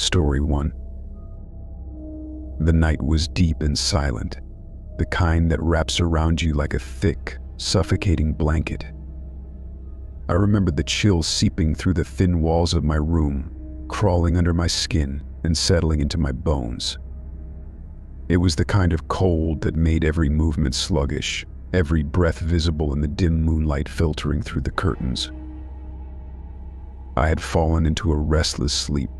Story 1. The night was deep and silent, the kind that wraps around you like a thick, suffocating blanket. I remember the chill seeping through the thin walls of my room, crawling under my skin and settling into my bones. It was the kind of cold that made every movement sluggish, every breath visible in the dim moonlight filtering through the curtains. I had fallen into a restless sleep,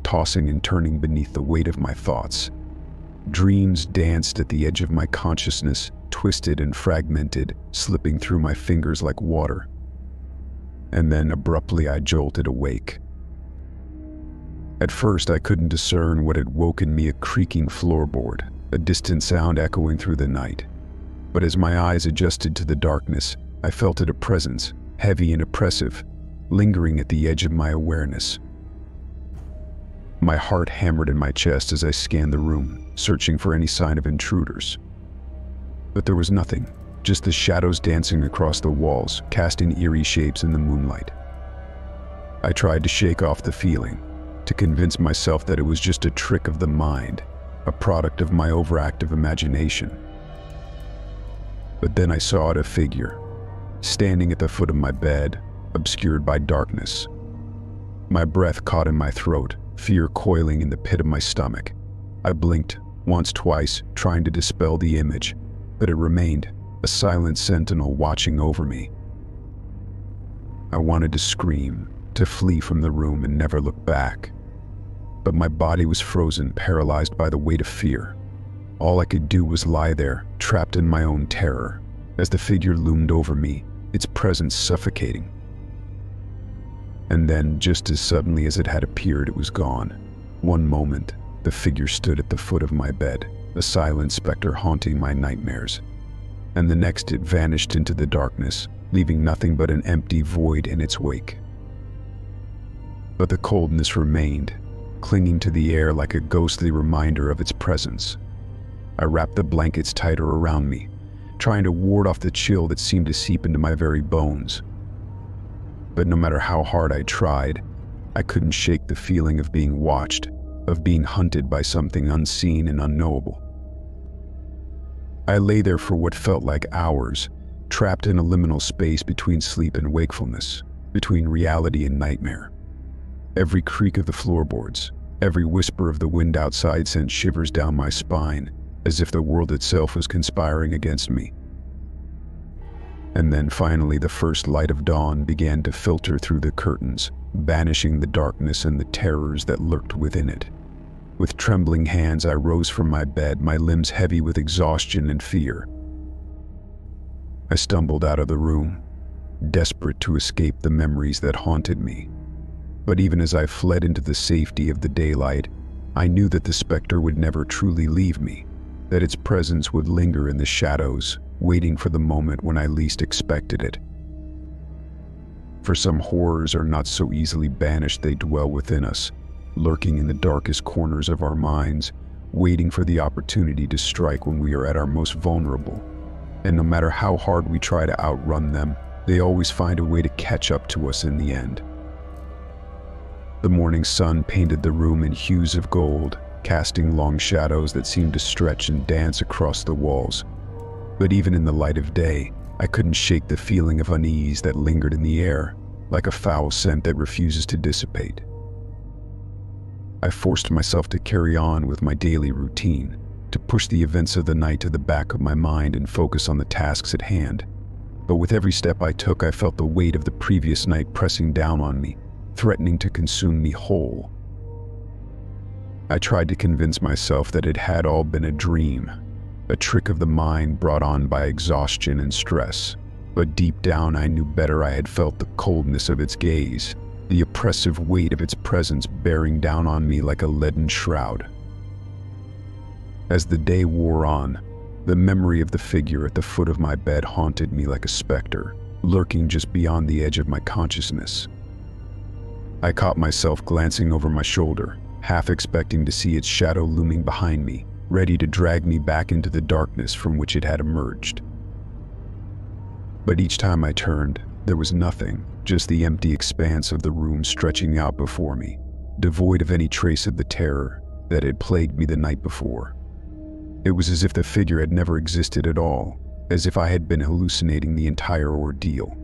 tossing and turning beneath the weight of my thoughts. Dreams danced at the edge of my consciousness, twisted and fragmented, slipping through my fingers like water. And then abruptly I jolted awake. At first I couldn't discern what had woken me, a creaking floorboard, a distant sound echoing through the night. But as my eyes adjusted to the darkness, I felt it, a presence, heavy and oppressive, lingering at the edge of my awareness. My heart hammered in my chest as I scanned the room, searching for any sign of intruders. But there was nothing, just the shadows dancing across the walls, casting eerie shapes in the moonlight. I tried to shake off the feeling, to convince myself that it was just a trick of the mind, a product of my overactive imagination. But then I saw it, a figure, standing at the foot of my bed, obscured by darkness. My breath caught in my throat, fear coiling in the pit of my stomach. I blinked once, twice, trying to dispel the image, but it remained, a silent sentinel watching over me. I wanted to scream, to flee from the room and never look back. But my body was frozen, paralyzed by the weight of fear. All I could do was lie there, trapped in my own terror, as the figure loomed over me, its presence suffocating. And then, just as suddenly as it had appeared, it was gone. One moment, the figure stood at the foot of my bed, a silent specter haunting my nightmares. And the next it vanished into the darkness, leaving nothing but an empty void in its wake. But the coldness remained, clinging to the air like a ghostly reminder of its presence. I wrapped the blankets tighter around me, trying to ward off the chill that seemed to seep into my very bones. But no matter how hard I tried, I couldn't shake the feeling of being watched, of being hunted by something unseen and unknowable. I lay there for what felt like hours, trapped in a liminal space between sleep and wakefulness, between reality and nightmare. Every creak of the floorboards, every whisper of the wind outside sent shivers down my spine, as if the world itself was conspiring against me. And then finally the first light of dawn began to filter through the curtains, banishing the darkness and the terrors that lurked within it. With trembling hands I rose from my bed, my limbs heavy with exhaustion and fear. I stumbled out of the room, desperate to escape the memories that haunted me. But even as I fled into the safety of the daylight, I knew that the specter would never truly leave me, that its presence would linger in the shadows, waiting for the moment when I least expected it. For some horrors are not so easily banished, they dwell within us, lurking in the darkest corners of our minds, waiting for the opportunity to strike when we are at our most vulnerable. And no matter how hard we try to outrun them, they always find a way to catch up to us in the end. The morning sun painted the room in hues of gold, casting long shadows that seemed to stretch and dance across the walls. But even in the light of day, I couldn't shake the feeling of unease that lingered in the air, like a foul scent that refuses to dissipate. I forced myself to carry on with my daily routine, to push the events of the night to the back of my mind and focus on the tasks at hand. But with every step I took, I felt the weight of the previous night pressing down on me, threatening to consume me whole. I tried to convince myself that it had all been a dream, a trick of the mind brought on by exhaustion and stress. But deep down I knew better. I had felt the coldness of its gaze, the oppressive weight of its presence bearing down on me like a leaden shroud. As the day wore on, the memory of the figure at the foot of my bed haunted me like a specter, lurking just beyond the edge of my consciousness. I caught myself glancing over my shoulder, half expecting to see its shadow looming behind me, ready to drag me back into the darkness from which it had emerged. But each time I turned, there was nothing, just the empty expanse of the room stretching out before me, devoid of any trace of the terror that had plagued me the night before. It was as if the figure had never existed at all, as if I had been hallucinating the entire ordeal.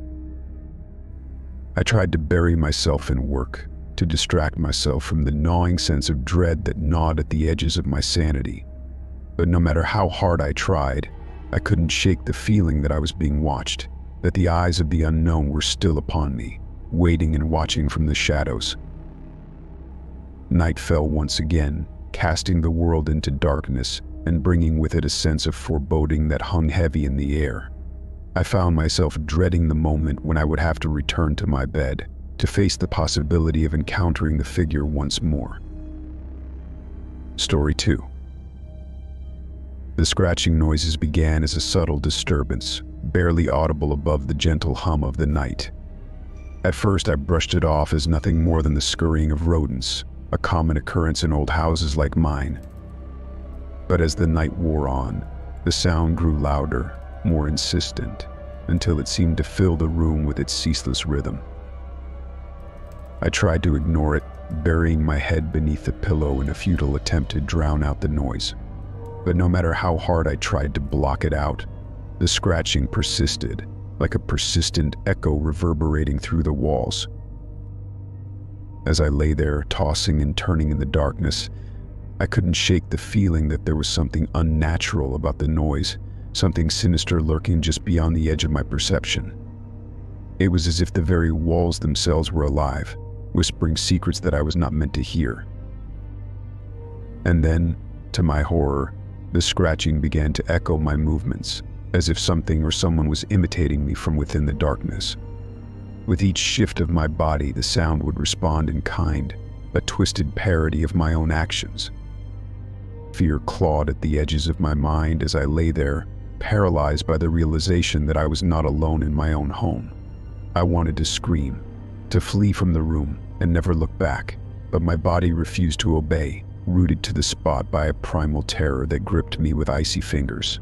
I tried to bury myself in work, to distract myself from the gnawing sense of dread that gnawed at the edges of my sanity. But no matter how hard I tried, I couldn't shake the feeling that I was being watched, that the eyes of the unknown were still upon me, waiting and watching from the shadows. Night fell once again, casting the world into darkness and bringing with it a sense of foreboding that hung heavy in the air. I found myself dreading the moment when I would have to return to my bed, to face the possibility of encountering the figure once more. Story 2. The scratching noises began as a subtle disturbance, barely audible above the gentle hum of the night. At first, I brushed it off as nothing more than the scurrying of rodents, a common occurrence in old houses like mine. But as the night wore on, the sound grew louder, more insistent, until it seemed to fill the room with its ceaseless rhythm. I tried to ignore it, burying my head beneath the pillow in a futile attempt to drown out the noise. But no matter how hard I tried to block it out, the scratching persisted, like a persistent echo reverberating through the walls. As I lay there, tossing and turning in the darkness, I couldn't shake the feeling that there was something unnatural about the noise, something sinister lurking just beyond the edge of my perception. It was as if the very walls themselves were alive, whispering secrets that I was not meant to hear. And then, to my horror, the scratching began to echo my movements, as if something or someone was imitating me from within the darkness. With each shift of my body, the sound would respond in kind, a twisted parody of my own actions. Fear clawed at the edges of my mind as I lay there, paralyzed by the realization that I was not alone in my own home. I wanted to scream, to flee from the room and never look back, but my body refused to obey, rooted to the spot by a primal terror that gripped me with icy fingers.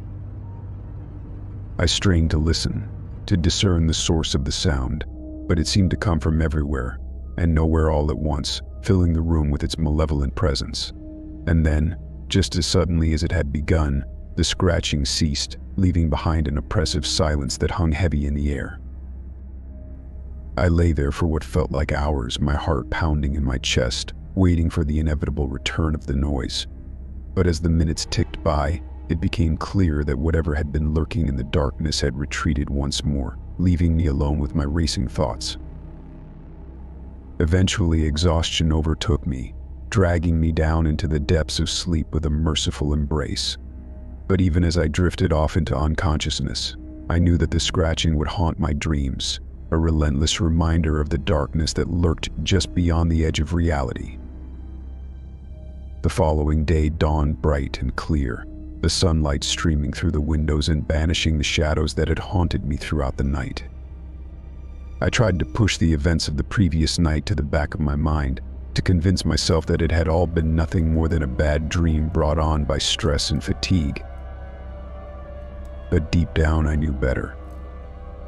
I strained to listen, to discern the source of the sound, but it seemed to come from everywhere, and nowhere all at once, filling the room with its malevolent presence. And then, just as suddenly as it had begun, the scratching ceased, leaving behind an oppressive silence that hung heavy in the air. I lay there for what felt like hours, my heart pounding in my chest, waiting for the inevitable return of the noise. But as the minutes ticked by, it became clear that whatever had been lurking in the darkness had retreated once more, leaving me alone with my racing thoughts. Eventually, exhaustion overtook me, dragging me down into the depths of sleep with a merciful embrace. But even as I drifted off into unconsciousness, I knew that the scratching would haunt my dreams, a relentless reminder of the darkness that lurked just beyond the edge of reality. The following day dawned bright and clear, the sunlight streaming through the windows and banishing the shadows that had haunted me throughout the night. I tried to push the events of the previous night to the back of my mind, to convince myself that it had all been nothing more than a bad dream brought on by stress and fatigue. But deep down I knew better.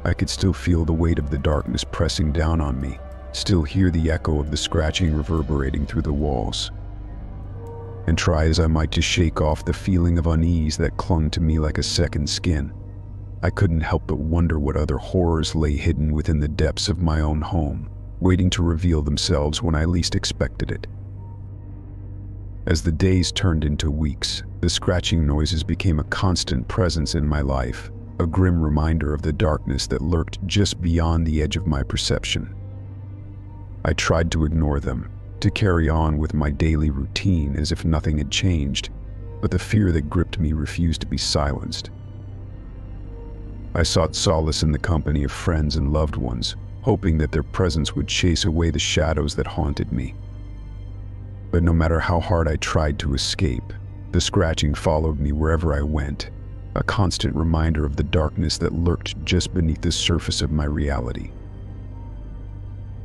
I could still feel the weight of the darkness pressing down on me, still hear the echo of the scratching reverberating through the walls. And try as I might to shake off the feeling of unease that clung to me like a second skin, I couldn't help but wonder what other horrors lay hidden within the depths of my own home, waiting to reveal themselves when I least expected it. As the days turned into weeks, the scratching noises became a constant presence in my life, a grim reminder of the darkness that lurked just beyond the edge of my perception. I tried to ignore them, to carry on with my daily routine as if nothing had changed, but the fear that gripped me refused to be silenced. I sought solace in the company of friends and loved ones, hoping that their presence would chase away the shadows that haunted me. But no matter how hard I tried to escape, the scratching followed me wherever I went, a constant reminder of the darkness that lurked just beneath the surface of my reality.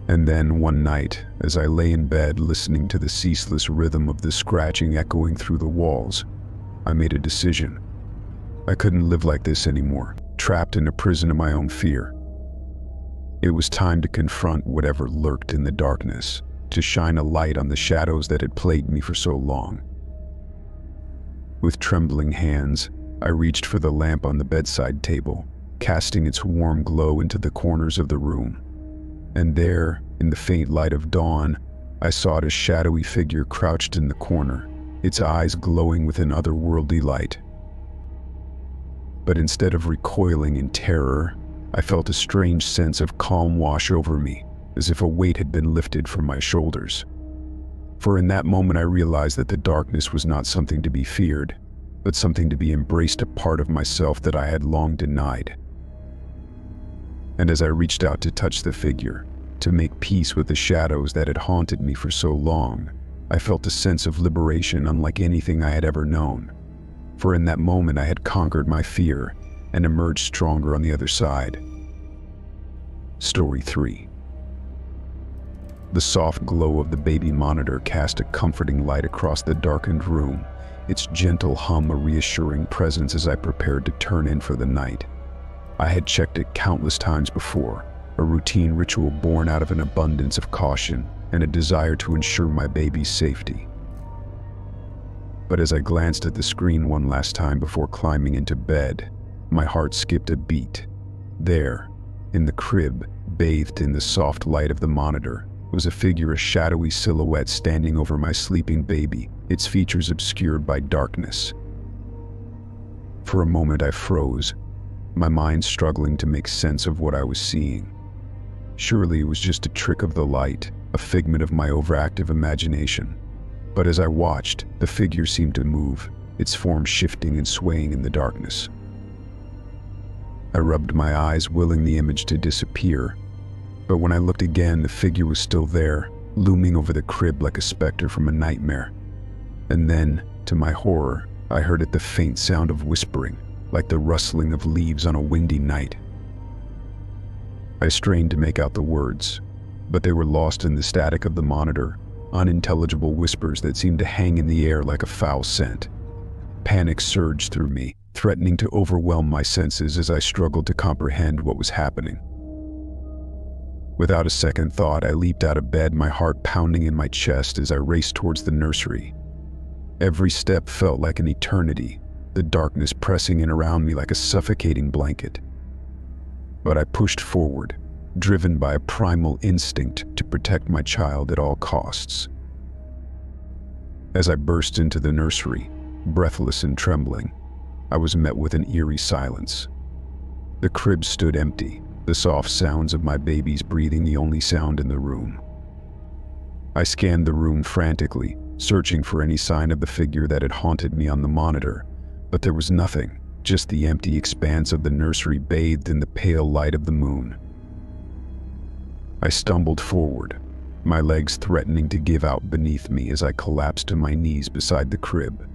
And then one night, as I lay in bed listening to the ceaseless rhythm of the scratching echoing through the walls, I made a decision. I couldn't live like this anymore, trapped in a prison of my own fear. It was time to confront whatever lurked in the darkness, to shine a light on the shadows that had plagued me for so long. With trembling hands, I reached for the lamp on the bedside table, casting its warm glow into the corners of the room. And there, in the faint light of dawn, I saw a shadowy figure crouched in the corner, its eyes glowing with an otherworldly light. But instead of recoiling in terror, I felt a strange sense of calm wash over me, as if a weight had been lifted from my shoulders. For in that moment I realized that the darkness was not something to be feared, but something to be embraced, a part of myself that I had long denied. And as I reached out to touch the figure, to make peace with the shadows that had haunted me for so long, I felt a sense of liberation unlike anything I had ever known. For in that moment I had conquered my fear and emerged stronger on the other side. Story 3. The soft glow of the baby monitor cast a comforting light across the darkened room, its gentle hum a reassuring presence as I prepared to turn in for the night. I had checked it countless times before, a routine ritual born out of an abundance of caution and a desire to ensure my baby's safety. But as I glanced at the screen one last time before climbing into bed, my heart skipped a beat. There, in the crib, bathed in the soft light of the monitor, was a figure, a shadowy silhouette standing over my sleeping baby, its features obscured by darkness. For a moment I froze, my mind struggling to make sense of what I was seeing. Surely it was just a trick of the light, a figment of my overactive imagination. But as I watched, the figure seemed to move, its form shifting and swaying in the darkness. I rubbed my eyes, willing the image to disappear. But when I looked again, the figure was still there, looming over the crib like a specter from a nightmare. And then, to my horror, I heard the faint sound of whispering, like the rustling of leaves on a windy night. I strained to make out the words, but they were lost in the static of the monitor, unintelligible whispers that seemed to hang in the air like a foul scent. Panic surged through me, threatening to overwhelm my senses as I struggled to comprehend what was happening. Without a second thought, I leaped out of bed, my heart pounding in my chest as I raced towards the nursery. Every step felt like an eternity, the darkness pressing in around me like a suffocating blanket. But I pushed forward, driven by a primal instinct to protect my child at all costs. As I burst into the nursery, breathless and trembling, I was met with an eerie silence. The crib stood empty, the soft sounds of my baby's breathing the only sound in the room. I scanned the room frantically, searching for any sign of the figure that had haunted me on the monitor, but there was nothing, just the empty expanse of the nursery bathed in the pale light of the moon. I stumbled forward, my legs threatening to give out beneath me as I collapsed to my knees beside the crib.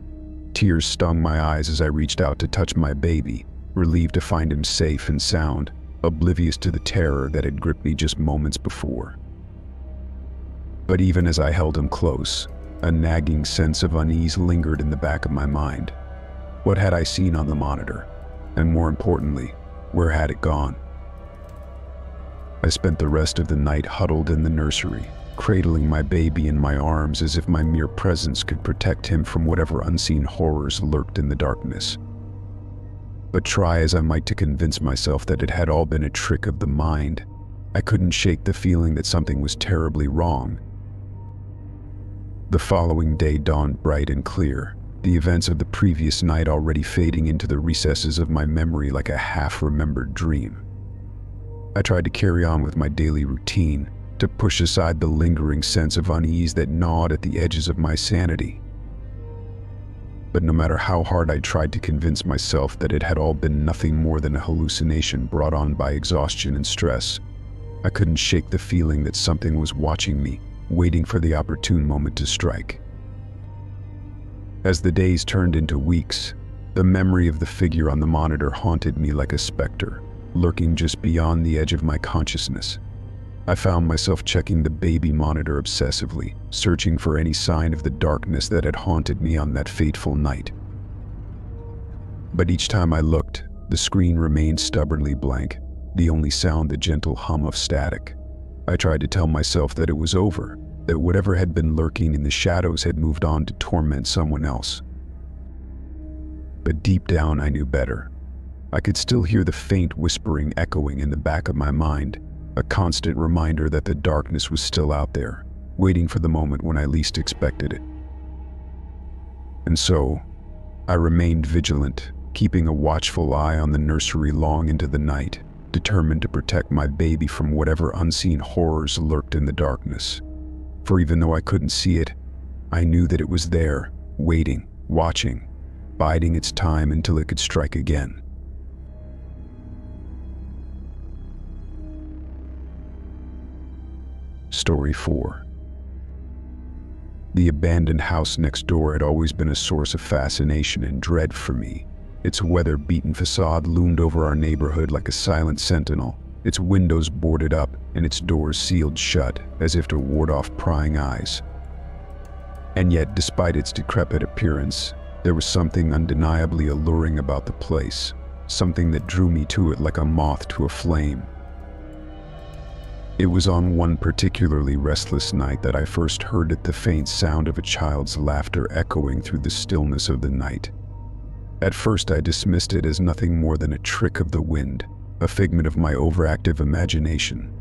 Tears stung my eyes as I reached out to touch my baby, relieved to find him safe and sound, oblivious to the terror that had gripped me just moments before. But even as I held him close, a nagging sense of unease lingered in the back of my mind. What had I seen on the monitor? And more importantly, where had it gone? I spent the rest of the night huddled in the nursery, cradling my baby in my arms as if my mere presence could protect him from whatever unseen horrors lurked in the darkness. But try as I might to convince myself that it had all been a trick of the mind, I couldn't shake the feeling that something was terribly wrong. The following day dawned bright and clear, the events of the previous night already fading into the recesses of my memory like a half-remembered dream. I tried to carry on with my daily routine, to push aside the lingering sense of unease that gnawed at the edges of my sanity. But no matter how hard I tried to convince myself that it had all been nothing more than a hallucination brought on by exhaustion and stress, I couldn't shake the feeling that something was watching me, waiting for the opportune moment to strike. As the days turned into weeks, the memory of the figure on the monitor haunted me like a specter, lurking just beyond the edge of my consciousness. I found myself checking the baby monitor obsessively, searching for any sign of the darkness that had haunted me on that fateful night. But each time I looked, the screen remained stubbornly blank, the only sound the gentle hum of static. I tried to tell myself that it was over, that whatever had been lurking in the shadows had moved on to torment someone else. But deep down, I knew better. I could still hear the faint whispering echoing in the back of my mind, a constant reminder that the darkness was still out there, waiting for the moment when I least expected it. And so, I remained vigilant, keeping a watchful eye on the nursery long into the night, determined to protect my baby from whatever unseen horrors lurked in the darkness. For even though I couldn't see it, I knew that it was there, waiting, watching, biding its time until it could strike again. Story 4. The abandoned house next door had always been a source of fascination and dread for me. Its weather-beaten facade loomed over our neighborhood like a silent sentinel, its windows boarded up and its doors sealed shut as if to ward off prying eyes. And yet, despite its decrepit appearance, there was something undeniably alluring about the place, something that drew me to it like a moth to a flame. It was on one particularly restless night that I first heard the faint sound of a child's laughter echoing through the stillness of the night. At first I dismissed it as nothing more than a trick of the wind, a figment of my overactive imagination.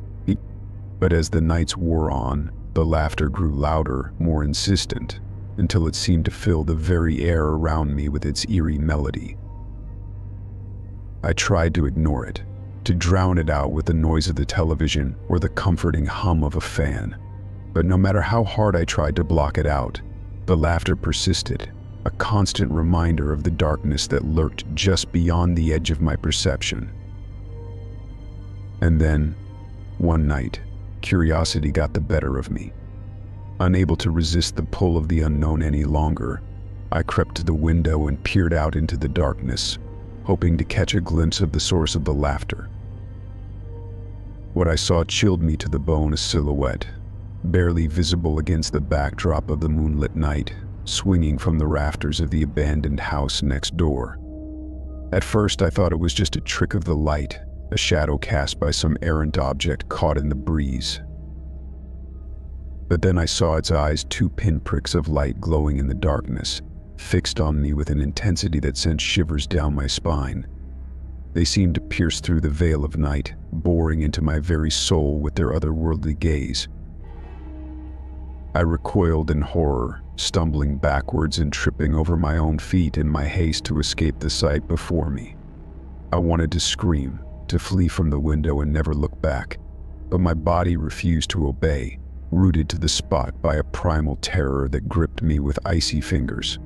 But as the nights wore on, the laughter grew louder, more insistent, until it seemed to fill the very air around me with its eerie melody. I tried to ignore it, to drown it out with the noise of the television or the comforting hum of a fan. But no matter how hard I tried to block it out, the laughter persisted, a constant reminder of the darkness that lurked just beyond the edge of my perception. And then, one night, curiosity got the better of me. Unable to resist the pull of the unknown any longer, I crept to the window and peered out into the darkness, hoping to catch a glimpse of the source of the laughter. What I saw chilled me to the bone, a silhouette, barely visible against the backdrop of the moonlit night, swinging from the rafters of the abandoned house next door. At first I thought it was just a trick of the light, a shadow cast by some errant object caught in the breeze. But then I saw its eyes, two pinpricks of light glowing in the darkness, fixed on me with an intensity that sent shivers down my spine. They seemed to pierce through the veil of night, boring into my very soul with their otherworldly gaze. I recoiled in horror, stumbling backwards and tripping over my own feet in my haste to escape the sight before me. I wanted to scream, to flee from the window and never look back, but my body refused to obey, rooted to the spot by a primal terror that gripped me with icy fingers.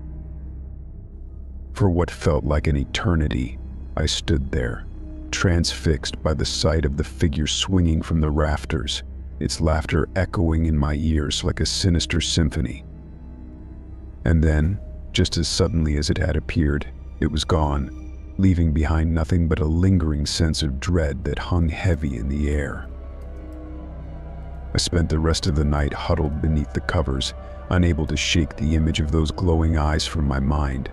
For what felt like an eternity, I stood there, transfixed by the sight of the figure swinging from the rafters, its laughter echoing in my ears like a sinister symphony. And then, just as suddenly as it had appeared, it was gone, leaving behind nothing but a lingering sense of dread that hung heavy in the air. I spent the rest of the night huddled beneath the covers, unable to shake the image of those glowing eyes from my mind.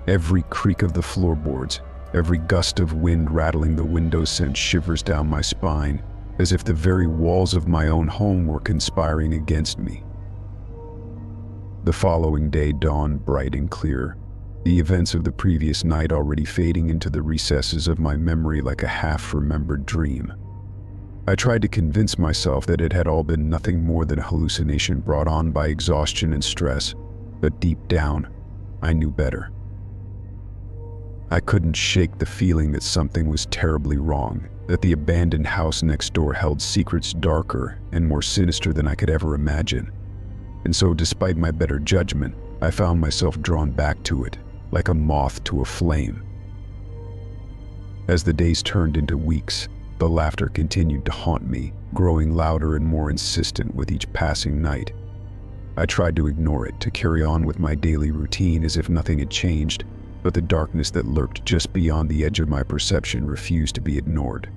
Every creak of the floorboards, every gust of wind rattling the windows sent shivers down my spine, as if the very walls of my own home were conspiring against me. The following day dawned bright and clear, the events of the previous night already fading into the recesses of my memory like a half-remembered dream. I tried to convince myself that it had all been nothing more than a hallucination brought on by exhaustion and stress, but deep down, I knew better. I couldn't shake the feeling that something was terribly wrong, that the abandoned house next door held secrets darker and more sinister than I could ever imagine. And so, despite my better judgment, I found myself drawn back to it, like a moth to a flame. As the days turned into weeks, the laughter continued to haunt me, growing louder and more insistent with each passing night. I tried to ignore it, to carry on with my daily routine as if nothing had changed, but the darkness that lurked just beyond the edge of my perception refused to be ignored.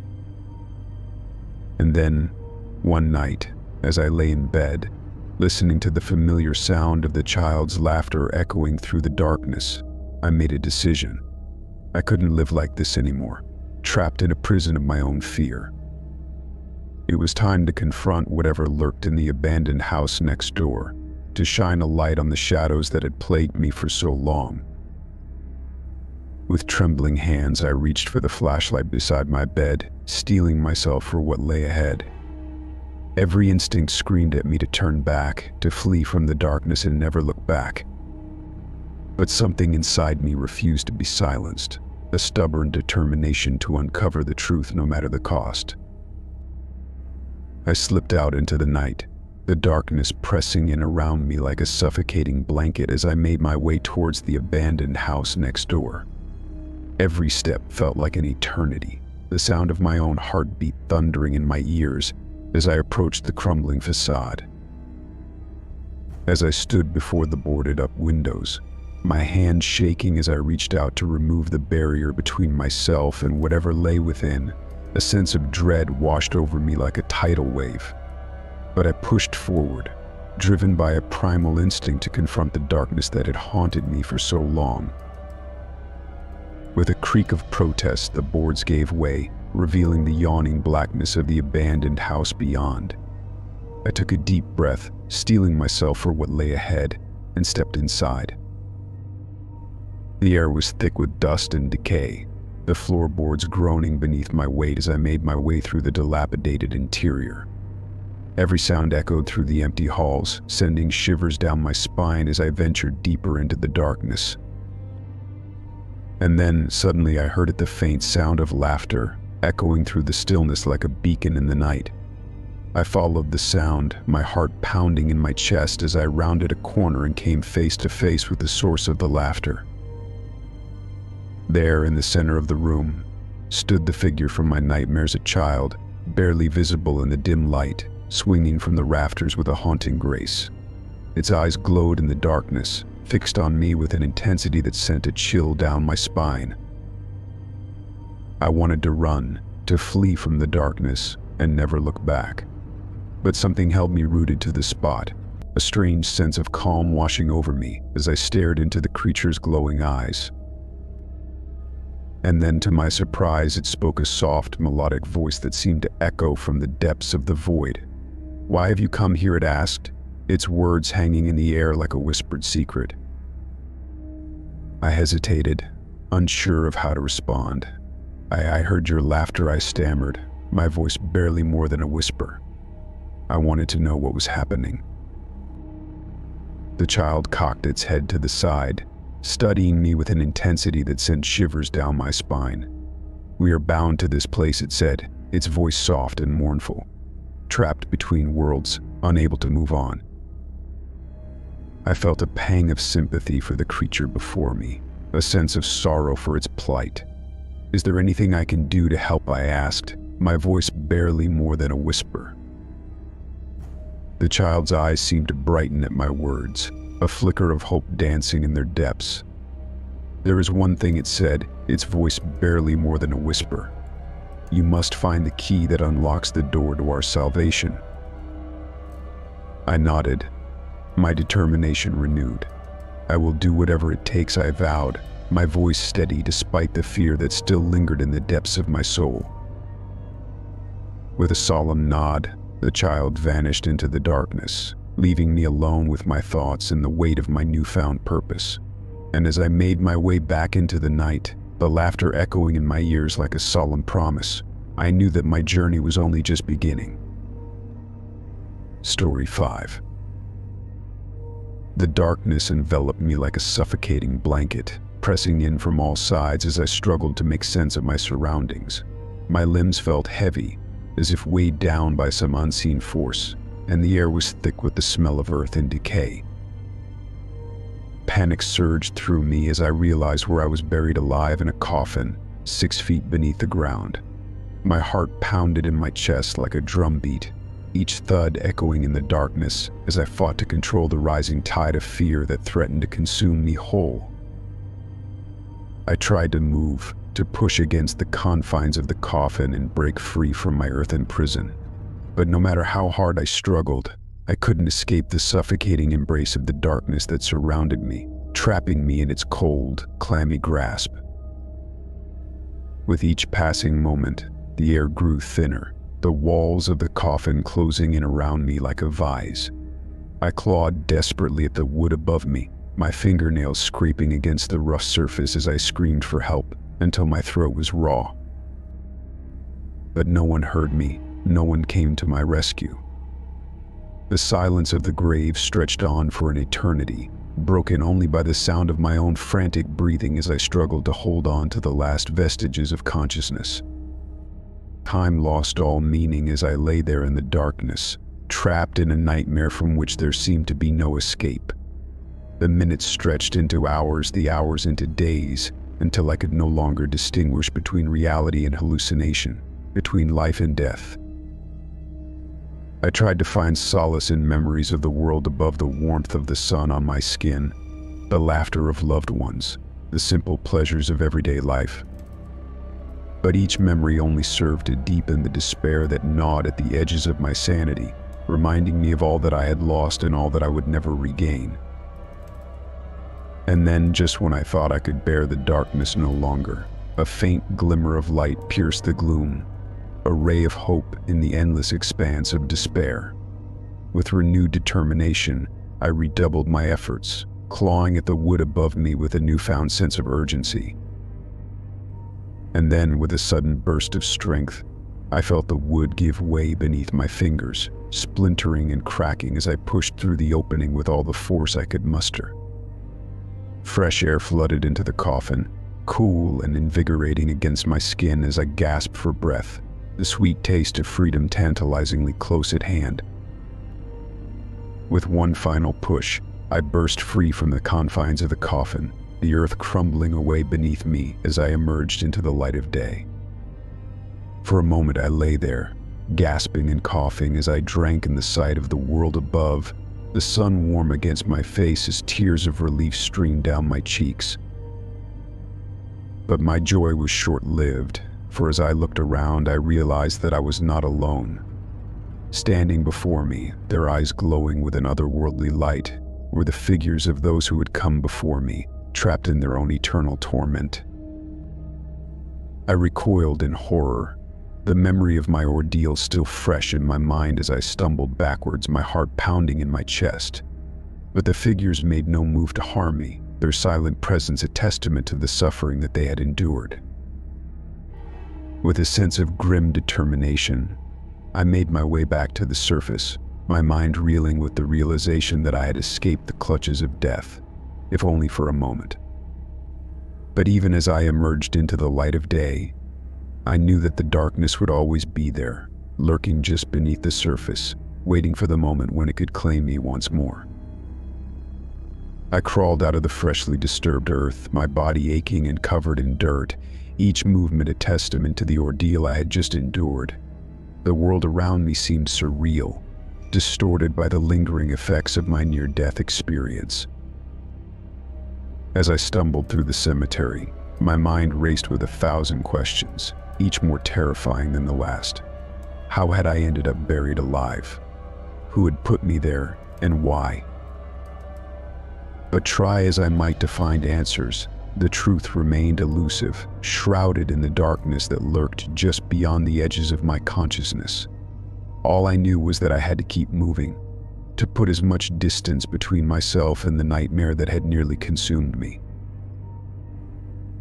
And then, one night, as I lay in bed, listening to the familiar sound of the child's laughter echoing through the darkness, I made a decision. I couldn't live like this anymore, trapped in a prison of my own fear. It was time to confront whatever lurked in the abandoned house next door, to shine a light on the shadows that had plagued me for so long. With trembling hands, I reached for the flashlight beside my bed, steeling myself for what lay ahead. Every instinct screamed at me to turn back, to flee from the darkness and never look back. But something inside me refused to be silenced, a stubborn determination to uncover the truth no matter the cost. I slipped out into the night, the darkness pressing in around me like a suffocating blanket as I made my way towards the abandoned house next door. Every step felt like an eternity, the sound of my own heartbeat thundering in my ears as I approached the crumbling facade. As I stood before the boarded-up windows, my hand shaking as I reached out to remove the barrier between myself and whatever lay within, a sense of dread washed over me like a tidal wave. But I pushed forward, driven by a primal instinct to confront the darkness that had haunted me for so long. With a creak of protest, the boards gave way, revealing the yawning blackness of the abandoned house beyond. I took a deep breath, steeling myself for what lay ahead, and stepped inside. The air was thick with dust and decay, the floorboards groaning beneath my weight as I made my way through the dilapidated interior. Every sound echoed through the empty halls, sending shivers down my spine as I ventured deeper into the darkness. And then, suddenly, I heard the faint sound of laughter, echoing through the stillness like a beacon in the night. I followed the sound, my heart pounding in my chest as I rounded a corner and came face to face with the source of the laughter. There, in the center of the room, stood the figure from my nightmares, a child, barely visible in the dim light, swinging from the rafters with a haunting grace. Its eyes glowed in the darkness, fixed on me with an intensity that sent a chill down my spine. I wanted to run, to flee from the darkness, and never look back. But something held me rooted to the spot, a strange sense of calm washing over me as I stared into the creature's glowing eyes. And then, to my surprise, it spoke a soft, melodic voice that seemed to echo from the depths of the void. "Why have you come here?" it asked, its words hanging in the air like a whispered secret. I hesitated, unsure of how to respond. I heard your laughter," I stammered, my voice barely more than a whisper. I wanted to know what was happening. The child cocked its head to the side, studying me with an intensity that sent shivers down my spine. "We are bound to this place," it said, its voice soft and mournful. "Trapped between worlds, unable to move on." I felt a pang of sympathy for the creature before me, a sense of sorrow for its plight. "Is there anything I can do to help?" I asked, my voice barely more than a whisper. The child's eyes seemed to brighten at my words, a flicker of hope dancing in their depths. "There is one thing," it said, its voice barely more than a whisper. "You must find the key that unlocks the door to our salvation." I nodded, my determination renewed. "I will do whatever it takes," I vowed, my voice steady despite the fear that still lingered in the depths of my soul. With a solemn nod, the child vanished into the darkness, leaving me alone with my thoughts and the weight of my newfound purpose. And as I made my way back into the night, the laughter echoing in my ears like a solemn promise, I knew that my journey was only just beginning. Story 5. The darkness enveloped me like a suffocating blanket, pressing in from all sides as I struggled to make sense of my surroundings. My limbs felt heavy, as if weighed down by some unseen force, and the air was thick with the smell of earth and decay. Panic surged through me as I realized where I was buried alive in a coffin, 6 feet beneath the ground. My heart pounded in my chest like a drumbeat, each thud echoing in the darkness as I fought to control the rising tide of fear that threatened to consume me whole. I tried to move, to push against the confines of the coffin and break free from my earthen prison. But no matter how hard I struggled, I couldn't escape the suffocating embrace of the darkness that surrounded me, trapping me in its cold, clammy grasp. With each passing moment, the air grew thinner, the walls of the coffin closing in around me like a vise. I clawed desperately at the wood above me, my fingernails scraping against the rough surface as I screamed for help until my throat was raw. But no one heard me, no one came to my rescue. The silence of the grave stretched on for an eternity, broken only by the sound of my own frantic breathing as I struggled to hold on to the last vestiges of consciousness. Time lost all meaning as I lay there in the darkness, trapped in a nightmare from which there seemed to be no escape. The minutes stretched into hours, the hours into days, until I could no longer distinguish between reality and hallucination, between life and death. I tried to find solace in memories of the world above, the warmth of the sun on my skin, the laughter of loved ones, the simple pleasures of everyday life. But each memory only served to deepen the despair that gnawed at the edges of my sanity, reminding me of all that I had lost and all that I would never regain. And then, just when I thought I could bear the darkness no longer, a faint glimmer of light pierced the gloom, a ray of hope in the endless expanse of despair. With renewed determination, I redoubled my efforts, clawing at the wood above me with a newfound sense of urgency. And then, with a sudden burst of strength, I felt the wood give way beneath my fingers, splintering and cracking as I pushed through the opening with all the force I could muster. Fresh air flooded into the coffin, cool and invigorating against my skin as I gasped for breath, the sweet taste of freedom tantalizingly close at hand. With one final push, I burst free from the confines of the coffin, the earth crumbling away beneath me as I emerged into the light of day. For a moment I lay there, gasping and coughing as I drank in the sight of the world above, the sun warm against my face as tears of relief streamed down my cheeks. But my joy was short-lived, for as I looked around I realized that I was not alone. Standing before me, their eyes glowing with an otherworldly light, were the figures of those who had come before me, trapped in their own eternal torment. I recoiled in horror, the memory of my ordeal still fresh in my mind as I stumbled backwards, my heart pounding in my chest. But the figures made no move to harm me, their silent presence a testament to the suffering that they had endured. With a sense of grim determination, I made my way back to the surface, my mind reeling with the realization that I had escaped the clutches of death, if only for a moment. But even as I emerged into the light of day, I knew that the darkness would always be there, lurking just beneath the surface, waiting for the moment when it could claim me once more. I crawled out of the freshly disturbed earth, my body aching and covered in dirt, each movement a testament to the ordeal I had just endured. The world around me seemed surreal, distorted by the lingering effects of my near-death experience. As I stumbled through the cemetery, my mind raced with 1,000 questions, each more terrifying than the last. How had I ended up buried alive? Who had put me there, and why? But try as I might to find answers, the truth remained elusive, shrouded in the darkness that lurked just beyond the edges of my consciousness. All I knew was that I had to keep moving, to put as much distance between myself and the nightmare that had nearly consumed me.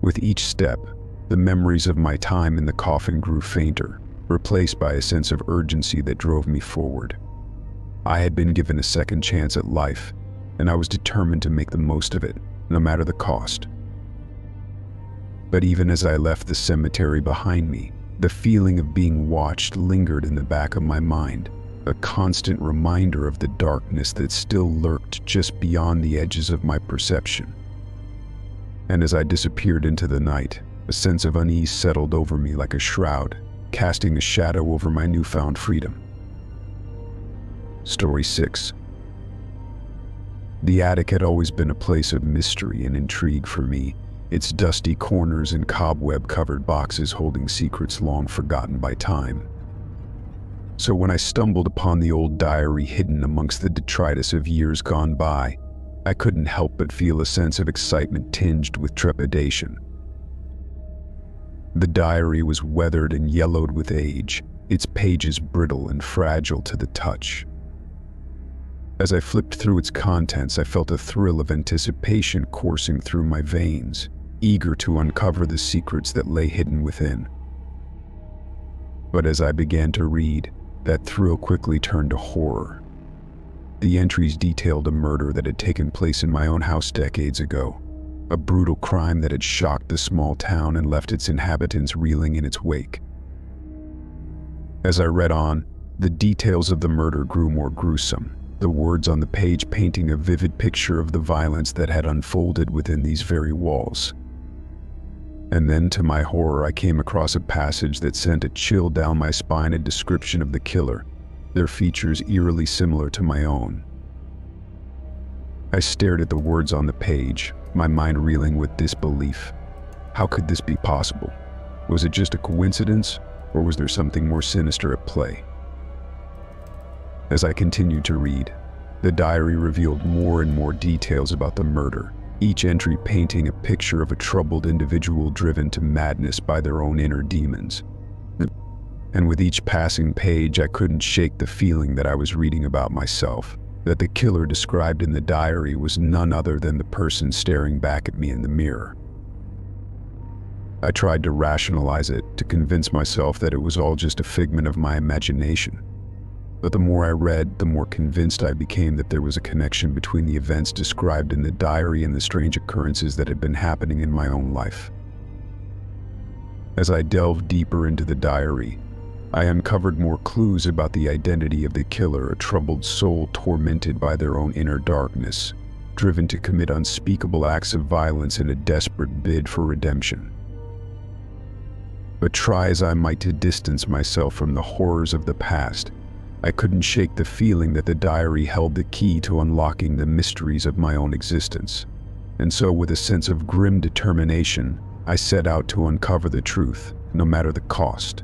With each step, the memories of my time in the coffin grew fainter, replaced by a sense of urgency that drove me forward. I had been given a second chance at life, and I was determined to make the most of it, no matter the cost. But even as I left the cemetery behind me, the feeling of being watched lingered in the back of my mind, a constant reminder of the darkness that still lurked just beyond the edges of my perception. And as I disappeared into the night, a sense of unease settled over me like a shroud, casting a shadow over my newfound freedom. Story 6. The attic had always been a place of mystery and intrigue for me, its dusty corners and cobweb-covered boxes holding secrets long forgotten by time. So when I stumbled upon the old diary hidden amongst the detritus of years gone by, I couldn't help but feel a sense of excitement tinged with trepidation. The diary was weathered and yellowed with age, its pages brittle and fragile to the touch. As I flipped through its contents, I felt a thrill of anticipation coursing through my veins, eager to uncover the secrets that lay hidden within. But as I began to read, that thrill quickly turned to horror. The entries detailed a murder that had taken place in my own house decades ago, a brutal crime that had shocked the small town and left its inhabitants reeling in its wake. As I read on, the details of the murder grew more gruesome, the words on the page painting a vivid picture of the violence that had unfolded within these very walls. And then, to my horror, I came across a passage that sent a chill down my spine, a description of the killer, their features eerily similar to my own. I stared at the words on the page, my mind reeling with disbelief. How could this be possible? Was it just a coincidence, or was there something more sinister at play? As I continued to read, the diary revealed more and more details about the murder, each entry painting a picture of a troubled individual driven to madness by their own inner demons. And with each passing page, I couldn't shake the feeling that I was reading about myself, that the killer described in the diary was none other than the person staring back at me in the mirror. I tried to rationalize it, to convince myself that it was all just a figment of my imagination. But the more I read, the more convinced I became that there was a connection between the events described in the diary and the strange occurrences that had been happening in my own life. As I delved deeper into the diary, I uncovered more clues about the identity of the killer, a troubled soul tormented by their own inner darkness, driven to commit unspeakable acts of violence in a desperate bid for redemption. But try as I might to distance myself from the horrors of the past, I couldn't shake the feeling that the diary held the key to unlocking the mysteries of my own existence. And so, with a sense of grim determination, I set out to uncover the truth, no matter the cost.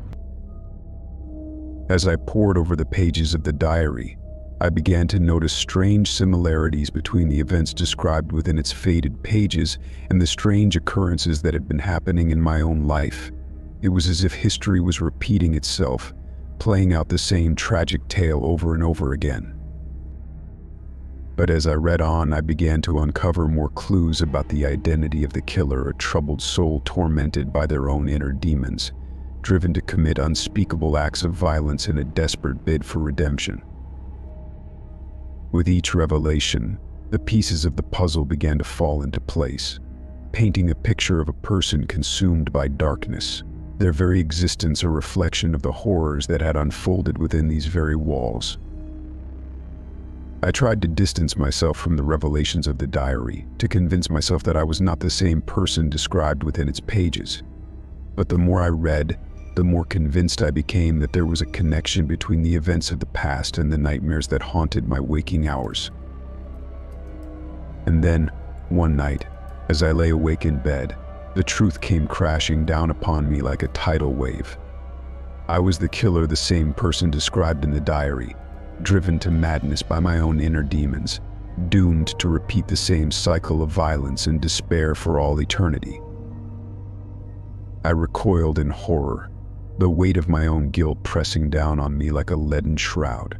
As I pored over the pages of the diary, I began to notice strange similarities between the events described within its faded pages and the strange occurrences that had been happening in my own life. It was as if history was repeating itself, playing out the same tragic tale over and over again. But as I read on, I began to uncover more clues about the identity of the killer, a troubled soul tormented by their own inner demons, driven to commit unspeakable acts of violence in a desperate bid for redemption. With each revelation, the pieces of the puzzle began to fall into place, painting a picture of a person consumed by darkness, their very existence a reflection of the horrors that had unfolded within these very walls. I tried to distance myself from the revelations of the diary, to convince myself that I was not the same person described within its pages. But the more I read, the more convinced I became that there was a connection between the events of the past and the nightmares that haunted my waking hours. And then, one night, as I lay awake in bed, the truth came crashing down upon me like a tidal wave. I was the killer, the same person described in the diary, driven to madness by my own inner demons, doomed to repeat the same cycle of violence and despair for all eternity. I recoiled in horror, the weight of my own guilt pressing down on me like a leaden shroud.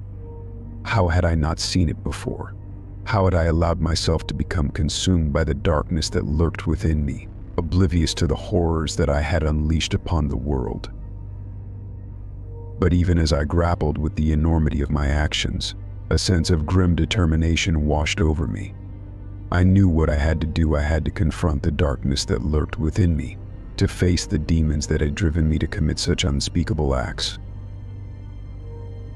How had I not seen it before? How had I allowed myself to become consumed by the darkness that lurked within me, oblivious to the horrors that I had unleashed upon the world? But even as I grappled with the enormity of my actions, a sense of grim determination washed over me. I knew what I had to do. I had to confront the darkness that lurked within me, to face the demons that had driven me to commit such unspeakable acts.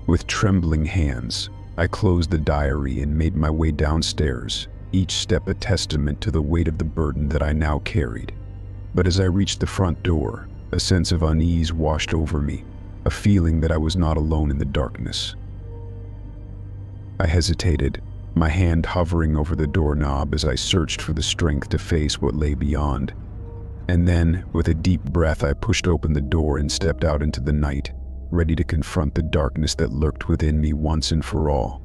With trembling hands, I closed the diary and made my way downstairs, each step a testament to the weight of the burden that I now carried. But as I reached the front door, a sense of unease washed over me, a feeling that I was not alone in the darkness. I hesitated, my hand hovering over the doorknob as I searched for the strength to face what lay beyond. And then, with a deep breath, I pushed open the door and stepped out into the night, ready to confront the darkness that lurked within me once and for all.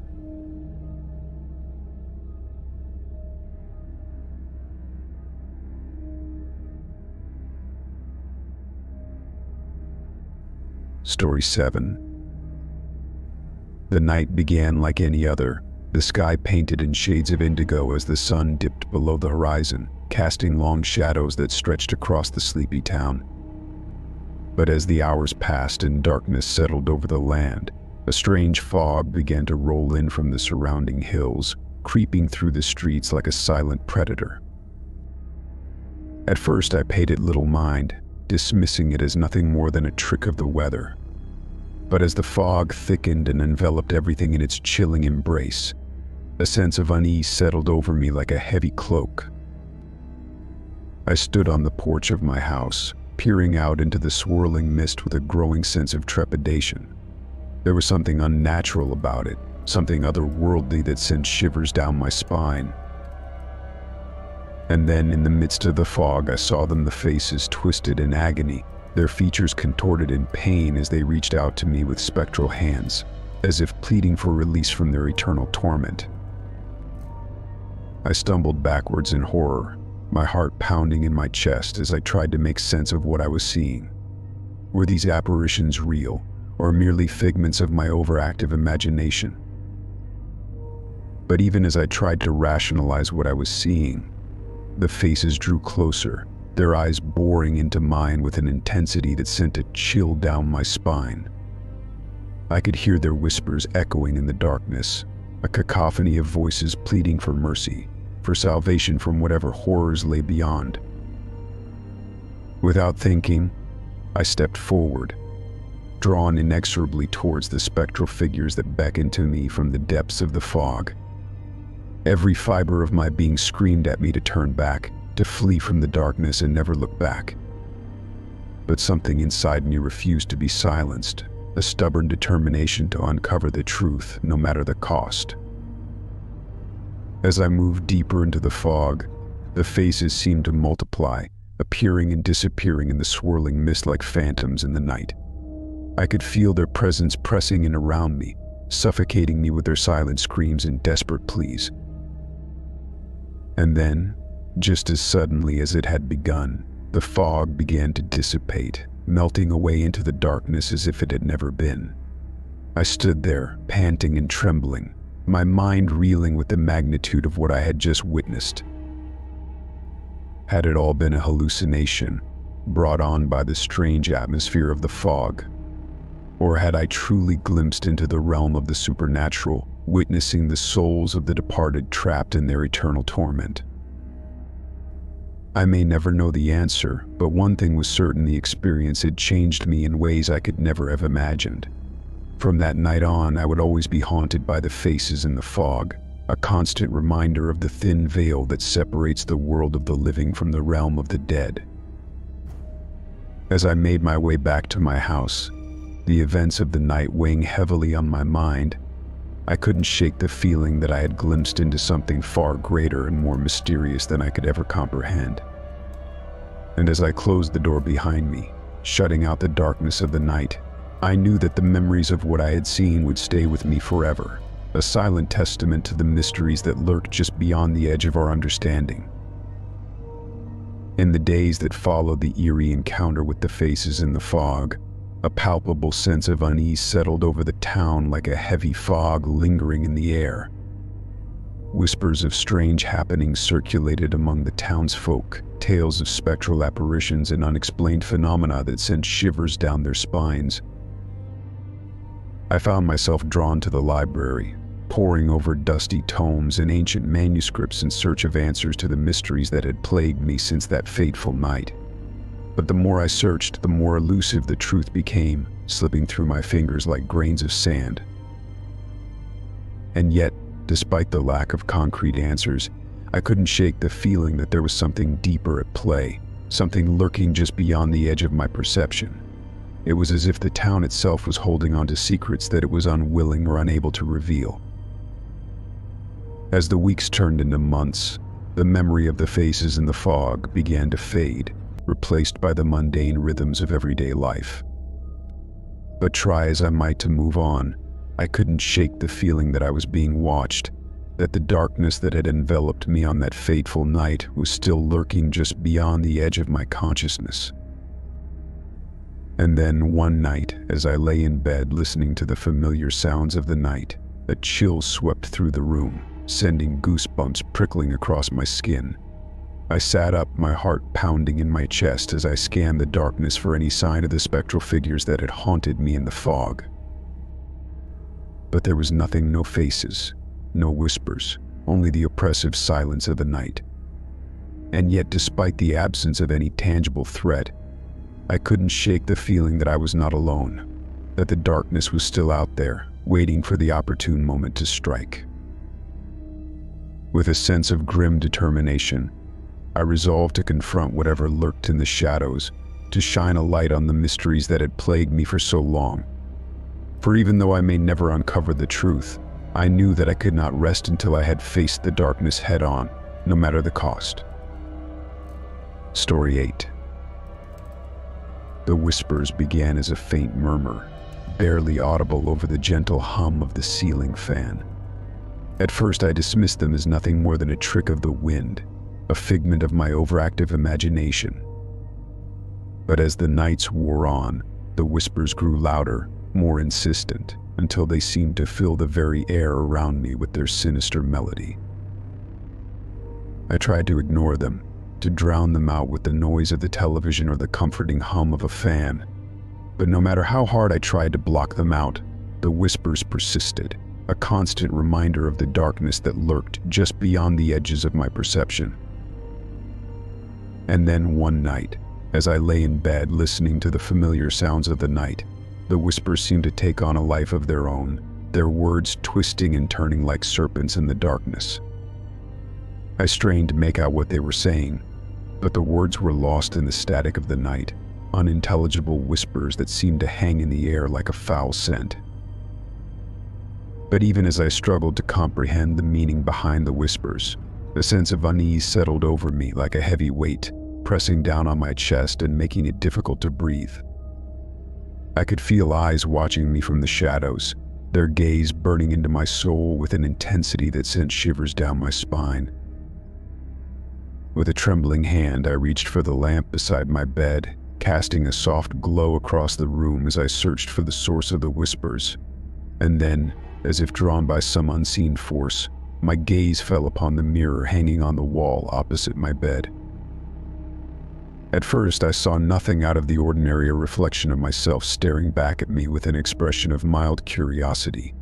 Story 7. The night began like any other, the sky painted in shades of indigo as the sun dipped below the horizon, casting long shadows that stretched across the sleepy town. But as the hours passed and darkness settled over the land, a strange fog began to roll in from the surrounding hills, creeping through the streets like a silent predator. At first I paid it little mind, dismissing it as nothing more than a trick of the weather. But as the fog thickened and enveloped everything in its chilling embrace, a sense of unease settled over me like a heavy cloak. I stood on the porch of my house, peering out into the swirling mist with a growing sense of trepidation. There was something unnatural about it, something otherworldly that sent shivers down my spine. And then, in the midst of the fog, I saw them, the faces twisted in agony, their features contorted in pain as they reached out to me with spectral hands, as if pleading for release from their eternal torment. I stumbled backwards in horror, my heart pounding in my chest as I tried to make sense of what I was seeing. Were these apparitions real, or merely figments of my overactive imagination? But even as I tried to rationalize what I was seeing, the faces drew closer, their eyes boring into mine with an intensity that sent a chill down my spine. I could hear their whispers echoing in the darkness, a cacophony of voices pleading for mercy, for salvation from whatever horrors lay beyond. Without thinking, I stepped forward, drawn inexorably towards the spectral figures that beckoned to me from the depths of the fog. Every fiber of my being screamed at me to turn back, to flee from the darkness and never look back. But something inside me refused to be silenced, a stubborn determination to uncover the truth, no matter the cost. As I moved deeper into the fog, the faces seemed to multiply, appearing and disappearing in the swirling mist like phantoms in the night. I could feel their presence pressing in around me, suffocating me with their silent screams and desperate pleas. And then, just as suddenly as it had begun, the fog began to dissipate, melting away into the darkness as if it had never been. I stood there, panting and trembling, my mind reeling with the magnitude of what I had just witnessed. Had it all been a hallucination, brought on by the strange atmosphere of the fog? Or had I truly glimpsed into the realm of the supernatural, witnessing the souls of the departed trapped in their eternal torment? I may never know the answer, but one thing was certain: the experience had changed me in ways I could never have imagined. From that night on, I would always be haunted by the faces in the fog, a constant reminder of the thin veil that separates the world of the living from the realm of the dead. As I made my way back to my house, the events of the night weighing heavily on my mind, I couldn't shake the feeling that I had glimpsed into something far greater and more mysterious than I could ever comprehend. And as I closed the door behind me, shutting out the darkness of the night, I knew that the memories of what I had seen would stay with me forever, a silent testament to the mysteries that lurk just beyond the edge of our understanding. In the days that followed the eerie encounter with the faces in the fog, a palpable sense of unease settled over the town like a heavy fog lingering in the air. Whispers of strange happenings circulated among the townsfolk, tales of spectral apparitions and unexplained phenomena that sent shivers down their spines. I found myself drawn to the library, poring over dusty tomes and ancient manuscripts in search of answers to the mysteries that had plagued me since that fateful night. But the more I searched, the more elusive the truth became, slipping through my fingers like grains of sand. And yet, despite the lack of concrete answers, I couldn't shake the feeling that there was something deeper at play, something lurking just beyond the edge of my perception. It was as if the town itself was holding on to secrets that it was unwilling or unable to reveal. As the weeks turned into months, the memory of the faces in the fog began to fade, replaced by the mundane rhythms of everyday life. But try as I might to move on, I couldn't shake the feeling that I was being watched, that the darkness that had enveloped me on that fateful night was still lurking just beyond the edge of my consciousness. And then one night, as I lay in bed listening to the familiar sounds of the night, a chill swept through the room, sending goosebumps prickling across my skin. I sat up, my heart pounding in my chest as I scanned the darkness for any sign of the spectral figures that had haunted me in the fog. But there was nothing, no faces, no whispers, only the oppressive silence of the night. And yet, despite the absence of any tangible threat, I couldn't shake the feeling that I was not alone, that the darkness was still out there, waiting for the opportune moment to strike. With a sense of grim determination, I resolved to confront whatever lurked in the shadows, to shine a light on the mysteries that had plagued me for so long. For even though I may never uncover the truth, I knew that I could not rest until I had faced the darkness head-on, no matter the cost. Story 8. The whispers began as a faint murmur, barely audible over the gentle hum of the ceiling fan. At first I dismissed them as nothing more than a trick of the wind, a figment of my overactive imagination. But as the nights wore on, the whispers grew louder, more insistent, until they seemed to fill the very air around me with their sinister melody. I tried to ignore them, to drown them out with the noise of the television or the comforting hum of a fan. But no matter how hard I tried to block them out, the whispers persisted, a constant reminder of the darkness that lurked just beyond the edges of my perception. And then one night, as I lay in bed listening to the familiar sounds of the night, the whispers seemed to take on a life of their own, their words twisting and turning like serpents in the darkness. I strained to make out what they were saying, but the words were lost in the static of the night, unintelligible whispers that seemed to hang in the air like a foul scent. But even as I struggled to comprehend the meaning behind the whispers, a sense of unease settled over me like a heavy weight, pressing down on my chest and making it difficult to breathe. I could feel eyes watching me from the shadows, their gaze burning into my soul with an intensity that sent shivers down my spine. With a trembling hand, I reached for the lamp beside my bed, casting a soft glow across the room as I searched for the source of the whispers. And then, as if drawn by some unseen force, my gaze fell upon the mirror hanging on the wall opposite my bed. At first, I saw nothing out of the ordinary, a reflection of myself staring back at me with an expression of mild curiosity.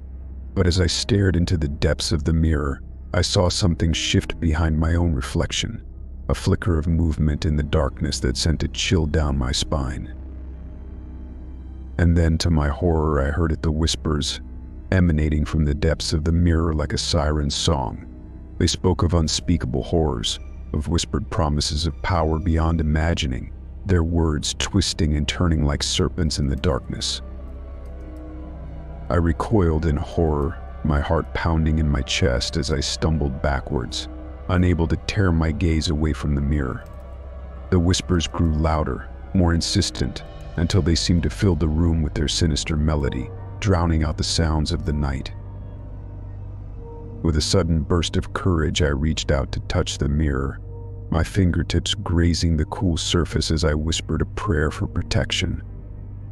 But as I stared into the depths of the mirror, I saw something shift behind my own reflection, a flicker of movement in the darkness that sent a chill down my spine. And then, to my horror, I heard the whispers, emanating from the depths of the mirror like a siren's song. They spoke of unspeakable horrors, of whispered promises of power beyond imagining, their words twisting and turning like serpents in the darkness. I recoiled in horror, my heart pounding in my chest as I stumbled backwards, unable to tear my gaze away from the mirror. The whispers grew louder, more insistent, until they seemed to fill the room with their sinister melody, drowning out the sounds of the night. With a sudden burst of courage, I reached out to touch the mirror, my fingertips grazing the cool surface as I whispered a prayer for protection.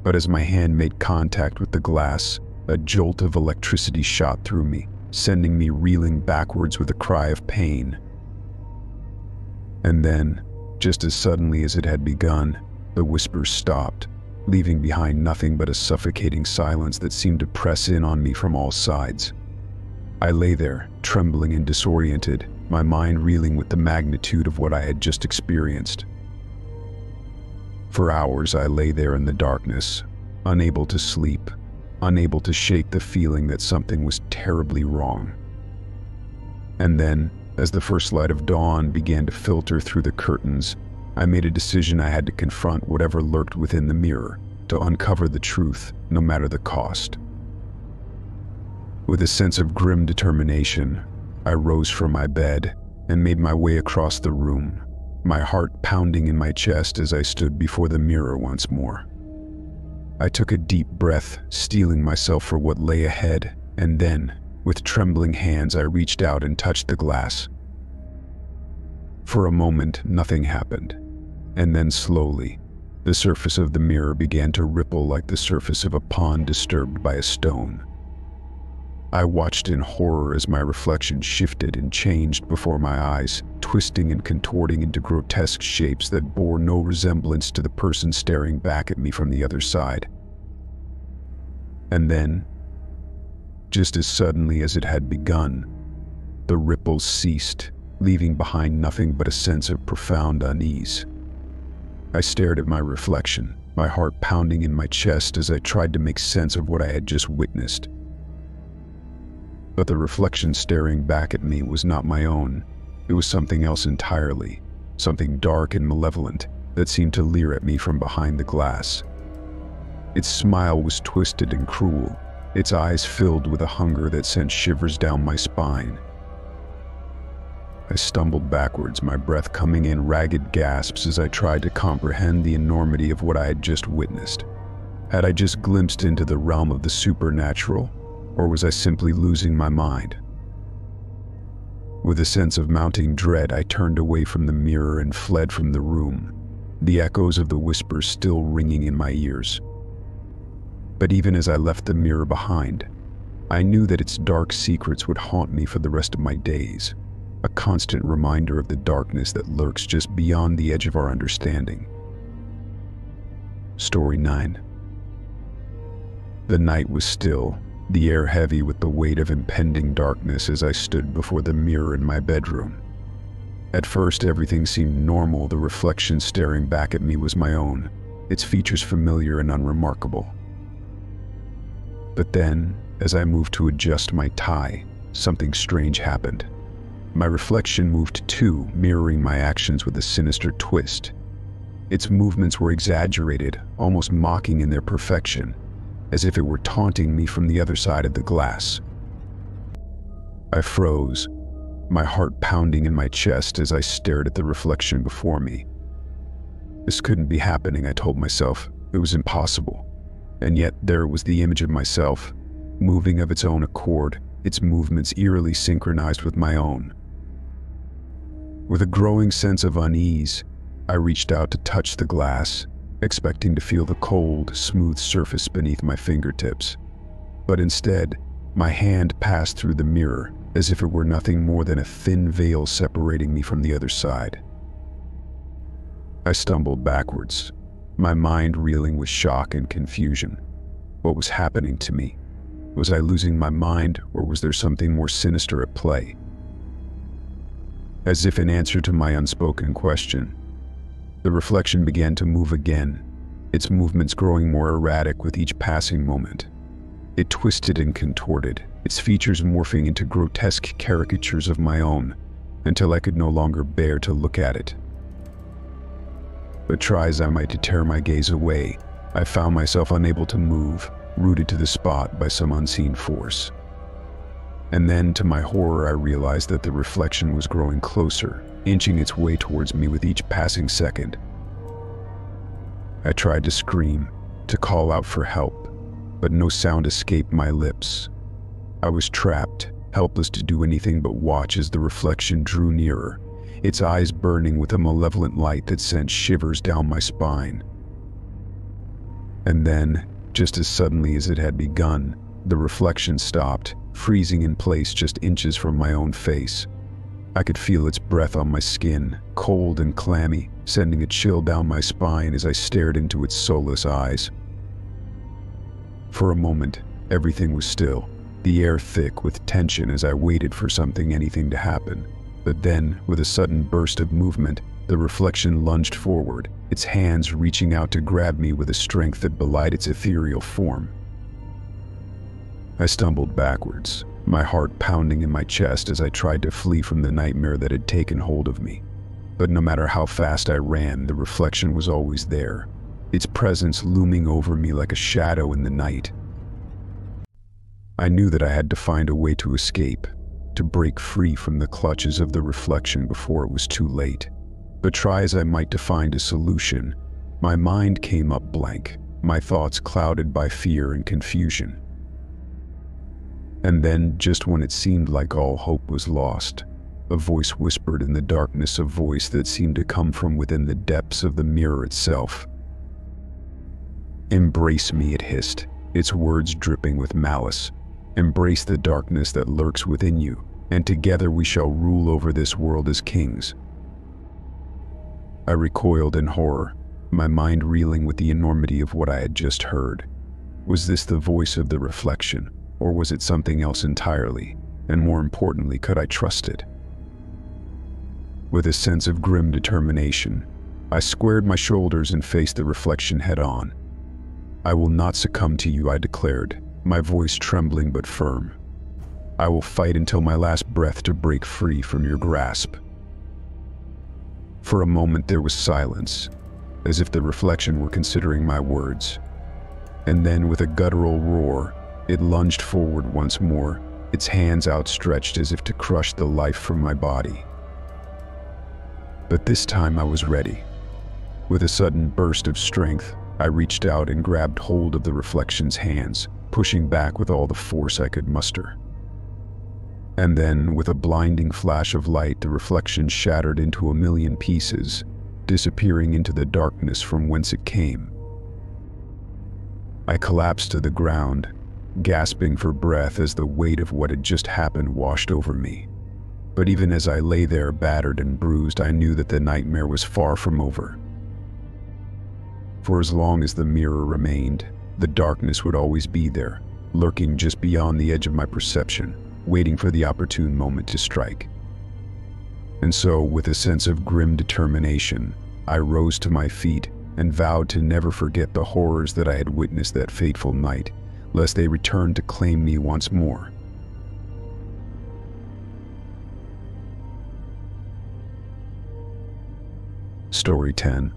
But as my hand made contact with the glass, a jolt of electricity shot through me, sending me reeling backwards with a cry of pain. And then, just as suddenly as it had begun, the whispers stopped, leaving behind nothing but a suffocating silence that seemed to press in on me from all sides. I lay there, trembling and disoriented, my mind reeling with the magnitude of what I had just experienced. For hours I lay there in the darkness, unable to sleep, unable to shake the feeling that something was terribly wrong. And then, as the first light of dawn began to filter through the curtains, I made a decision. I had to confront whatever lurked within the mirror, to uncover the truth, no matter the cost. With a sense of grim determination, I rose from my bed and made my way across the room, my heart pounding in my chest as I stood before the mirror once more. I took a deep breath, steeling myself for what lay ahead, and then, with trembling hands, I reached out and touched the glass. For a moment, nothing happened, and then slowly, The surface of the mirror began to ripple like the surface of a pond disturbed by a stone. I watched in horror as my reflection shifted and changed before my eyes, twisting and contorting into grotesque shapes that bore no resemblance to the person staring back at me from the other side. And then, just as suddenly as it had begun, the ripples ceased, leaving behind nothing but a sense of profound unease. I stared at my reflection, my heart pounding in my chest as I tried to make sense of what I had just witnessed. But the reflection staring back at me was not my own. It was something else entirely, something dark and malevolent that seemed to leer at me from behind the glass. Its smile was twisted and cruel, its eyes filled with a hunger that sent shivers down my spine. I stumbled backwards, my breath coming in ragged gasps as I tried to comprehend the enormity of what I had just witnessed. Had I just glimpsed into the realm of the supernatural, or was I simply losing my mind? With a sense of mounting dread, I turned away from the mirror and fled from the room, the echoes of the whispers still ringing in my ears. But even as I left the mirror behind, I knew that its dark secrets would haunt me for the rest of my days, a constant reminder of the darkness that lurks just beyond the edge of our understanding. Story 9. The night was still, the air heavy with the weight of impending darkness as I stood before the mirror in my bedroom. At first, everything seemed normal. The reflection staring back at me was my own, its features familiar and unremarkable. But then, as I moved to adjust my tie, something strange happened. My reflection moved too, mirroring my actions with a sinister twist. Its movements were exaggerated, almost mocking in their perfection, as if it were taunting me from the other side of the glass. I froze, my heart pounding in my chest as I stared at the reflection before me. This couldn't be happening, I told myself. It was impossible. And yet there was the image of myself, moving of its own accord, its movements eerily synchronized with my own. With a growing sense of unease, I reached out to touch the glass, expecting to feel the cold, smooth surface beneath my fingertips. But instead, my hand passed through the mirror, as if it were nothing more than a thin veil separating me from the other side. I stumbled backwards, my mind reeling with shock and confusion. What was happening to me? Was I losing my mind, or was there something more sinister at play? As if in answer to my unspoken question, the reflection began to move again, its movements growing more erratic with each passing moment. It twisted and contorted, its features morphing into grotesque caricatures of my own, until I could no longer bear to look at it. But try as I might to tear my gaze away, I found myself unable to move, rooted to the spot by some unseen force. And then, to my horror, I realized that the reflection was growing closer, inching its way towards me with each passing second. I tried to scream, to call out for help, but no sound escaped my lips. I was trapped, helpless to do anything but watch as the reflection drew nearer, its eyes burning with a malevolent light that sent shivers down my spine. And then, just as suddenly as it had begun, the reflection stopped, freezing in place just inches from my own face. I could feel its breath on my skin, cold and clammy, sending a chill down my spine as I stared into its soulless eyes. For a moment, everything was still, the air thick with tension as I waited for anything to happen. But then, with a sudden burst of movement, the reflection lunged forward, its hands reaching out to grab me with a strength that belied its ethereal form. I stumbled backwards, my heart pounding in my chest as I tried to flee from the nightmare that had taken hold of me. But no matter how fast I ran, the reflection was always there, its presence looming over me like a shadow in the night. I knew that I had to find a way to escape, to break free from the clutches of the reflection before it was too late. But try as I might to find a solution, my mind came up blank, my thoughts clouded by fear and confusion. And then, just when it seemed like all hope was lost, a voice whispered in the darkness, a voice that seemed to come from within the depths of the mirror itself. "Embrace me," it hissed, its words dripping with malice. "Embrace the darkness that lurks within you, and together we shall rule over this world as kings." I recoiled in horror, my mind reeling with the enormity of what I had just heard. Was this the voice of the reflection, or was it something else entirely? And more importantly, could I trust it? With a sense of grim determination, I squared my shoulders and faced the reflection head-on. "I will not succumb to you," I declared, my voice trembling but firm. "I will fight until my last breath to break free from your grasp." For a moment there was silence, as if the reflection were considering my words. And then, with a guttural roar, it lunged forward once more, its hands outstretched as if to crush the life from my body. But this time I was ready. With a sudden burst of strength, I reached out and grabbed hold of the reflection's hands, pushing back with all the force I could muster. And then, with a blinding flash of light, the reflection shattered into a million pieces, disappearing into the darkness from whence it came. I collapsed to the ground, gasping for breath as the weight of what had just happened washed over me. But even as I lay there battered and bruised, I knew that the nightmare was far from over. For as long as the mirror remained, the darkness would always be there, lurking just beyond the edge of my perception, waiting for the opportune moment to strike. And so, with a sense of grim determination, I rose to my feet and vowed to never forget the horrors that I had witnessed that fateful night, lest they return to claim me once more. Story 10.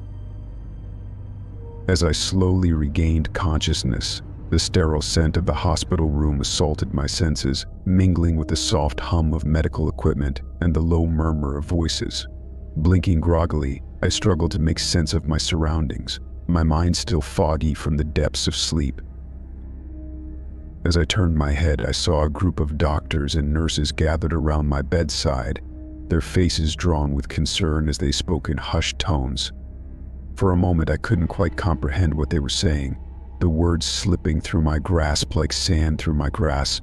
As I slowly regained consciousness, the sterile scent of the hospital room assaulted my senses, mingling with the soft hum of medical equipment and the low murmur of voices. Blinking groggily, I struggled to make sense of my surroundings, my mind still foggy from the depths of sleep. As I turned my head, I saw a group of doctors and nurses gathered around my bedside, their faces drawn with concern as they spoke in hushed tones. For a moment, I couldn't quite comprehend what they were saying, the words slipping through my grasp like sand through my grass.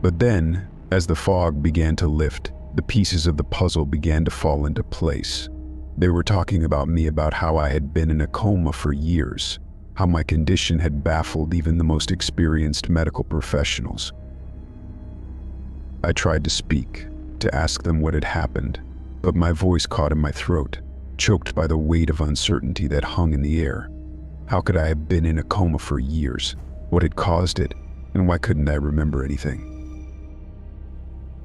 But then, as the fog began to lift, the pieces of the puzzle began to fall into place. They were talking about me, about how I had been in a coma for years, how my condition had baffled even the most experienced medical professionals. I tried to speak, to ask them what had happened, but my voice caught in my throat, choked by the weight of uncertainty that hung in the air. How could I have been in a coma for years? What had caused it? And why couldn't I remember anything?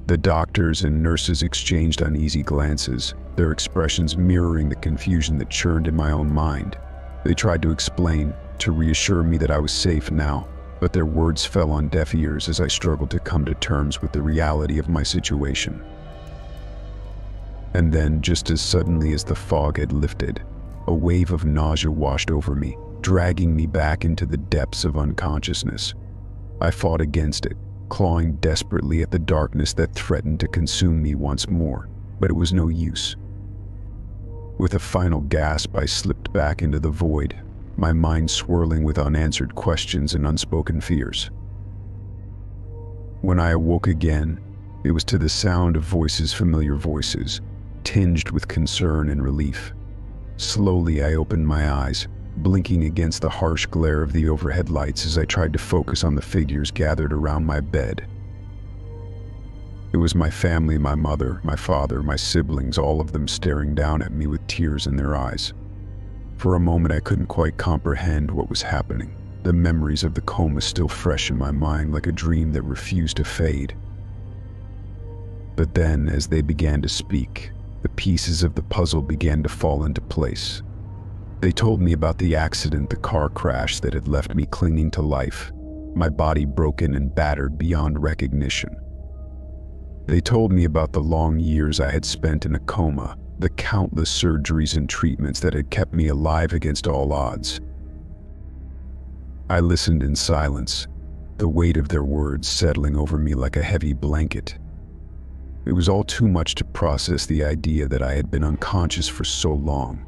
The doctors and nurses exchanged uneasy glances, their expressions mirroring the confusion that churned in my own mind. They tried to explain, to reassure me that I was safe now, but their words fell on deaf ears as I struggled to come to terms with the reality of my situation. And then, just as suddenly as the fog had lifted, a wave of nausea washed over me, dragging me back into the depths of unconsciousness. I fought against it, clawing desperately at the darkness that threatened to consume me once more, but it was no use. With a final gasp, I slipped back into the void, my mind swirling with unanswered questions and unspoken fears. When I awoke again, it was to the sound of voices, familiar voices, tinged with concern and relief. Slowly, I opened my eyes, blinking against the harsh glare of the overhead lights as I tried to focus on the figures gathered around my bed. It was my family, my mother, my father, my siblings, all of them staring down at me with tears in their eyes. For a moment, I couldn't quite comprehend what was happening, the memories of the coma still fresh in my mind like a dream that refused to fade. But then, as they began to speak, the pieces of the puzzle began to fall into place. They told me about the accident, the car crash that had left me clinging to life, my body broken and battered beyond recognition. They told me about the long years I had spent in a coma, the countless surgeries and treatments that had kept me alive against all odds. I listened in silence, the weight of their words settling over me like a heavy blanket. It was all too much to process the idea that I had been unconscious for so long.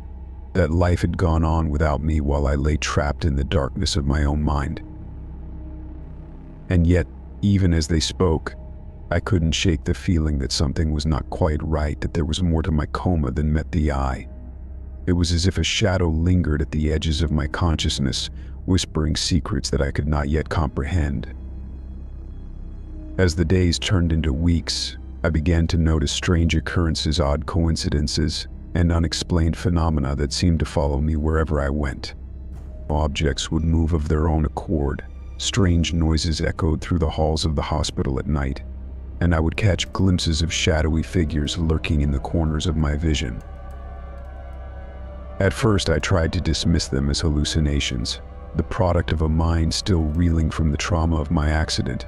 that life had gone on without me while I lay trapped in the darkness of my own mind. And yet, even as they spoke, I couldn't shake the feeling that something was not quite right, that there was more to my coma than met the eye. It was as if a shadow lingered at the edges of my consciousness, whispering secrets that I could not yet comprehend. As the days turned into weeks, I began to notice strange occurrences, odd coincidences, and unexplained phenomena that seemed to follow me wherever I went. Objects would move of their own accord, strange noises echoed through the halls of the hospital at night, and I would catch glimpses of shadowy figures lurking in the corners of my vision. At first, I tried to dismiss them as hallucinations, the product of a mind still reeling from the trauma of my accident.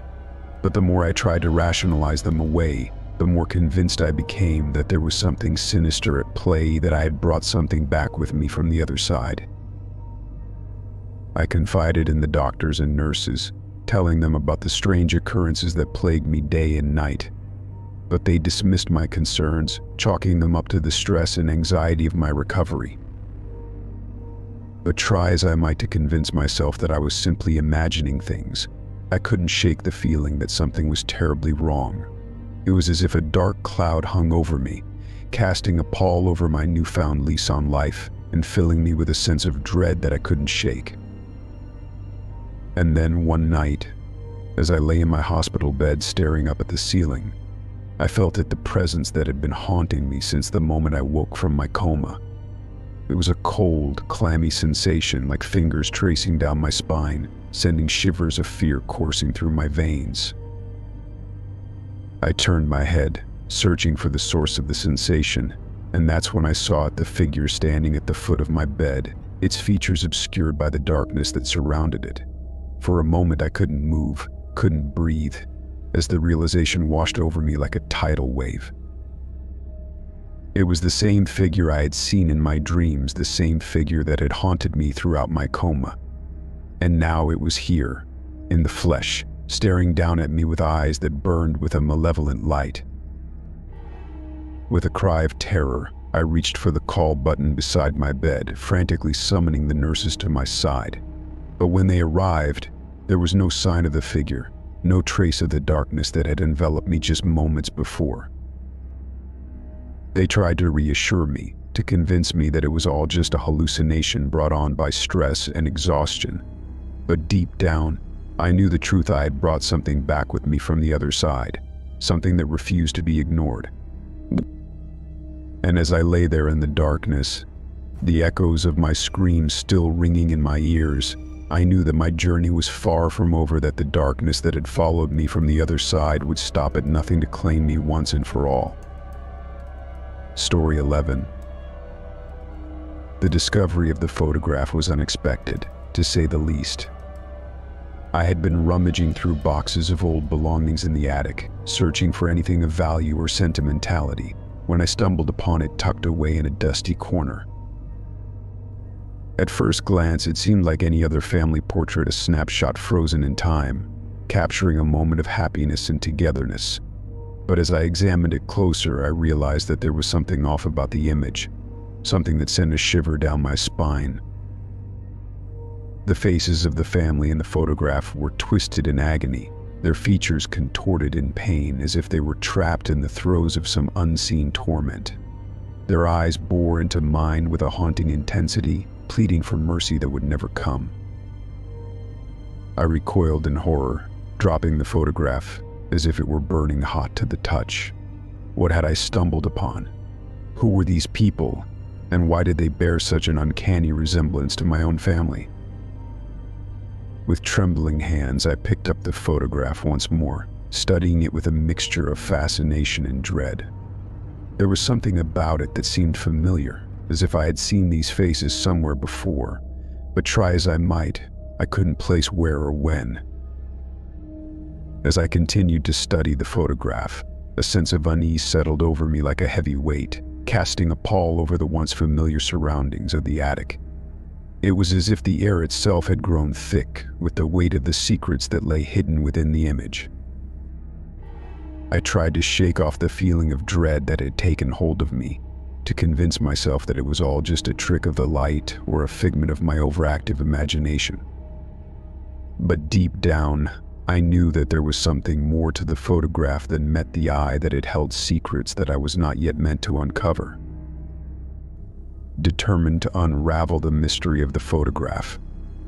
But the more I tried to rationalize them away, the more convinced I became that there was something sinister at play, that I had brought something back with me from the other side. I confided in the doctors and nurses, telling them about the strange occurrences that plagued me day and night. But they dismissed my concerns, chalking them up to the stress and anxiety of my recovery. But try as I might to convince myself that I was simply imagining things, I couldn't shake the feeling that something was terribly wrong. It was as if a dark cloud hung over me, casting a pall over my newfound lease on life and filling me with a sense of dread that I couldn't shake. And then one night, as I lay in my hospital bed staring up at the ceiling, I felt it, the presence that had been haunting me since the moment I woke from my coma. It was a cold, clammy sensation, like fingers tracing down my spine, sending shivers of fear coursing through my veins. I turned my head, searching for the source of the sensation, and that's when I saw it, the figure standing at the foot of my bed, its features obscured by the darkness that surrounded it. For a moment I couldn't move, couldn't breathe, as the realization washed over me like a tidal wave. It was the same figure I had seen in my dreams, the same figure that had haunted me throughout my coma. And now it was here, in the flesh, staring down at me with eyes that burned with a malevolent light. With a cry of terror, I reached for the call button beside my bed, frantically summoning the nurses to my side. But when they arrived, there was no sign of the figure, no trace of the darkness that had enveloped me just moments before. They tried to reassure me, to convince me that it was all just a hallucination brought on by stress and exhaustion. But deep down, I knew the truth. I had brought something back with me from the other side, something that refused to be ignored. And as I lay there in the darkness, the echoes of my screams still ringing in my ears, I knew that my journey was far from over, that the darkness that had followed me from the other side would stop at nothing to claim me once and for all. Story 11. The discovery of the photograph was unexpected, to say the least. I had been rummaging through boxes of old belongings in the attic, searching for anything of value or sentimentality, when I stumbled upon it tucked away in a dusty corner. At first glance, it seemed like any other family portrait, a snapshot frozen in time, capturing a moment of happiness and togetherness. But as I examined it closer, I realized that there was something off about the image, something that sent a shiver down my spine. The faces of the family in the photograph were twisted in agony, their features contorted in pain as if they were trapped in the throes of some unseen torment. Their eyes bore into mine with a haunting intensity, pleading for mercy that would never come. I recoiled in horror, dropping the photograph as if it were burning hot to the touch. What had I stumbled upon? Who were these people, and why did they bear such an uncanny resemblance to my own family? With trembling hands, I picked up the photograph once more, studying it with a mixture of fascination and dread. There was something about it that seemed familiar, as if I had seen these faces somewhere before, but try as I might, I couldn't place where or when. As I continued to study the photograph, a sense of unease settled over me like a heavy weight, casting a pall over the once familiar surroundings of the attic. It was as if the air itself had grown thick with the weight of the secrets that lay hidden within the image. I tried to shake off the feeling of dread that had taken hold of me, to convince myself that it was all just a trick of the light or a figment of my overactive imagination. But deep down, I knew that there was something more to the photograph than met the eye, that it held secrets that I was not yet meant to uncover. Determined to unravel the mystery of the photograph,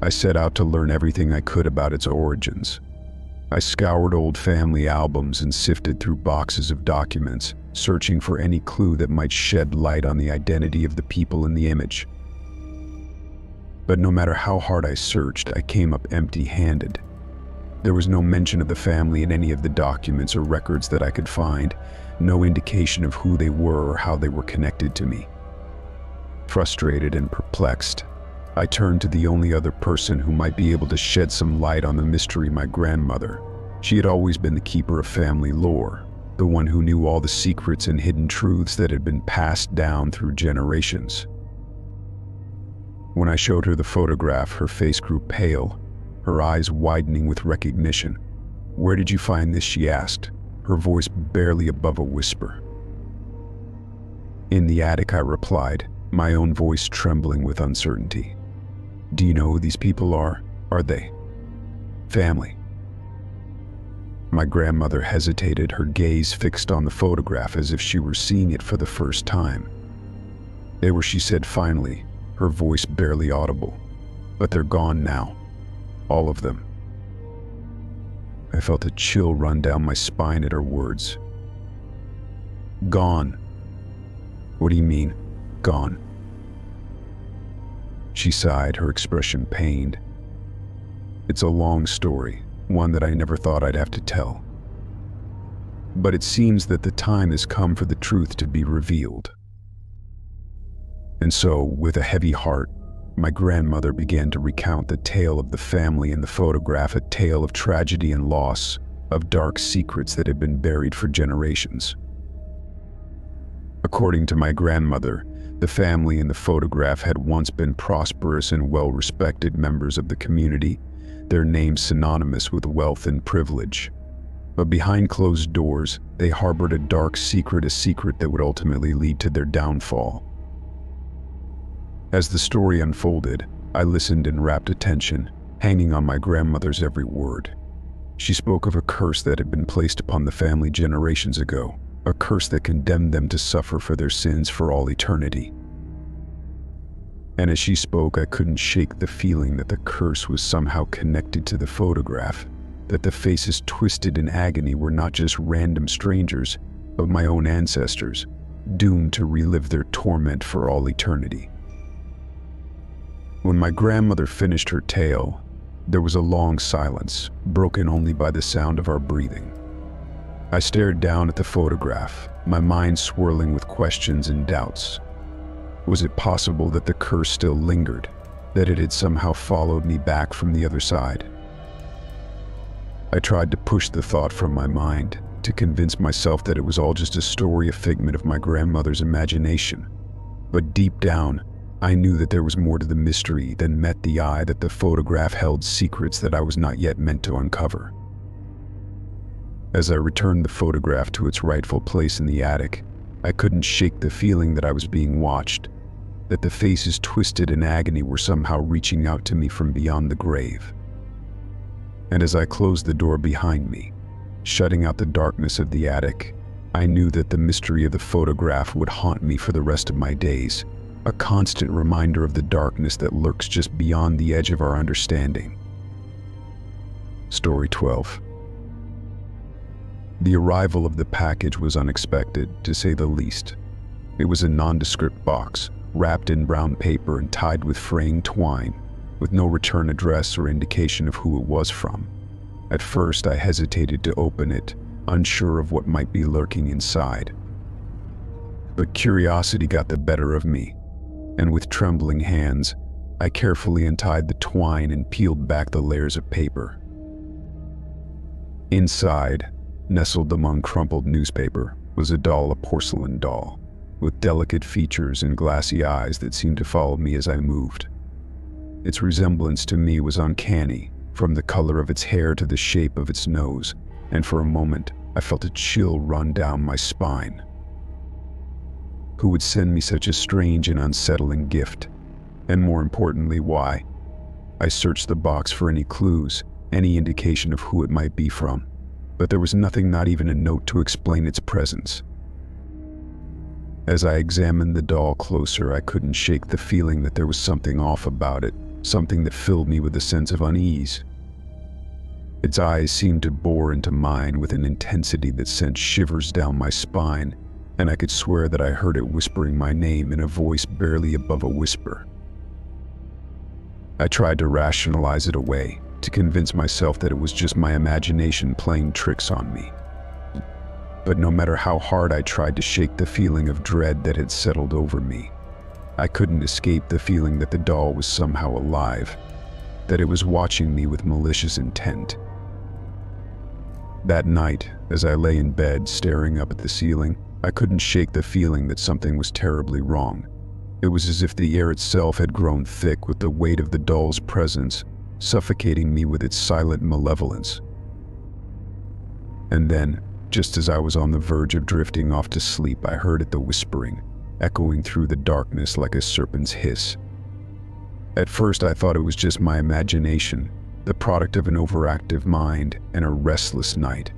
I set out to learn everything I could about its origins. I scoured old family albums and sifted through boxes of documents, searching for any clue that might shed light on the identity of the people in the image. But no matter how hard I searched, I came up empty-handed. There was no mention of the family in any of the documents or records that I could find, no indication of who they were or how they were connected to me. Frustrated and perplexed, I turned to the only other person who might be able to shed some light on the mystery: my grandmother. She had always been the keeper of family lore, the one who knew all the secrets and hidden truths that had been passed down through generations. When I showed her the photograph, her face grew pale, her eyes widening with recognition. "Where did you find this?" she asked, her voice barely above a whisper. "In the attic," I replied, my own voice trembling with uncertainty. "Do you know who these people are? Are they family?" My grandmother hesitated, her gaze fixed on the photograph as if she were seeing it for the first time. "They were," she said finally, her voice barely audible. "But they're gone now. All of them." I felt a chill run down my spine at her words. "Gone? What do you mean, gone?" She sighed, her expression pained. "It's a long story, one that I never thought I'd have to tell. But it seems that the time has come for the truth to be revealed." And so, with a heavy heart, my grandmother began to recount the tale of the family in the photograph, a tale of tragedy and loss, of dark secrets that had been buried for generations. According to my grandmother, the family in the photograph had once been prosperous and well-respected members of the community, their names synonymous with wealth and privilege. But behind closed doors, they harbored a dark secret, a secret that would ultimately lead to their downfall. As the story unfolded, I listened in rapt attention, hanging on my grandmother's every word. She spoke of a curse that had been placed upon the family generations ago, a curse that condemned them to suffer for their sins for all eternity. And as she spoke, I couldn't shake the feeling that the curse was somehow connected to the photograph, that the faces twisted in agony were not just random strangers, but my own ancestors, doomed to relive their torment for all eternity. When my grandmother finished her tale, there was a long silence, broken only by the sound of our breathing. I stared down at the photograph, my mind swirling with questions and doubts. Was it possible that the curse still lingered, that it had somehow followed me back from the other side? I tried to push the thought from my mind, to convince myself that it was all just a story, a figment of my grandmother's imagination. But deep down, I knew that there was more to the mystery than met the eye, that the photograph held secrets that I was not yet meant to uncover. As I returned the photograph to its rightful place in the attic, I couldn't shake the feeling that I was being watched, that the faces twisted in agony were somehow reaching out to me from beyond the grave. And as I closed the door behind me, shutting out the darkness of the attic, I knew that the mystery of the photograph would haunt me for the rest of my days, a constant reminder of the darkness that lurks just beyond the edge of our understanding. Story 12. The arrival of the package was unexpected, to say the least. It was a nondescript box, wrapped in brown paper and tied with fraying twine, with no return address or indication of who it was from. At first, I hesitated to open it, unsure of what might be lurking inside. But curiosity got the better of me, and with trembling hands, I carefully untied the twine and peeled back the layers of paper. Inside, nestled among crumpled newspaper, was a doll, a porcelain doll, with delicate features and glassy eyes that seemed to follow me as I moved. Its resemblance to me was uncanny, from the color of its hair to the shape of its nose, and for a moment I felt a chill run down my spine. Who would send me such a strange and unsettling gift? And more importantly, why? I searched the box for any clues, any indication of who it might be from, but there was nothing, not even a note to explain its presence. As I examined the doll closer, I couldn't shake the feeling that there was something off about it, something that filled me with a sense of unease. Its eyes seemed to bore into mine with an intensity that sent shivers down my spine, and I could swear that I heard it whispering my name in a voice barely above a whisper. I tried to rationalize it away, to convince myself that it was just my imagination playing tricks on me. But no matter how hard I tried to shake the feeling of dread that had settled over me, I couldn't escape the feeling that the doll was somehow alive, that it was watching me with malicious intent. That night, as I lay in bed staring up at the ceiling, I couldn't shake the feeling that something was terribly wrong. It was as if the air itself had grown thick with the weight of the doll's presence, suffocating me with its silent malevolence. And then, just as I was on the verge of drifting off to sleep, I heard it, the whispering, echoing through the darkness like a serpent's hiss. At first I thought it was just my imagination, the product of an overactive mind and a restless night.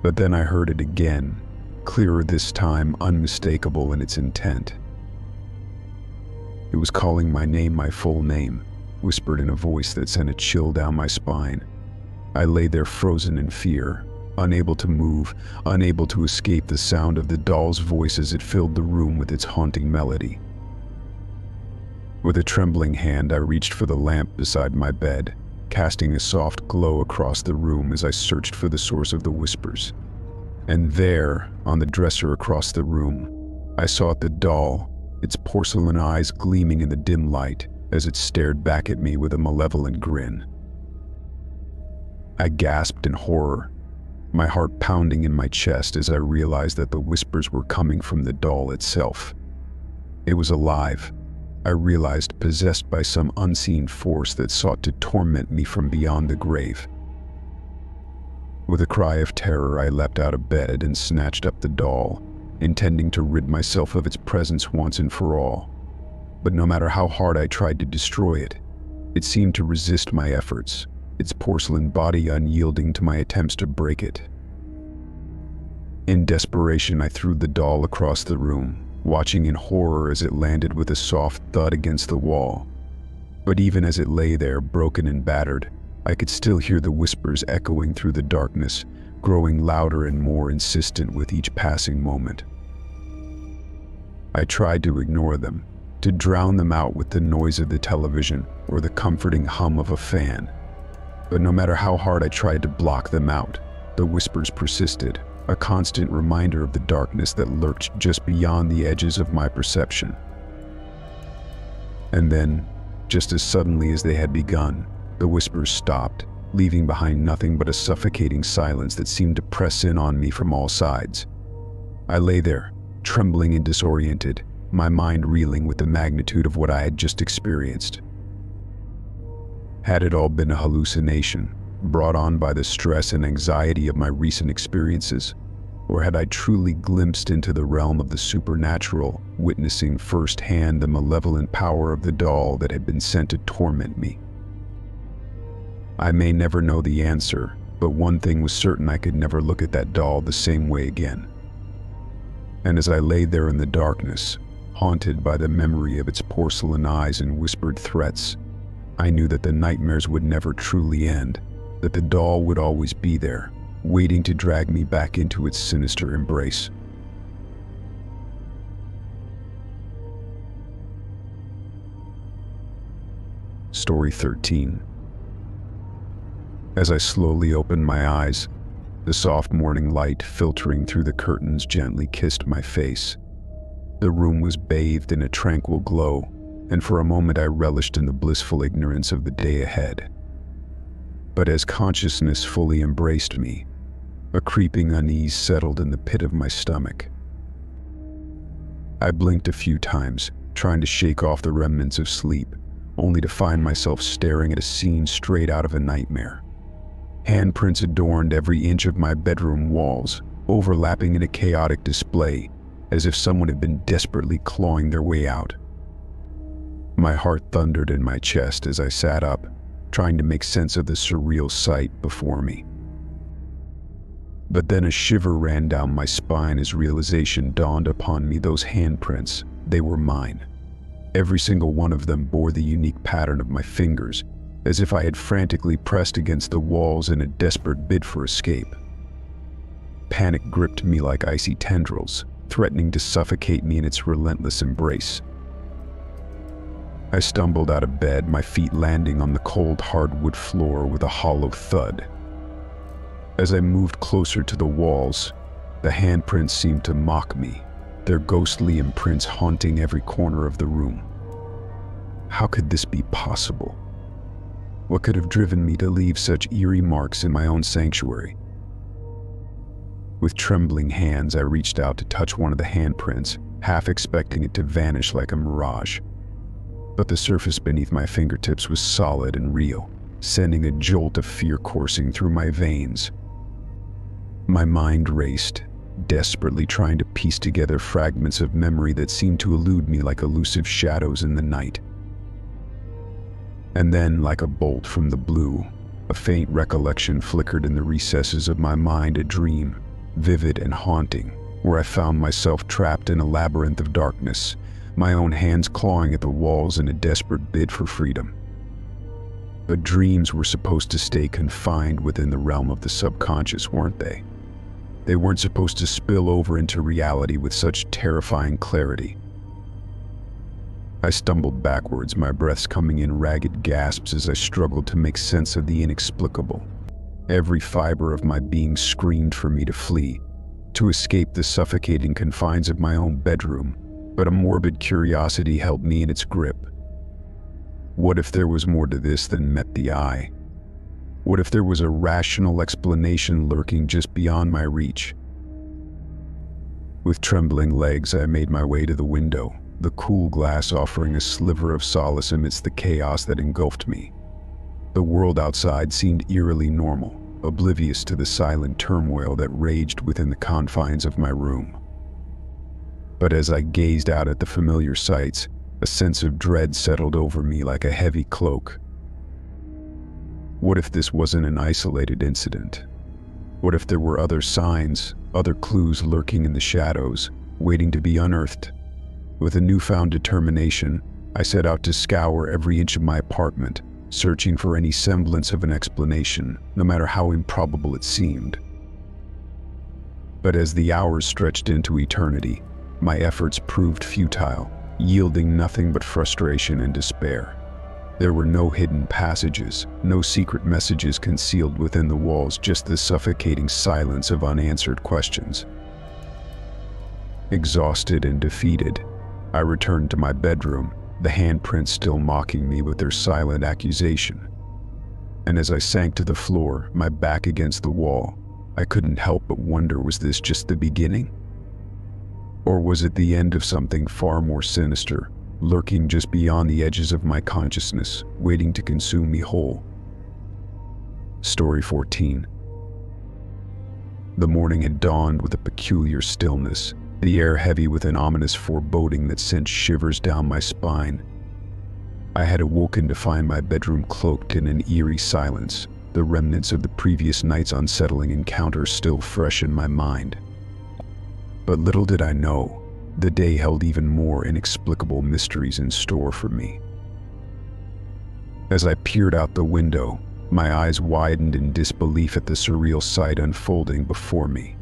But then I heard it again, clearer this time, unmistakable in its intent. It was calling my name, my full name, whispered in a voice that sent a chill down my spine. I lay there frozen in fear, unable to move, unable to escape the sound of the doll's voice as it filled the room with its haunting melody. With a trembling hand, I reached for the lamp beside my bed, casting a soft glow across the room as I searched for the source of the whispers. And there, on the dresser across the room, I saw the doll, its porcelain eyes gleaming in the dim light as it stared back at me with a malevolent grin. I gasped in horror, my heart pounding in my chest as I realized that the whispers were coming from the doll itself. It was alive, I realized, possessed by some unseen force that sought to torment me from beyond the grave. With a cry of terror, I leapt out of bed and snatched up the doll, intending to rid myself of its presence once and for all. But no matter how hard I tried to destroy it, it seemed to resist my efforts, its porcelain body unyielding to my attempts to break it. In desperation, I threw the doll across the room, watching in horror as it landed with a soft thud against the wall. But even as it lay there, broken and battered, I could still hear the whispers echoing through the darkness, growing louder and more insistent with each passing moment. I tried to ignore them, to drown them out with the noise of the television or the comforting hum of a fan. But no matter how hard I tried to block them out, the whispers persisted, a constant reminder of the darkness that lurked just beyond the edges of my perception. And then, just as suddenly as they had begun, the whispers stopped, leaving behind nothing but a suffocating silence that seemed to press in on me from all sides. I lay there, trembling and disoriented, my mind reeling with the magnitude of what I had just experienced. Had it all been a hallucination, brought on by the stress and anxiety of my recent experiences? Or had I truly glimpsed into the realm of the supernatural, witnessing firsthand the malevolent power of the doll that had been sent to torment me? I may never know the answer, but one thing was certain: I could never look at that doll the same way again. And as I lay there in the darkness, haunted by the memory of its porcelain eyes and whispered threats, I knew that the nightmares would never truly end, that the doll would always be there, waiting to drag me back into its sinister embrace. Story 13. As I slowly opened my eyes, the soft morning light filtering through the curtains gently kissed my face. The room was bathed in a tranquil glow, and for a moment I relished in the blissful ignorance of the day ahead. But as consciousness fully embraced me, a creeping unease settled in the pit of my stomach. I blinked a few times, trying to shake off the remnants of sleep, only to find myself staring at a scene straight out of a nightmare. Handprints adorned every inch of my bedroom walls, overlapping in a chaotic display, as if someone had been desperately clawing their way out. My heart thundered in my chest as I sat up, trying to make sense of the surreal sight before me. But then a shiver ran down my spine as realization dawned upon me. Those handprints, they were mine. Every single one of them bore the unique pattern of my fingers, as if I had frantically pressed against the walls in a desperate bid for escape. Panic gripped me like icy tendrils, threatening to suffocate me in its relentless embrace. I stumbled out of bed, my feet landing on the cold hardwood floor with a hollow thud. As I moved closer to the walls, the handprints seemed to mock me, their ghostly imprints haunting every corner of the room. How could this be possible? What could have driven me to leave such eerie marks in my own sanctuary? With trembling hands, I reached out to touch one of the handprints, half expecting it to vanish like a mirage. But the surface beneath my fingertips was solid and real, sending a jolt of fear coursing through my veins. My mind raced, desperately trying to piece together fragments of memory that seemed to elude me like elusive shadows in the night. And then, like a bolt from the blue, a faint recollection flickered in the recesses of my mind, a dream, vivid and haunting, where I found myself trapped in a labyrinth of darkness, my own hands clawing at the walls in a desperate bid for freedom. But dreams were supposed to stay confined within the realm of the subconscious, weren't they? They weren't supposed to spill over into reality with such terrifying clarity. I stumbled backwards, my breaths coming in ragged gasps as I struggled to make sense of the inexplicable. Every fiber of my being screamed for me to flee, to escape the suffocating confines of my own bedroom, but a morbid curiosity held me in its grip. What if there was more to this than met the eye? What if there was a rational explanation lurking just beyond my reach? With trembling legs, I made my way to the window, the cool glass offering a sliver of solace amidst the chaos that engulfed me. The world outside seemed eerily normal, oblivious to the silent turmoil that raged within the confines of my room. But as I gazed out at the familiar sights, a sense of dread settled over me like a heavy cloak. What if this wasn't an isolated incident? What if there were other signs, other clues lurking in the shadows, waiting to be unearthed? With a newfound determination, I set out to scour every inch of my apartment, searching for any semblance of an explanation, no matter how improbable it seemed. But as the hours stretched into eternity, my efforts proved futile, yielding nothing but frustration and despair. There were no hidden passages, no secret messages concealed within the walls, just the suffocating silence of unanswered questions. Exhausted and defeated, I returned to my bedroom, the handprints still mocking me with their silent accusation. And as I sank to the floor, my back against the wall, I couldn't help but wonder, was this just the beginning? Or was it the end of something far more sinister, lurking just beyond the edges of my consciousness, waiting to consume me whole? Story 14. The morning had dawned with a peculiar stillness, the air heavy with an ominous foreboding that sent shivers down my spine. I had awoken to find my bedroom cloaked in an eerie silence, the remnants of the previous night's unsettling encounters still fresh in my mind. But little did I know, the day held even more inexplicable mysteries in store for me. As I peered out the window, my eyes widened in disbelief at the surreal sight unfolding before me.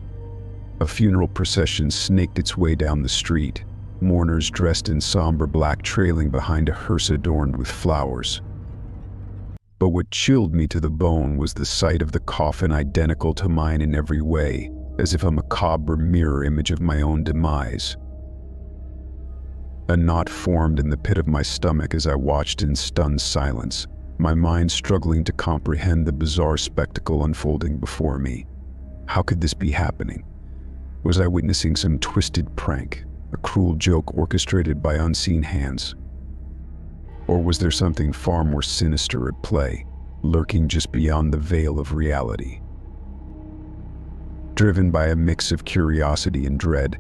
A funeral procession snaked its way down the street, mourners dressed in somber black trailing behind a hearse adorned with flowers. But what chilled me to the bone was the sight of the coffin, identical to mine in every way, as if a macabre mirror image of my own demise. A knot formed in the pit of my stomach as I watched in stunned silence, my mind struggling to comprehend the bizarre spectacle unfolding before me. How could this be happening? Was I witnessing some twisted prank, a cruel joke orchestrated by unseen hands? Or was there something far more sinister at play, lurking just beyond the veil of reality? Driven by a mix of curiosity and dread,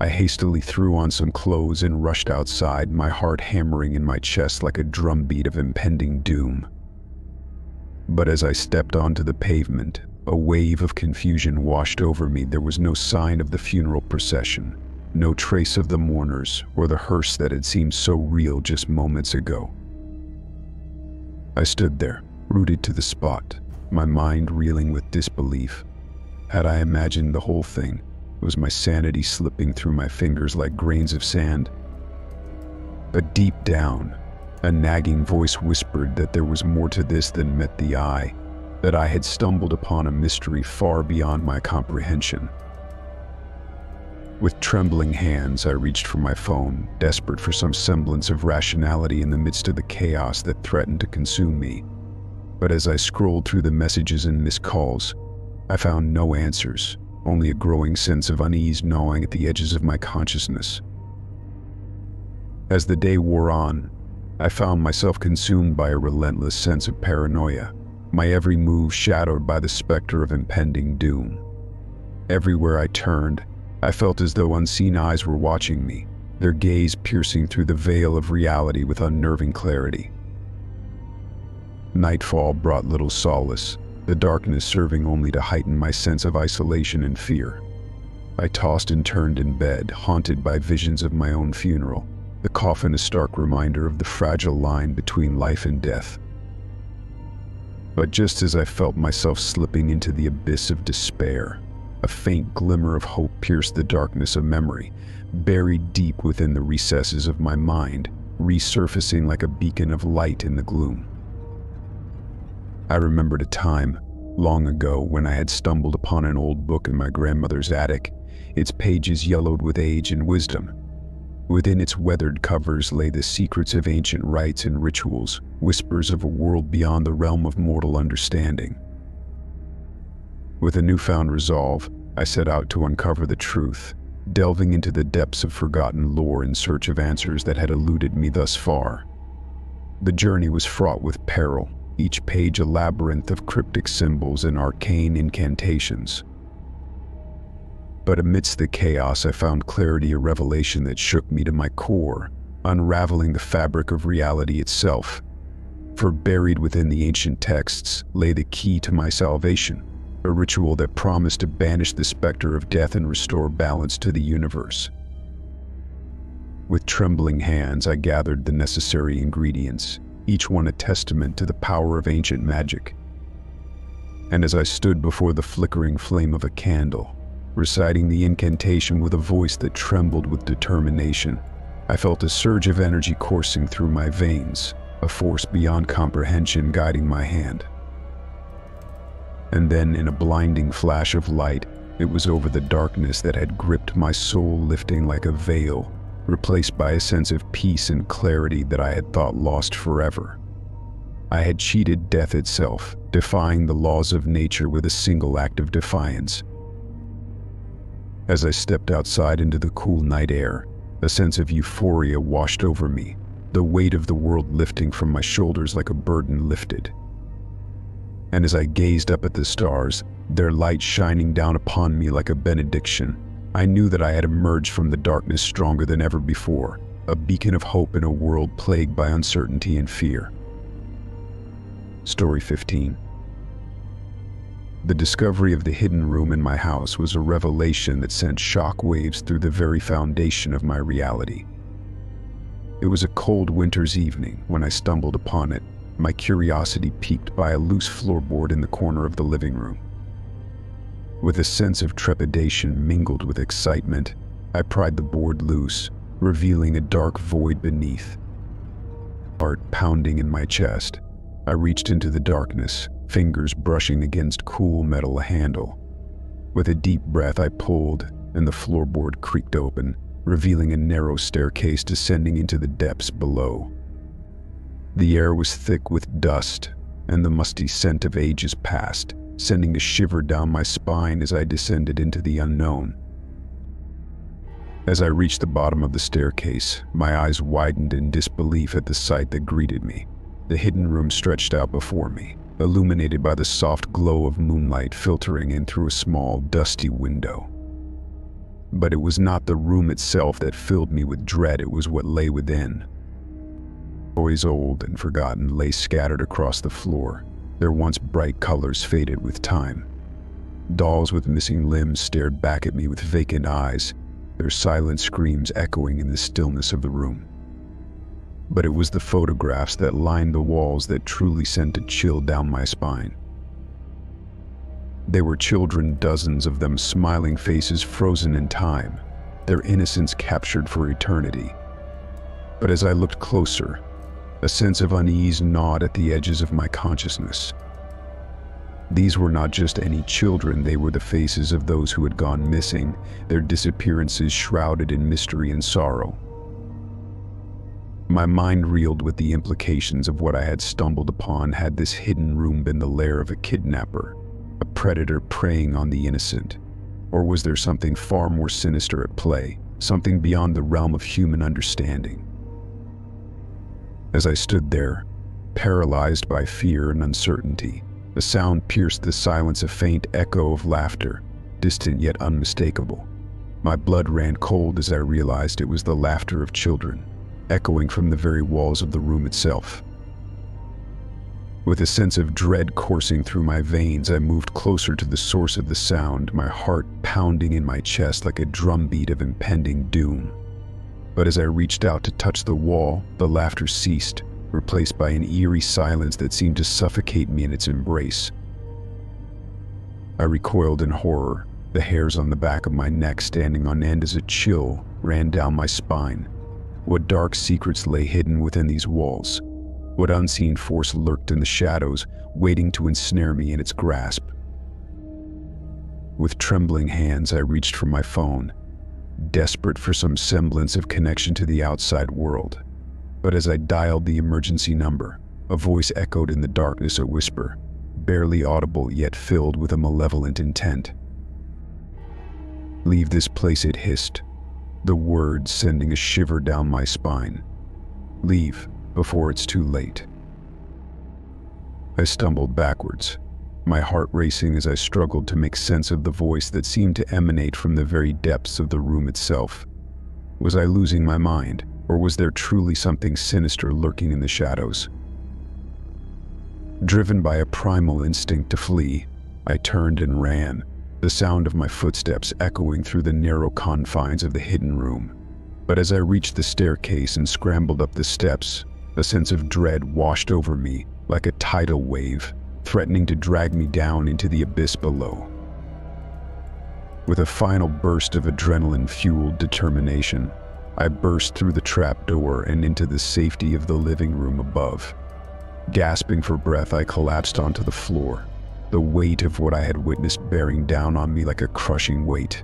I hastily threw on some clothes and rushed outside, my heart hammering in my chest like a drumbeat of impending doom. But as I stepped onto the pavement, a wave of confusion washed over me. There was no sign of the funeral procession, no trace of the mourners or the hearse that had seemed so real just moments ago. I stood there, rooted to the spot, my mind reeling with disbelief. Had I imagined the whole thing? Was my sanity slipping through my fingers like grains of sand? But deep down, a nagging voice whispered that there was more to this than met the eye, that I had stumbled upon a mystery far beyond my comprehension. With trembling hands, I reached for my phone, desperate for some semblance of rationality in the midst of the chaos that threatened to consume me. But as I scrolled through the messages and missed calls, I found no answers, only a growing sense of unease gnawing at the edges of my consciousness. As the day wore on, I found myself consumed by a relentless sense of paranoia, my every move shadowed by the specter of impending doom. Everywhere I turned, I felt as though unseen eyes were watching me, their gaze piercing through the veil of reality with unnerving clarity. Nightfall brought little solace, the darkness serving only to heighten my sense of isolation and fear. I tossed and turned in bed, haunted by visions of my own funeral, the coffin a stark reminder of the fragile line between life and death. But just as I felt myself slipping into the abyss of despair, a faint glimmer of hope pierced the darkness of memory, buried deep within the recesses of my mind, resurfacing like a beacon of light in the gloom. I remembered a time, long ago, when I had stumbled upon an old book in my grandmother's attic, its pages yellowed with age and wisdom. Within its weathered covers lay the secrets of ancient rites and rituals, whispers of a world beyond the realm of mortal understanding. With a newfound resolve, I set out to uncover the truth, delving into the depths of forgotten lore in search of answers that had eluded me thus far. The journey was fraught with peril, each page a labyrinth of cryptic symbols and arcane incantations. But amidst the chaos, I found clarity, a revelation that shook me to my core, unraveling the fabric of reality itself. For buried within the ancient texts lay the key to my salvation, a ritual that promised to banish the specter of death and restore balance to the universe. With trembling hands, I gathered the necessary ingredients, each one a testament to the power of ancient magic. And as I stood before the flickering flame of a candle, reciting the incantation with a voice that trembled with determination, I felt a surge of energy coursing through my veins, a force beyond comprehension guiding my hand. And then, in a blinding flash of light, it was over the darkness that had gripped my soul, lifting like a veil, replaced by a sense of peace and clarity that I had thought lost forever. I had cheated death itself, defying the laws of nature with a single act of defiance. As I stepped outside into the cool night air, a sense of euphoria washed over me, the weight of the world lifting from my shoulders like a burden lifted. And as I gazed up at the stars, their light shining down upon me like a benediction, I knew that I had emerged from the darkness stronger than ever before, a beacon of hope in a world plagued by uncertainty and fear. Story 15. The discovery of the hidden room in my house was a revelation that sent shock waves through the very foundation of my reality. It was a cold winter's evening when I stumbled upon it, my curiosity piqued by a loose floorboard in the corner of the living room. With a sense of trepidation mingled with excitement, I pried the board loose, revealing a dark void beneath. Heart pounding in my chest, I reached into the darkness, fingers brushing against cool metal handle. With a deep breath, I pulled, and the floorboard creaked open, revealing a narrow staircase descending into the depths below. The air was thick with dust, and the musty scent of ages past, sending a shiver down my spine as I descended into the unknown. As I reached the bottom of the staircase, my eyes widened in disbelief at the sight that greeted me. The hidden room stretched out before me, illuminated by the soft glow of moonlight filtering in through a small, dusty window. But it was not the room itself that filled me with dread, it was what lay within. Toys old and forgotten lay scattered across the floor, their once bright colors faded with time. Dolls with missing limbs stared back at me with vacant eyes, their silent screams echoing in the stillness of the room. But it was the photographs that lined the walls that truly sent a chill down my spine. They were children, dozens of them, smiling faces frozen in time, their innocence captured for eternity. But as I looked closer, a sense of unease gnawed at the edges of my consciousness. These were not just any children, they were the faces of those who had gone missing, their disappearances shrouded in mystery and sorrow. My mind reeled with the implications of what I had stumbled upon. Had this hidden room been the lair of a kidnapper, a predator preying on the innocent? Or was there something far more sinister at play, something beyond the realm of human understanding? As I stood there, paralyzed by fear and uncertainty, a sound pierced the silence, a faint echo of laughter, distant yet unmistakable. My blood ran cold as I realized it was the laughter of children, echoing from the very walls of the room itself. With a sense of dread coursing through my veins, I moved closer to the source of the sound, my heart pounding in my chest like a drumbeat of impending doom. But as I reached out to touch the wall, the laughter ceased, replaced by an eerie silence that seemed to suffocate me in its embrace. I recoiled in horror, the hairs on the back of my neck standing on end as a chill ran down my spine. What dark secrets lay hidden within these walls? What unseen force lurked in the shadows, waiting to ensnare me in its grasp? With trembling hands, I reached for my phone, desperate for some semblance of connection to the outside world. But as I dialed the emergency number, a voice echoed in the darkness, a whisper, barely audible yet filled with a malevolent intent. "Leave this place," it hissed, the words sending a shiver down my spine. "Leave before it's too late." I stumbled backwards, my heart racing as I struggled to make sense of the voice that seemed to emanate from the very depths of the room itself. Was I losing my mind, or was there truly something sinister lurking in the shadows? Driven by a primal instinct to flee, I turned and ran, the sound of my footsteps echoing through the narrow confines of the hidden room. But as I reached the staircase and scrambled up the steps, a sense of dread washed over me like a tidal wave, threatening to drag me down into the abyss below. With a final burst of adrenaline-fueled determination, I burst through the trapdoor and into the safety of the living room above. Gasping for breath, I collapsed onto the floor, the weight of what I had witnessed bearing down on me like a crushing weight.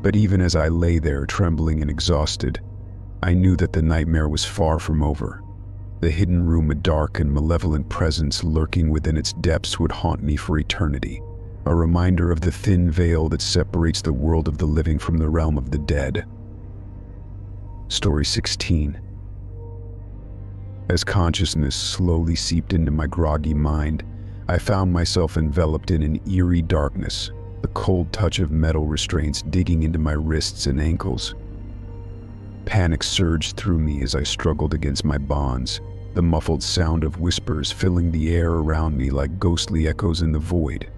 But even as I lay there, trembling and exhausted, I knew that the nightmare was far from over. The hidden room, a dark and malevolent presence lurking within its depths, would haunt me for eternity, a reminder of the thin veil that separates the world of the living from the realm of the dead. Story 16. As consciousness slowly seeped into my groggy mind, I found myself enveloped in an eerie darkness, the cold touch of metal restraints digging into my wrists and ankles. Panic surged through me as I struggled against my bonds, the muffled sound of whispers filling the air around me like ghostly echoes in the void.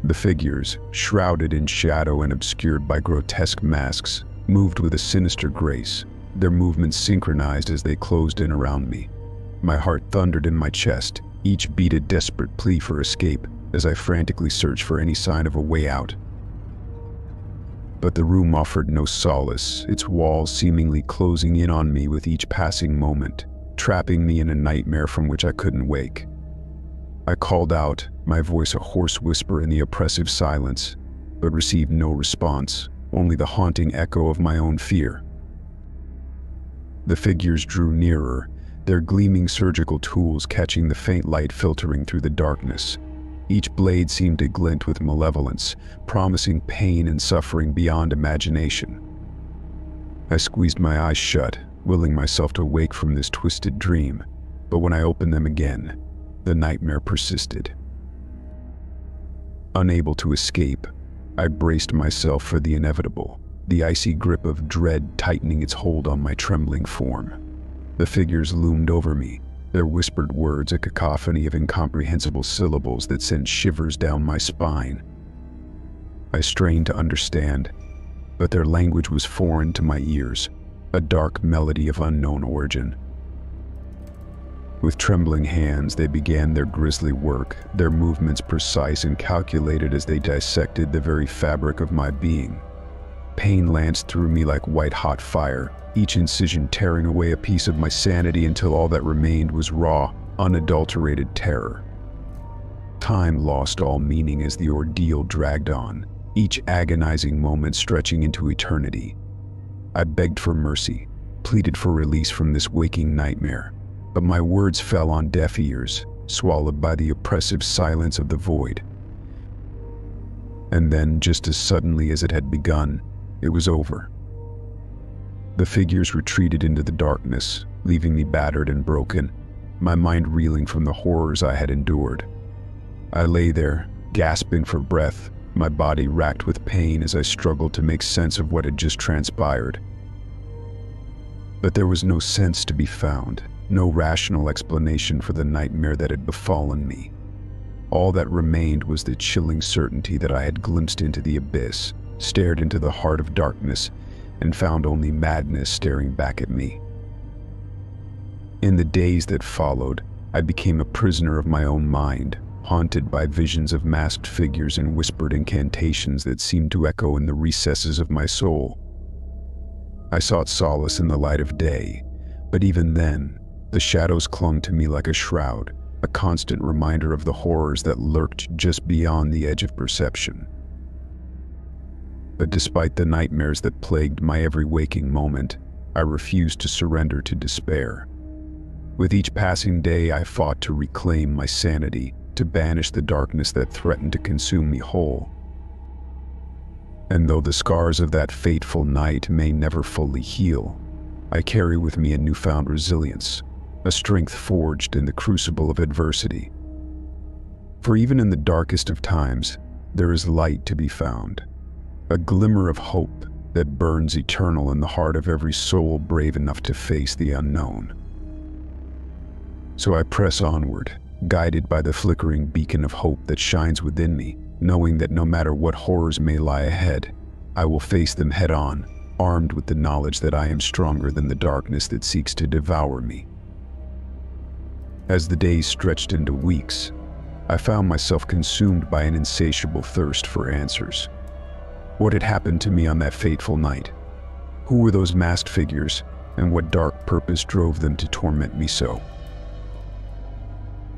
The figures, shrouded in shadow and obscured by grotesque masks, moved with a sinister grace, their movements synchronized as they closed in around me. My heart thundered in my chest, each beat a desperate plea for escape, as I frantically searched for any sign of a way out. But the room offered no solace, its walls seemingly closing in on me with each passing moment, trapping me in a nightmare from which I couldn't wake. I called out, my voice a hoarse whisper in the oppressive silence, but received no response, only the haunting echo of my own fear. The figures drew nearer, their gleaming surgical tools catching the faint light filtering through the darkness. Each blade seemed to glint with malevolence, promising pain and suffering beyond imagination. I squeezed my eyes shut, willing myself to wake from this twisted dream, but when I opened them again, the nightmare persisted. Unable to escape, I braced myself for the inevitable, the icy grip of dread tightening its hold on my trembling form. The figures loomed over me, their whispered words a cacophony of incomprehensible syllables that sent shivers down my spine. I strained to understand, but their language was foreign to my ears, a dark melody of unknown origin. With trembling hands, they began their grisly work, their movements precise and calculated as they dissected the very fabric of my being. Pain lanced through me like white-hot fire, each incision tearing away a piece of my sanity until all that remained was raw, unadulterated terror. Time lost all meaning as the ordeal dragged on, each agonizing moment stretching into eternity. I begged for mercy, pleaded for release from this waking nightmare, but my words fell on deaf ears, swallowed by the oppressive silence of the void. And then, just as suddenly as it had begun, it was over. The figures retreated into the darkness, leaving me battered and broken, my mind reeling from the horrors I had endured. I lay there, gasping for breath, my body racked with pain as I struggled to make sense of what had just transpired. But there was no sense to be found, no rational explanation for the nightmare that had befallen me. All that remained was the chilling certainty that I had glimpsed into the abyss, stared into the heart of darkness, and found only madness staring back at me. In the days that followed, I became a prisoner of my own mind, haunted by visions of masked figures and whispered incantations that seemed to echo in the recesses of my soul. I sought solace in the light of day, but even then, the shadows clung to me like a shroud, a constant reminder of the horrors that lurked just beyond the edge of perception. But despite the nightmares that plagued my every waking moment, I refused to surrender to despair. With each passing day, I fought to reclaim my sanity, to banish the darkness that threatened to consume me whole. And though the scars of that fateful night may never fully heal, I carry with me a newfound resilience, a strength forged in the crucible of adversity. For even in the darkest of times, there is light to be found, a glimmer of hope that burns eternal in the heart of every soul brave enough to face the unknown. So I press onward, guided by the flickering beacon of hope that shines within me, knowing that no matter what horrors may lie ahead, I will face them head-on, armed with the knowledge that I am stronger than the darkness that seeks to devour me. As the days stretched into weeks, I found myself consumed by an insatiable thirst for answers. What had happened to me on that fateful night? Who were those masked figures, and what dark purpose drove them to torment me so?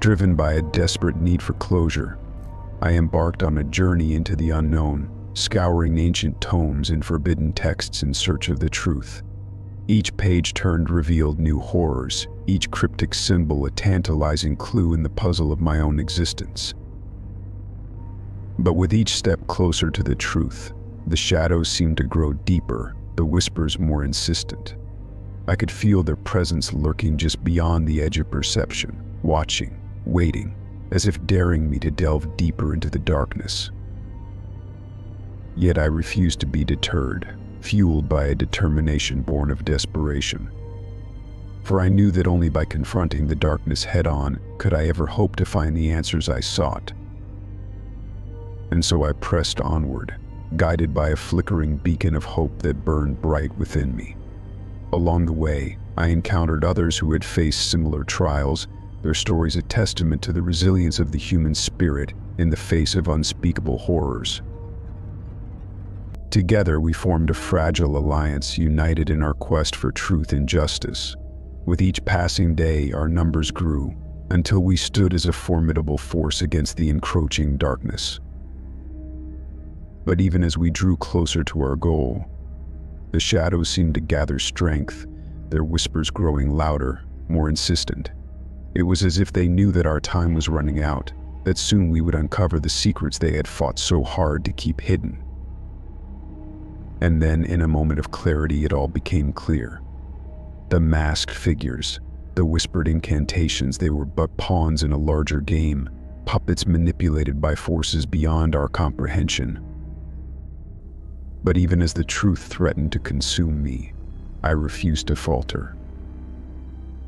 Driven by a desperate need for closure, I embarked on a journey into the unknown, scouring ancient tomes and forbidden texts in search of the truth. Each page turned revealed new horrors, each cryptic symbol a tantalizing clue in the puzzle of my own existence. But with each step closer to the truth, the shadows seemed to grow deeper, the whispers more insistent. I could feel their presence lurking just beyond the edge of perception, watching, waiting, as if daring me to delve deeper into the darkness. Yet I refused to be deterred, fueled by a determination born of desperation. For I knew that only by confronting the darkness head-on could I ever hope to find the answers I sought. And so I pressed onward, guided by a flickering beacon of hope that burned bright within me. Along the way, I encountered others who had faced similar trials, their stories a testament to the resilience of the human spirit in the face of unspeakable horrors. Together, we formed a fragile alliance, united in our quest for truth and justice. With each passing day, our numbers grew, until we stood as a formidable force against the encroaching darkness. But even as we drew closer to our goal, the shadows seemed to gather strength, their whispers growing louder, more insistent. It was as if they knew that our time was running out, that soon we would uncover the secrets they had fought so hard to keep hidden. And then, in a moment of clarity, it all became clear. The masked figures, the whispered incantations, they were but pawns in a larger game, puppets manipulated by forces beyond our comprehension. But even as the truth threatened to consume me, I refused to falter.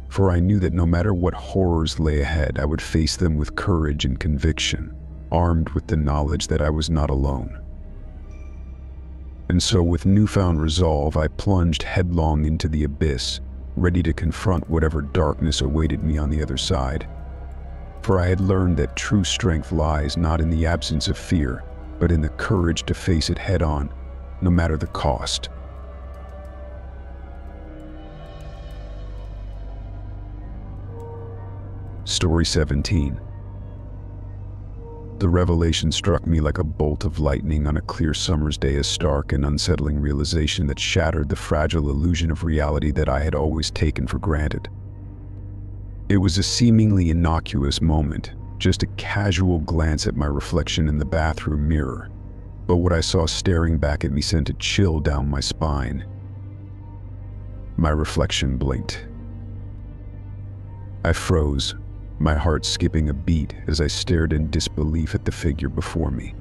For I knew that no matter what horrors lay ahead, I would face them with courage and conviction, armed with the knowledge that I was not alone. And so, with newfound resolve, I plunged headlong into the abyss, ready to confront whatever darkness awaited me on the other side. For I had learned that true strength lies not in the absence of fear, but in the courage to face it head-on, no matter the cost. Story 17. The revelation struck me like a bolt of lightning on a clear summer's day, a stark and unsettling realization that shattered the fragile illusion of reality that I had always taken for granted. It was a seemingly innocuous moment, just a casual glance at my reflection in the bathroom mirror, but what I saw staring back at me sent a chill down my spine. My reflection blinked. I froze, my heart skipping a beat as I stared in disbelief at the figure before me.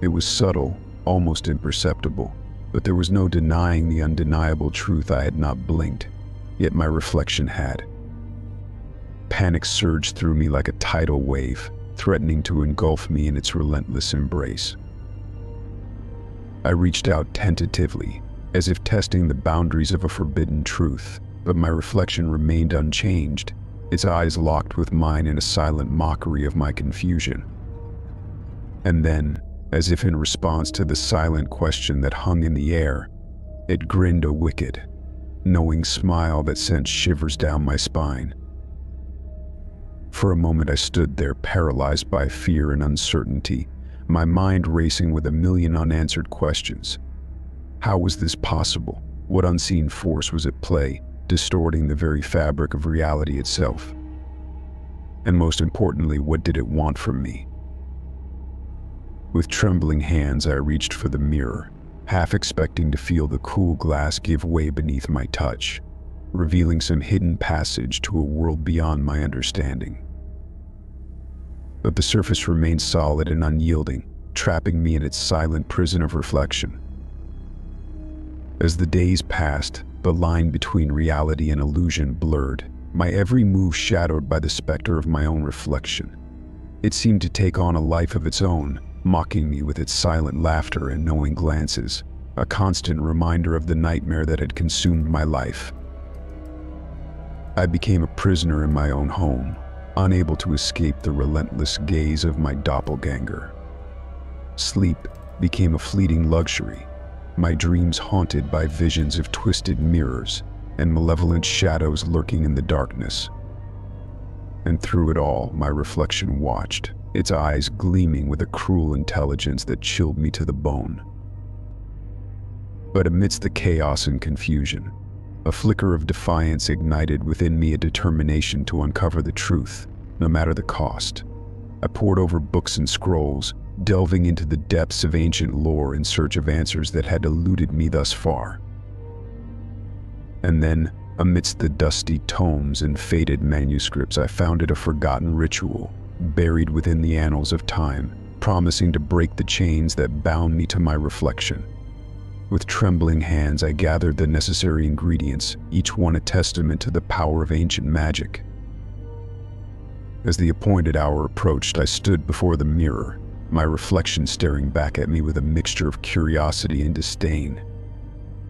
It was subtle, almost imperceptible, but there was no denying the undeniable truth. I had not blinked, yet my reflection had. Panic surged through me like a tidal wave, threatening to engulf me in its relentless embrace. I reached out tentatively, as if testing the boundaries of a forbidden truth, but my reflection remained unchanged, its eyes locked with mine in a silent mockery of my confusion. And then, as if in response to the silent question that hung in the air, it grinned a wicked, knowing smile that sent shivers down my spine. For a moment I stood there, paralyzed by fear and uncertainty, my mind racing with a million unanswered questions. How was this possible? What unseen force was at play, distorting the very fabric of reality itself? And most importantly, what did it want from me? With trembling hands, I reached for the mirror, half expecting to feel the cool glass give way beneath my touch, revealing some hidden passage to a world beyond my understanding. But the surface remained solid and unyielding, trapping me in its silent prison of reflection. As the days passed, the line between reality and illusion blurred, my every move shadowed by the specter of my own reflection. It seemed to take on a life of its own, mocking me with its silent laughter and knowing glances, a constant reminder of the nightmare that had consumed my life. I became a prisoner in my own home, unable to escape the relentless gaze of my doppelganger. Sleep became a fleeting luxury, my dreams haunted by visions of twisted mirrors and malevolent shadows lurking in the darkness. And through it all, my reflection watched, its eyes gleaming with a cruel intelligence that chilled me to the bone. But amidst the chaos and confusion, a flicker of defiance ignited within me, a determination to uncover the truth, no matter the cost. I pored over books and scrolls, delving into the depths of ancient lore in search of answers that had eluded me thus far. And then, amidst the dusty tomes and faded manuscripts, I found it a forgotten ritual, buried within the annals of time, promising to break the chains that bound me to my reflection. With trembling hands, I gathered the necessary ingredients, each one a testament to the power of ancient magic. As the appointed hour approached, I stood before the mirror, my reflection staring back at me with a mixture of curiosity and disdain.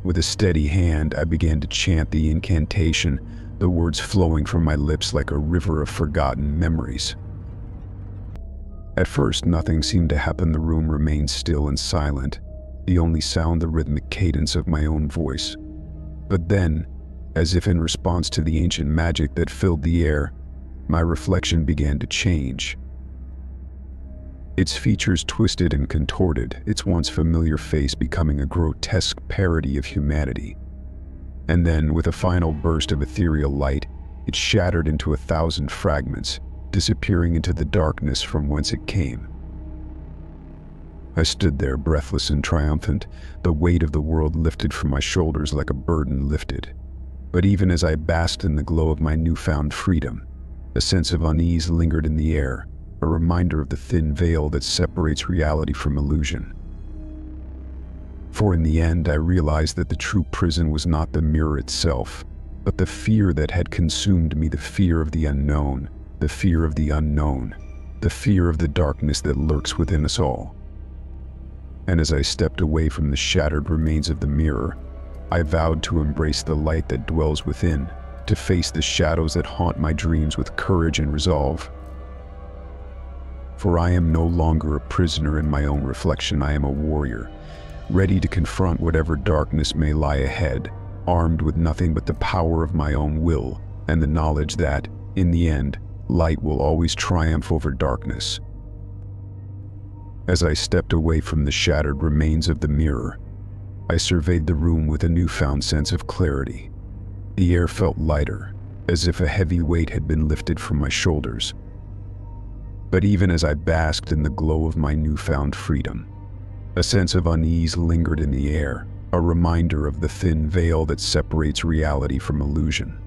With a steady hand, I began to chant the incantation, the words flowing from my lips like a river of forgotten memories. At first, nothing seemed to happen. The room remained still and silent, the only sound the rhythmic cadence of my own voice. But then, as if in response to the ancient magic that filled the air, my reflection began to change. Its features twisted and contorted, its once familiar face becoming a grotesque parody of humanity. And then, with a final burst of ethereal light, it shattered into 1,000 fragments, disappearing into the darkness from whence it came. I stood there, breathless and triumphant, the weight of the world lifted from my shoulders like a burden lifted. But even as I basked in the glow of my newfound freedom, a sense of unease lingered in the air, a reminder of the thin veil that separates reality from illusion. For in the end, I realized that the true prison was not the mirror itself, but the fear that had consumed me, the fear of the unknown, the fear of the unknown, the fear of the darkness that lurks within us all. And as I stepped away from the shattered remains of the mirror, I vowed to embrace the light that dwells within, to face the shadows that haunt my dreams with courage and resolve. For I am no longer a prisoner in my own reflection, I am a warrior, ready to confront whatever darkness may lie ahead, armed with nothing but the power of my own will and the knowledge that, in the end, light will always triumph over darkness. As I stepped away from the shattered remains of the mirror, I surveyed the room with a newfound sense of clarity. The air felt lighter, as if a heavy weight had been lifted from my shoulders. But even as I basked in the glow of my newfound freedom, a sense of unease lingered in the air, a reminder of the thin veil that separates reality from illusion.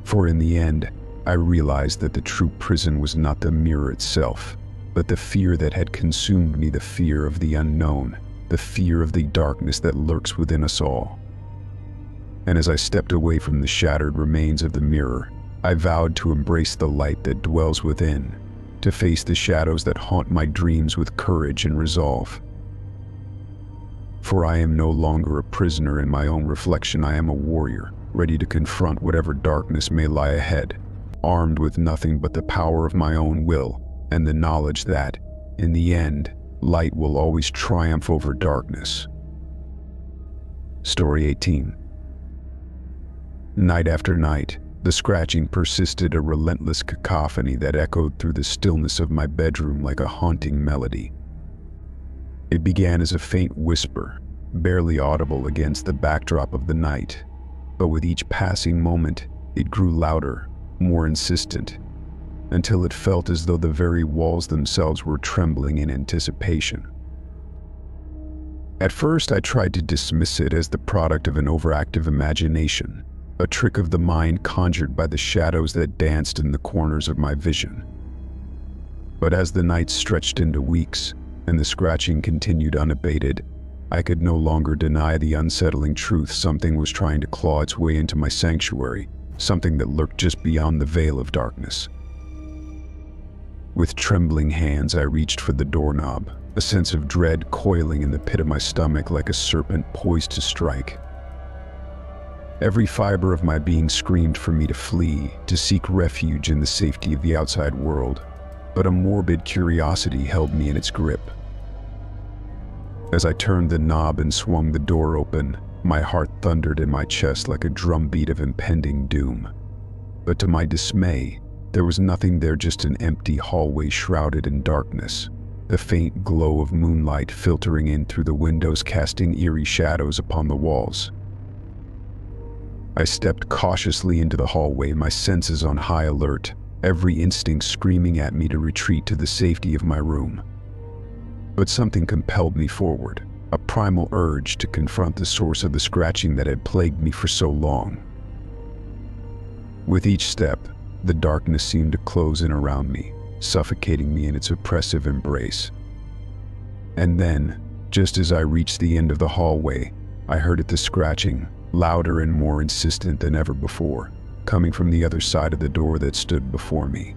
For in the end, I realized that the true prison was not the mirror itself, but the fear that had consumed me, the fear of the unknown, the fear of the darkness that lurks within us all. And as I stepped away from the shattered remains of the mirror, I vowed to embrace the light that dwells within, to face the shadows that haunt my dreams with courage and resolve. For I am no longer a prisoner in my own reflection, I am a warrior, ready to confront whatever darkness may lie ahead, armed with nothing but the power of my own will and the knowledge that, in the end, light will always triumph over darkness. Story 18. Night after night, the scratching persisted, a relentless cacophony that echoed through the stillness of my bedroom like a haunting melody. It began as a faint whisper, barely audible against the backdrop of the night, but with each passing moment, it grew louder, more insistent, until it felt as though the very walls themselves were trembling in anticipation. At first, I tried to dismiss it as the product of an overactive imagination, a trick of the mind conjured by the shadows that danced in the corners of my vision. But as the nights stretched into weeks, and the scratching continued unabated, I could no longer deny the unsettling truth. Something was trying to claw its way into my sanctuary, something that lurked just beyond the veil of darkness. With trembling hands, I reached for the doorknob, a sense of dread coiling in the pit of my stomach like a serpent poised to strike. Every fiber of my being screamed for me to flee, to seek refuge in the safety of the outside world, but a morbid curiosity held me in its grip. As I turned the knob and swung the door open, my heart thundered in my chest like a drumbeat of impending doom. But to my dismay, there was nothing there, just an empty hallway shrouded in darkness, the faint glow of moonlight filtering in through the windows, casting eerie shadows upon the walls. I stepped cautiously into the hallway, my senses on high alert, every instinct screaming at me to retreat to the safety of my room. But something compelled me forward, a primal urge to confront the source of the scratching that had plagued me for so long. With each step, the darkness seemed to close in around me, suffocating me in its oppressive embrace. And then, just as I reached the end of the hallway, I heard the scratching, louder and more insistent than ever before, coming from the other side of the door that stood before me.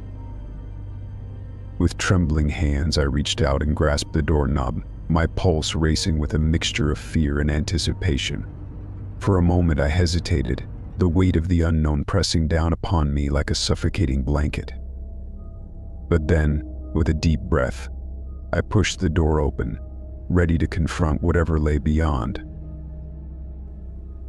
With trembling hands, I reached out and grasped the doorknob, my pulse racing with a mixture of fear and anticipation. For a moment I hesitated, the weight of the unknown pressing down upon me like a suffocating blanket. But then, with a deep breath, I pushed the door open, ready to confront whatever lay beyond.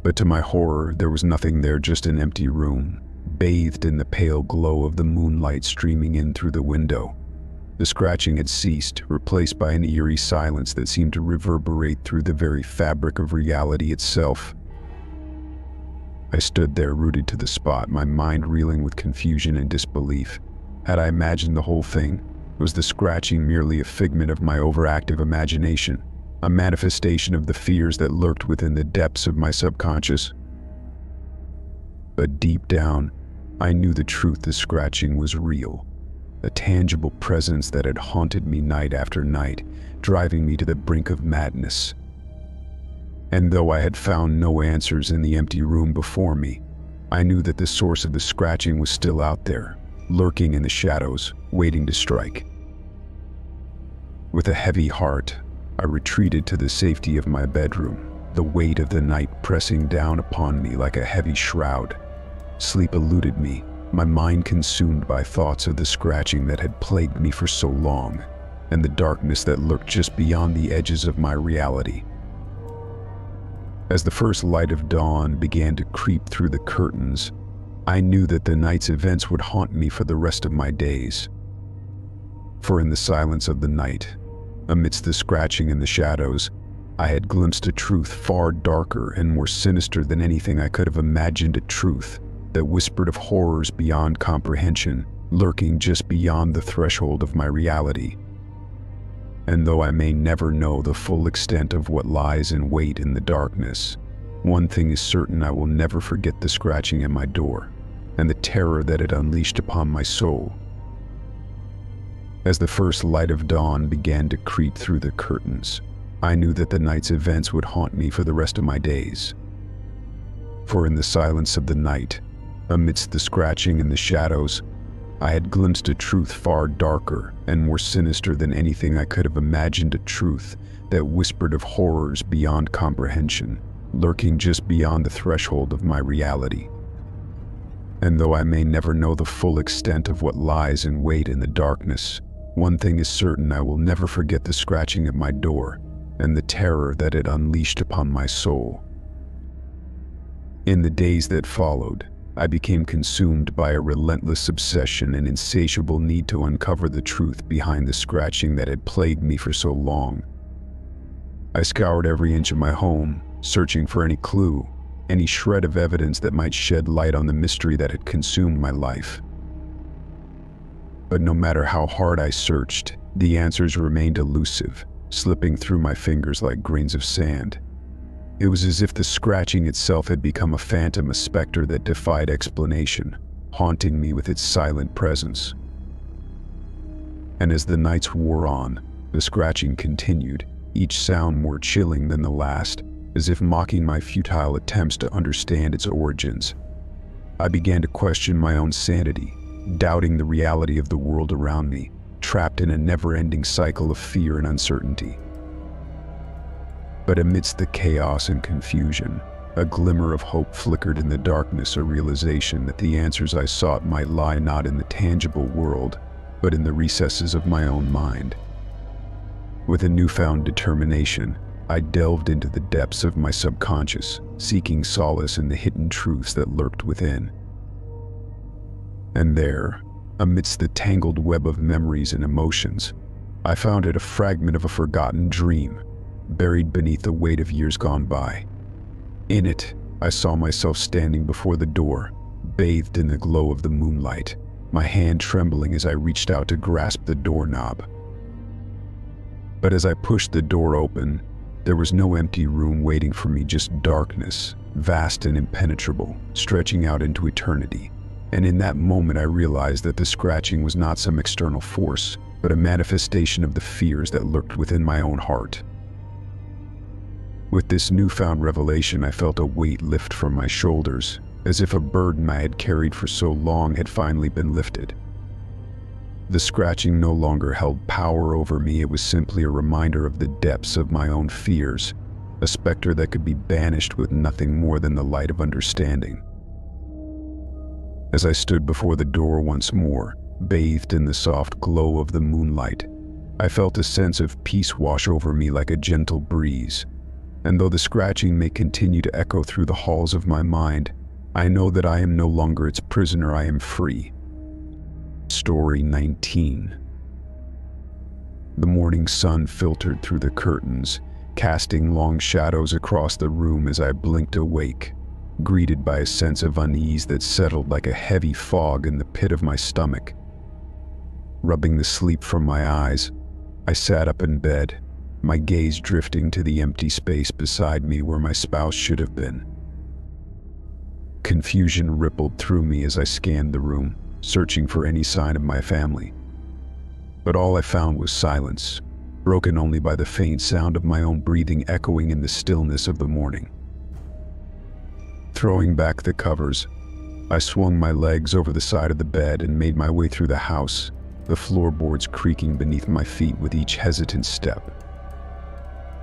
But to my horror, there was nothing there, just an empty room, bathed in the pale glow of the moonlight streaming in through the window. The scratching had ceased, replaced by an eerie silence that seemed to reverberate through the very fabric of reality itself. I stood there, rooted to the spot, my mind reeling with confusion and disbelief. Had I imagined the whole thing? Was the scratching merely a figment of my overactive imagination, a manifestation of the fears that lurked within the depths of my subconscious? But deep down, I knew the truth. The scratching was real, a tangible presence that had haunted me night after night, driving me to the brink of madness, And though I had found no answers in the empty room before me, I knew that the source of the scratching was still out there, lurking in the shadows, waiting to strike. With a heavy heart, I retreated to the safety of my bedroom, the weight of the night pressing down upon me like a heavy shroud. Sleep eluded me, my mind consumed by thoughts of the scratching that had plagued me for so long, and the darkness that lurked just beyond the edges of my reality. As the first light of dawn began to creep through the curtains, I knew that the night's events would haunt me for the rest of my days. For in the silence of the night, amidst the scratching and the shadows, I had glimpsed a truth far darker and more sinister than anything I could have imagined, a truth that whispered of horrors beyond comprehension, lurking just beyond the threshold of my reality. And though I may never know the full extent of what lies in wait in the darkness, one thing is certain: I will never forget the scratching at my door and the terror that it unleashed upon my soul. As the first light of dawn began to creep through the curtains, I knew that the night's events would haunt me for the rest of my days. For in the silence of the night, amidst the scratching and the shadows, I had glimpsed a truth far darker and more sinister than anything I could have imagined, a truth that whispered of horrors beyond comprehension, lurking just beyond the threshold of my reality. And though I may never know the full extent of what lies in wait in the darkness, one thing is certain: I will never forget the scratching at my door and the terror that it unleashed upon my soul. In the days that followed, I became consumed by a relentless obsession and insatiable need to uncover the truth behind the scratching that had plagued me for so long. I scoured every inch of my home, searching for any clue, any shred of evidence that might shed light on the mystery that had consumed my life. But no matter how hard I searched, the answers remained elusive, slipping through my fingers like grains of sand. It was as if the scratching itself had become a phantom, a specter that defied explanation, haunting me with its silent presence. And as the nights wore on, the scratching continued, each sound more chilling than the last, as if mocking my futile attempts to understand its origins. I began to question my own sanity, doubting the reality of the world around me, trapped in a never-ending cycle of fear and uncertainty. But amidst the chaos and confusion, a glimmer of hope flickered in the darkness, a realization that the answers I sought might lie not in the tangible world, but in the recesses of my own mind. With a newfound determination, I delved into the depths of my subconscious, seeking solace in the hidden truths that lurked within. And there, amidst the tangled web of memories and emotions, I found it a fragment of a forgotten dream, buried beneath the weight of years gone by. In it, I saw myself standing before the door, bathed in the glow of the moonlight, my hand trembling as I reached out to grasp the doorknob. But as I pushed the door open, there was no empty room waiting for me, just darkness, vast and impenetrable, stretching out into eternity. And in that moment I realized that the scratching was not some external force, but a manifestation of the fears that lurked within my own heart. With this newfound revelation, I felt a weight lift from my shoulders, as if a burden I had carried for so long had finally been lifted. The scratching no longer held power over me. It was simply a reminder of the depths of my own fears, a specter that could be banished with nothing more than the light of understanding. As I stood before the door once more, bathed in the soft glow of the moonlight, I felt a sense of peace wash over me like a gentle breeze. And though the scratching may continue to echo through the halls of my mind, I know that I am no longer its prisoner. I am free. Story 19. The morning sun filtered through the curtains, casting long shadows across the room as I blinked awake, greeted by a sense of unease that settled like a heavy fog in the pit of my stomach. Rubbing the sleep from my eyes, I sat up in bed, my gaze drifting to the empty space beside me where my spouse should have been. Confusion rippled through me as I scanned the room, searching for any sign of my family. But all I found was silence, broken only by the faint sound of my own breathing echoing in the stillness of the morning. Throwing back the covers, I swung my legs over the side of the bed and made my way through the house, the floorboards creaking beneath my feet with each hesitant step.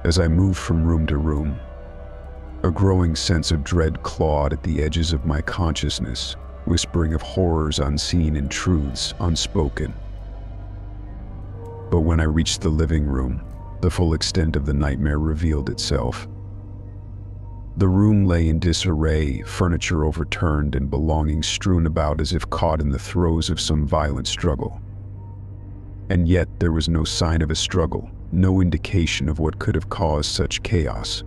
As I moved from room to room, a growing sense of dread clawed at the edges of my consciousness, whispering of horrors unseen and truths unspoken. But when I reached the living room, the full extent of the nightmare revealed itself. The room lay in disarray, furniture overturned and belongings strewn about as if caught in the throes of some violent struggle. And yet there was no sign of a struggle, no indication of what could have caused such chaos.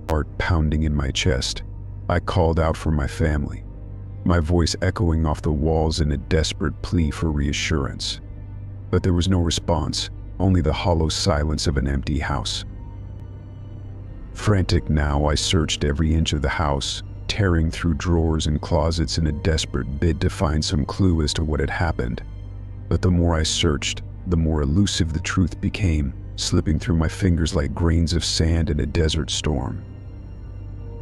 Heart pounding in my chest, I called out for my family, my voice echoing off the walls in a desperate plea for reassurance. But there was no response, only the hollow silence of an empty house. Frantic now, I searched every inch of the house, tearing through drawers and closets in a desperate bid to find some clue as to what had happened. But the more I searched, the more elusive the truth became, slipping through my fingers like grains of sand in a desert storm.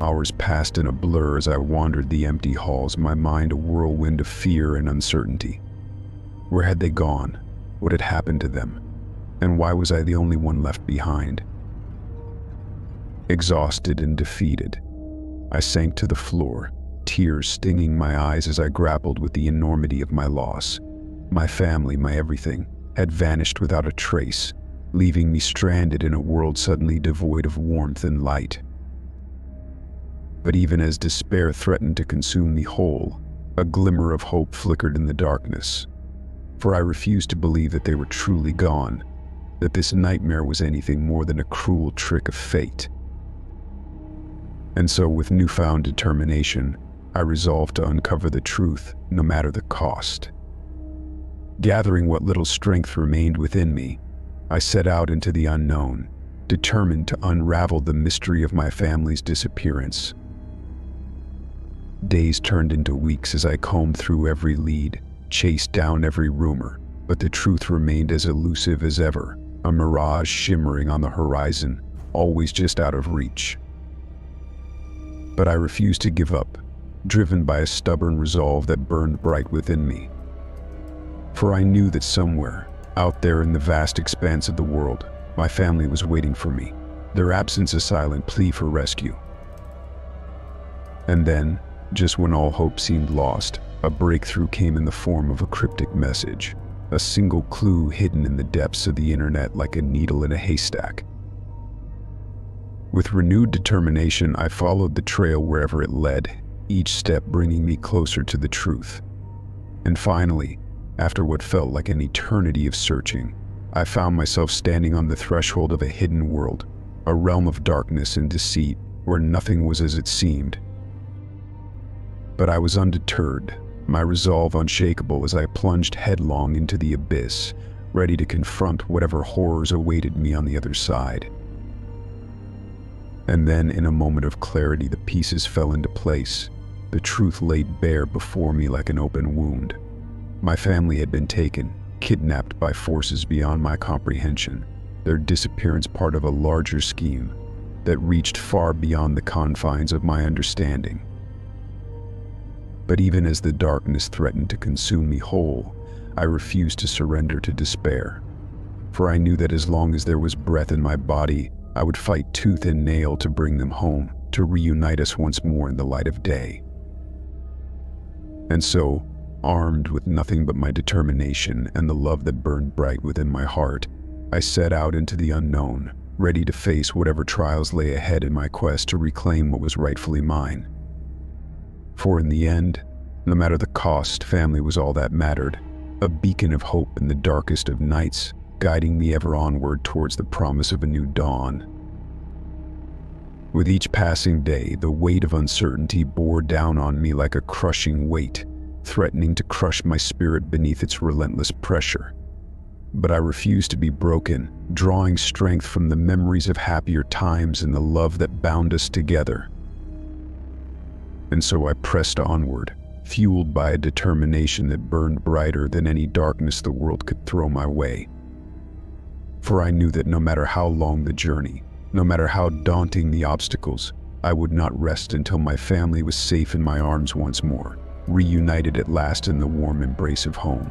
Hours passed in a blur as I wandered the empty halls, my mind a whirlwind of fear and uncertainty. Where had they gone? What had happened to them? And why was I the only one left behind? Exhausted and defeated, I sank to the floor, tears stinging my eyes as I grappled with the enormity of my loss. My family, my everything, had vanished without a trace, leaving me stranded in a world suddenly devoid of warmth and light. But even as despair threatened to consume me whole, a glimmer of hope flickered in the darkness. For I refused to believe that they were truly gone, that this nightmare was anything more than a cruel trick of fate. And so, with newfound determination, I resolved to uncover the truth, no matter the cost. Gathering what little strength remained within me, I set out into the unknown, determined to unravel the mystery of my family's disappearance. Days turned into weeks as I combed through every lead, chased down every rumor, but the truth remained as elusive as ever, a mirage shimmering on the horizon, always just out of reach. But I refused to give up, driven by a stubborn resolve that burned bright within me. For I knew that somewhere, out there in the vast expanse of the world, my family was waiting for me, their absence a silent plea for rescue. And then, just when all hope seemed lost, a breakthrough came in the form of a cryptic message, a single clue hidden in the depths of the internet like a needle in a haystack. With renewed determination, I followed the trail wherever it led, each step bringing me closer to the truth. And finally, after what felt like an eternity of searching, I found myself standing on the threshold of a hidden world, a realm of darkness and deceit where nothing was as it seemed. But I was undeterred, my resolve unshakable as I plunged headlong into the abyss, ready to confront whatever horrors awaited me on the other side. And then, in a moment of clarity, the pieces fell into place. The truth laid bare before me like an open wound. My family had been taken, kidnapped by forces beyond my comprehension, their disappearance part of a larger scheme that reached far beyond the confines of my understanding. But even as the darkness threatened to consume me whole, I refused to surrender to despair. For I knew that as long as there was breath in my body, I would fight tooth and nail to bring them home, to reunite us once more in the light of day. And so, armed with nothing but my determination and the love that burned bright within my heart, I set out into the unknown, ready to face whatever trials lay ahead in my quest to reclaim what was rightfully mine. For in the end, no matter the cost, family was all that mattered, a beacon of hope in the darkest of nights, guiding me ever onward towards the promise of a new dawn. With each passing day, the weight of uncertainty bore down on me like a crushing weight, threatening to crush my spirit beneath its relentless pressure. But I refused to be broken, drawing strength from the memories of happier times and the love that bound us together. And so I pressed onward, fueled by a determination that burned brighter than any darkness the world could throw my way. For I knew that no matter how long the journey, no matter how daunting the obstacles, I would not rest until my family was safe in my arms once more, reunited at last in the warm embrace of home.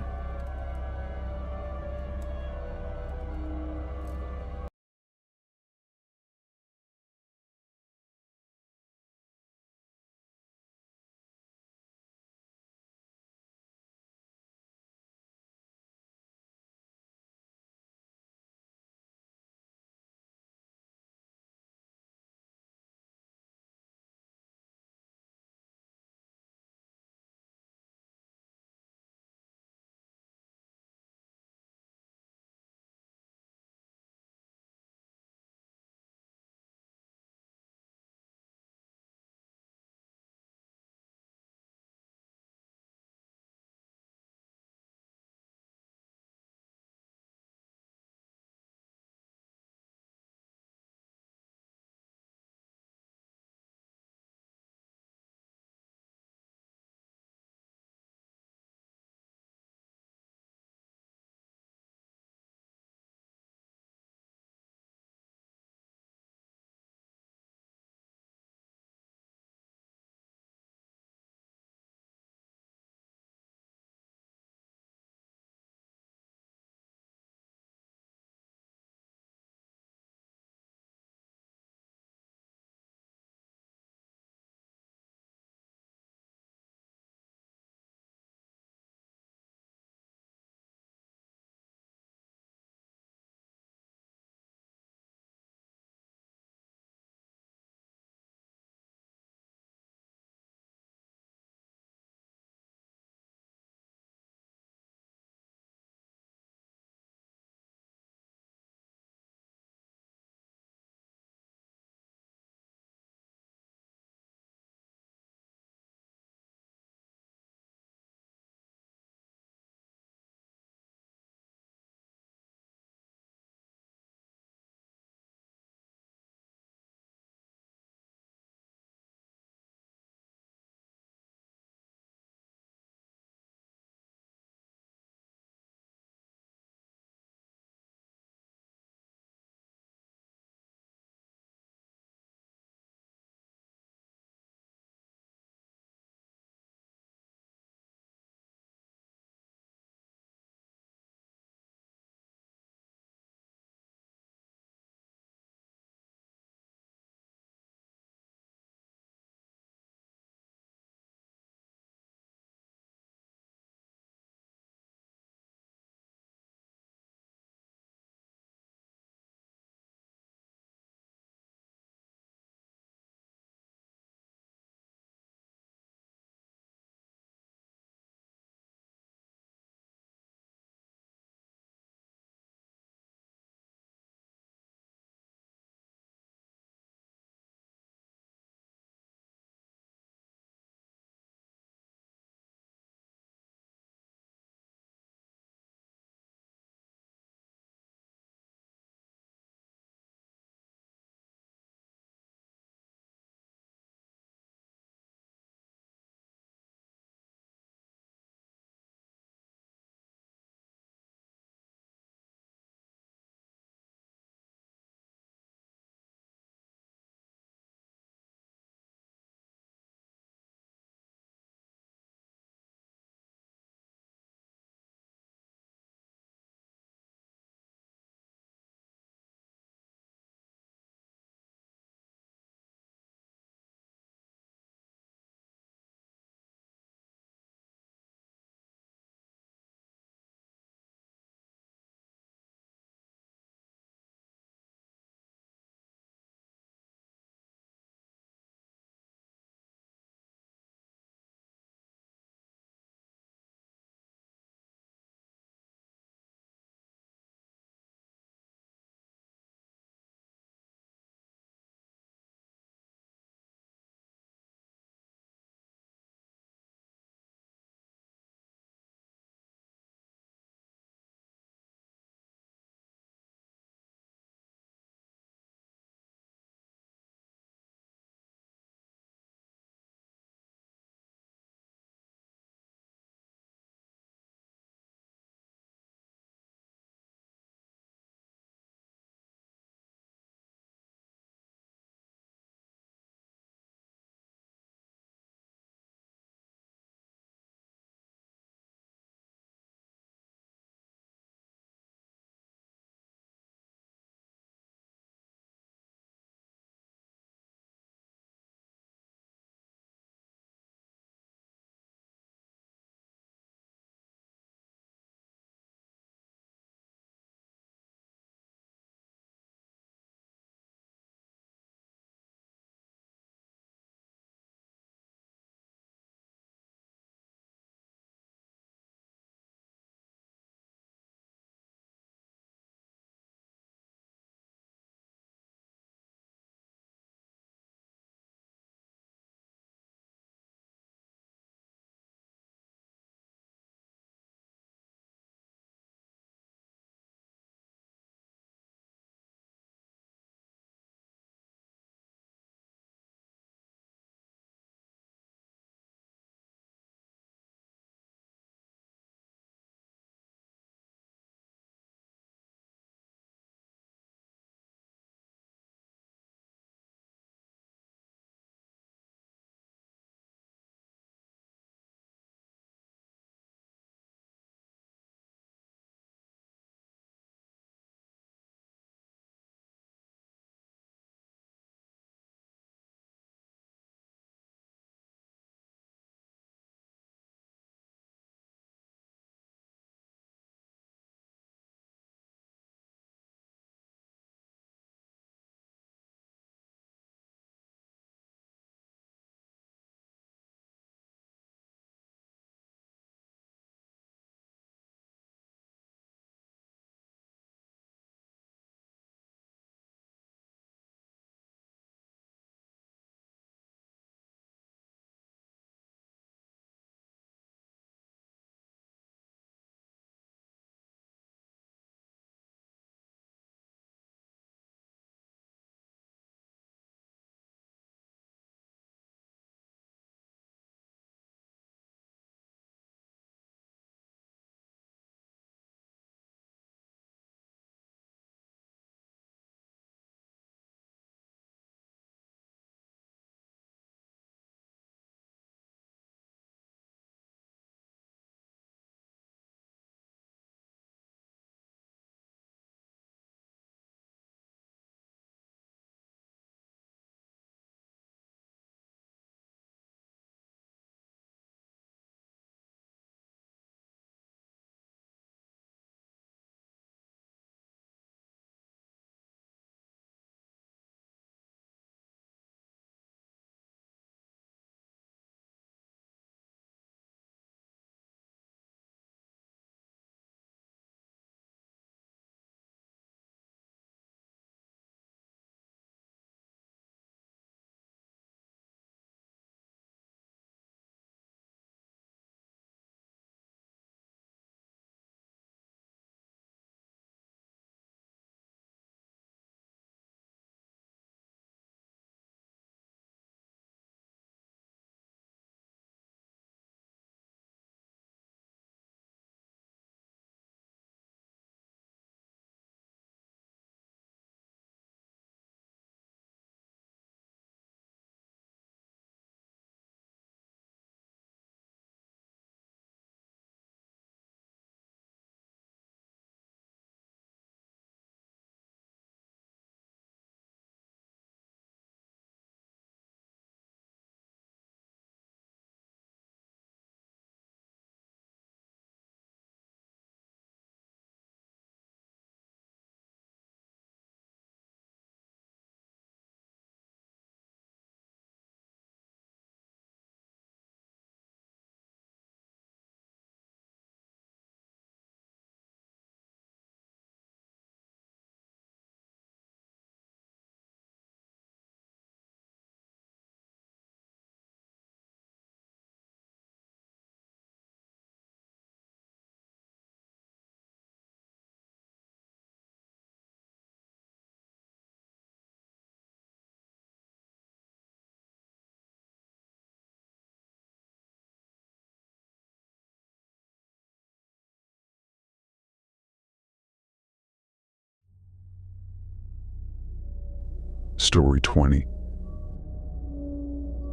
Story 20.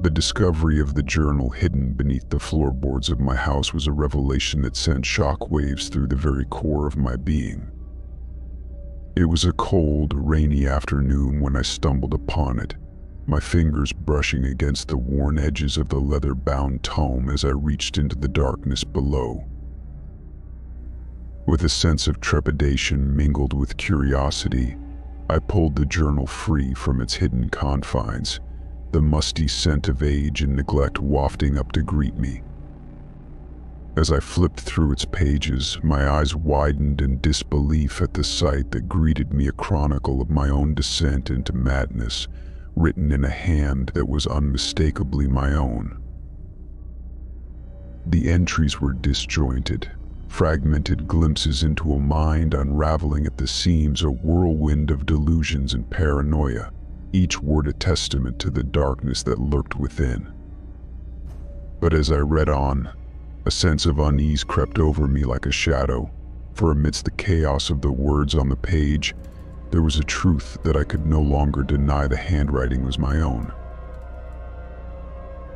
The discovery of the journal hidden beneath the floorboards of my house was a revelation that sent shockwaves through the very core of my being. It was a cold, rainy afternoon when I stumbled upon it, my fingers brushing against the worn edges of the leather-bound tome as I reached into the darkness below. With a sense of trepidation mingled with curiosity, I pulled the journal free from its hidden confines, the musty scent of age and neglect wafting up to greet me. As I flipped through its pages, my eyes widened in disbelief at the sight that greeted me, a chronicle of my own descent into madness, written in a hand that was unmistakably my own. The entries were disjointed, fragmented glimpses into a mind unraveling at the seams, a whirlwind of delusions and paranoia, each word a testament to the darkness that lurked within. But as I read on, a sense of unease crept over me like a shadow, for amidst the chaos of the words on the page, there was a truth that I could no longer deny: the handwriting was my own.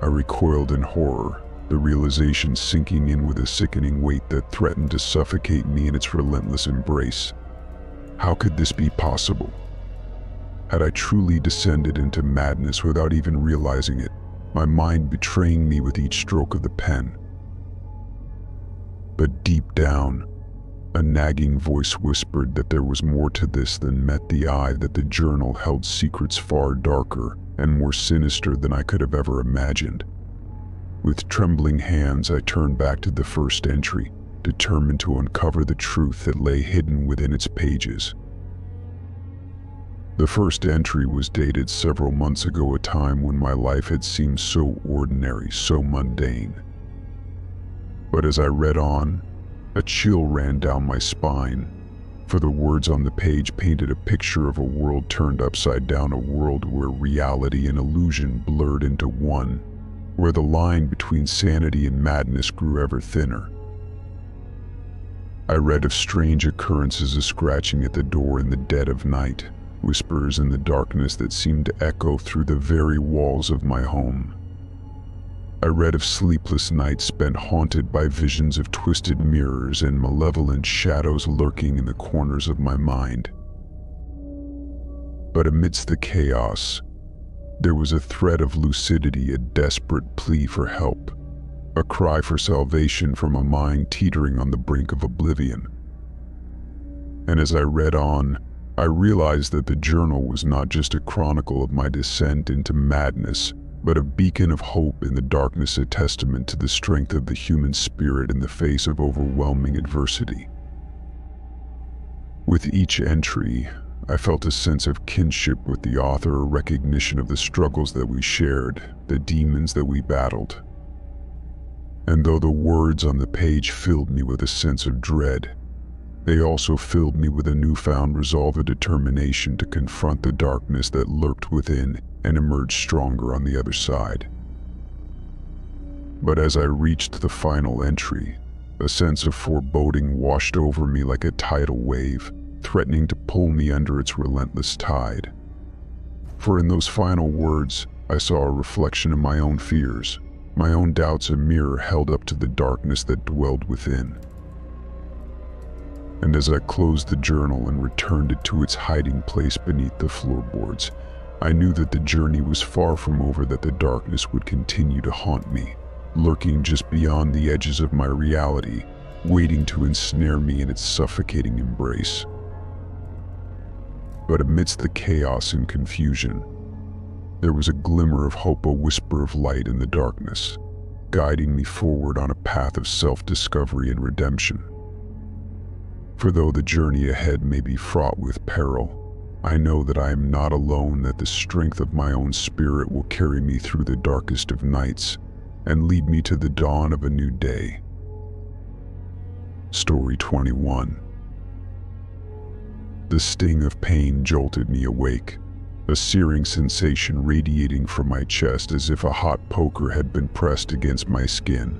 I recoiled in horror, the realization sinking in with a sickening weight that threatened to suffocate me in its relentless embrace. How could this be possible? Had I truly descended into madness without even realizing it, my mind betraying me with each stroke of the pen? But deep down, a nagging voice whispered that there was more to this than met the eye, that the journal held secrets far darker and more sinister than I could have ever imagined. With trembling hands, I turned back to the first entry, determined to uncover the truth that lay hidden within its pages. The first entry was dated several months ago, a time when my life had seemed so ordinary, so mundane. But as I read on, a chill ran down my spine, for the words on the page painted a picture of a world turned upside down, a world where reality and illusion blurred into one, where the line between sanity and madness grew ever thinner. I read of strange occurrences, a scratching at the door in the dead of night, whispers in the darkness that seemed to echo through the very walls of my home. I read of sleepless nights spent haunted by visions of twisted mirrors and malevolent shadows lurking in the corners of my mind. But amidst the chaos, there was a thread of lucidity, a desperate plea for help, a cry for salvation from a mind teetering on the brink of oblivion. And as I read on, I realized that the journal was not just a chronicle of my descent into madness, but a beacon of hope in the darkness, a testament to the strength of the human spirit in the face of overwhelming adversity. With each entry, I felt a sense of kinship with the author, a recognition of the struggles that we shared, the demons that we battled. And though the words on the page filled me with a sense of dread, they also filled me with a newfound resolve, a determination to confront the darkness that lurked within and emerge stronger on the other side. But as I reached the final entry, a sense of foreboding washed over me like a tidal wave, threatening to pull me under its relentless tide. For in those final words, I saw a reflection of my own fears, my own doubts, a mirror held up to the darkness that dwelled within. And as I closed the journal and returned it to its hiding place beneath the floorboards, I knew that the journey was far from over, that the darkness would continue to haunt me, lurking just beyond the edges of my reality, waiting to ensnare me in its suffocating embrace. But amidst the chaos and confusion, there was a glimmer of hope, a whisper of light in the darkness, guiding me forward on a path of self-discovery and redemption. For though the journey ahead may be fraught with peril, I know that I am not alone, that the strength of my own spirit will carry me through the darkest of nights and lead me to the dawn of a new day. Story 21. The sting of pain jolted me awake, a searing sensation radiating from my chest as if a hot poker had been pressed against my skin.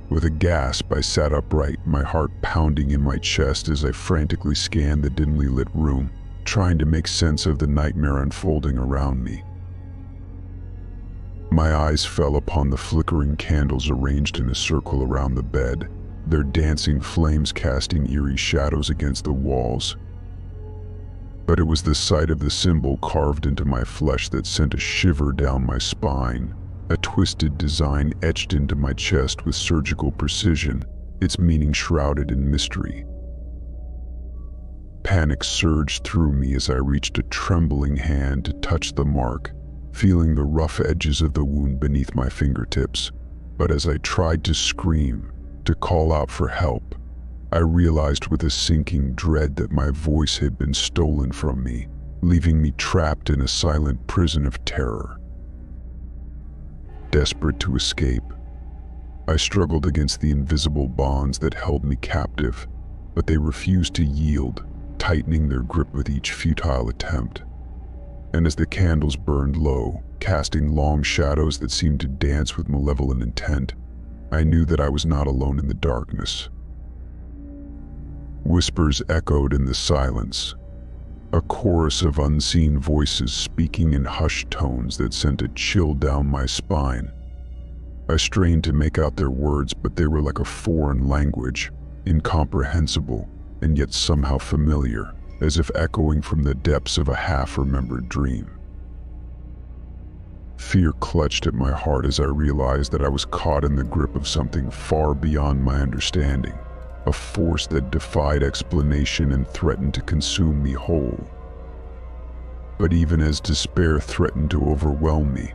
With a gasp, I sat upright, my heart pounding in my chest as I frantically scanned the dimly lit room, trying to make sense of the nightmare unfolding around me. My eyes fell upon the flickering candles arranged in a circle around the bed, their dancing flames casting eerie shadows against the walls. But it was the sight of the symbol carved into my flesh that sent a shiver down my spine, a twisted design etched into my chest with surgical precision, its meaning shrouded in mystery. Panic surged through me as I reached a trembling hand to touch the mark, feeling the rough edges of the wound beneath my fingertips. But as I tried to scream, to call out for help, I realized with a sinking dread that my voice had been stolen from me, leaving me trapped in a silent prison of terror. Desperate to escape, I struggled against the invisible bonds that held me captive, but they refused to yield, tightening their grip with each futile attempt. And as the candles burned low, casting long shadows that seemed to dance with malevolent intent, I knew that I was not alone in the darkness. Whispers echoed in the silence, a chorus of unseen voices speaking in hushed tones that sent a chill down my spine. I strained to make out their words, but they were like a foreign language, incomprehensible and yet somehow familiar, as if echoing from the depths of a half-remembered dream. Fear clutched at my heart as I realized that I was caught in the grip of something far beyond my understanding, a force that defied explanation and threatened to consume me whole. But even as despair threatened to overwhelm me,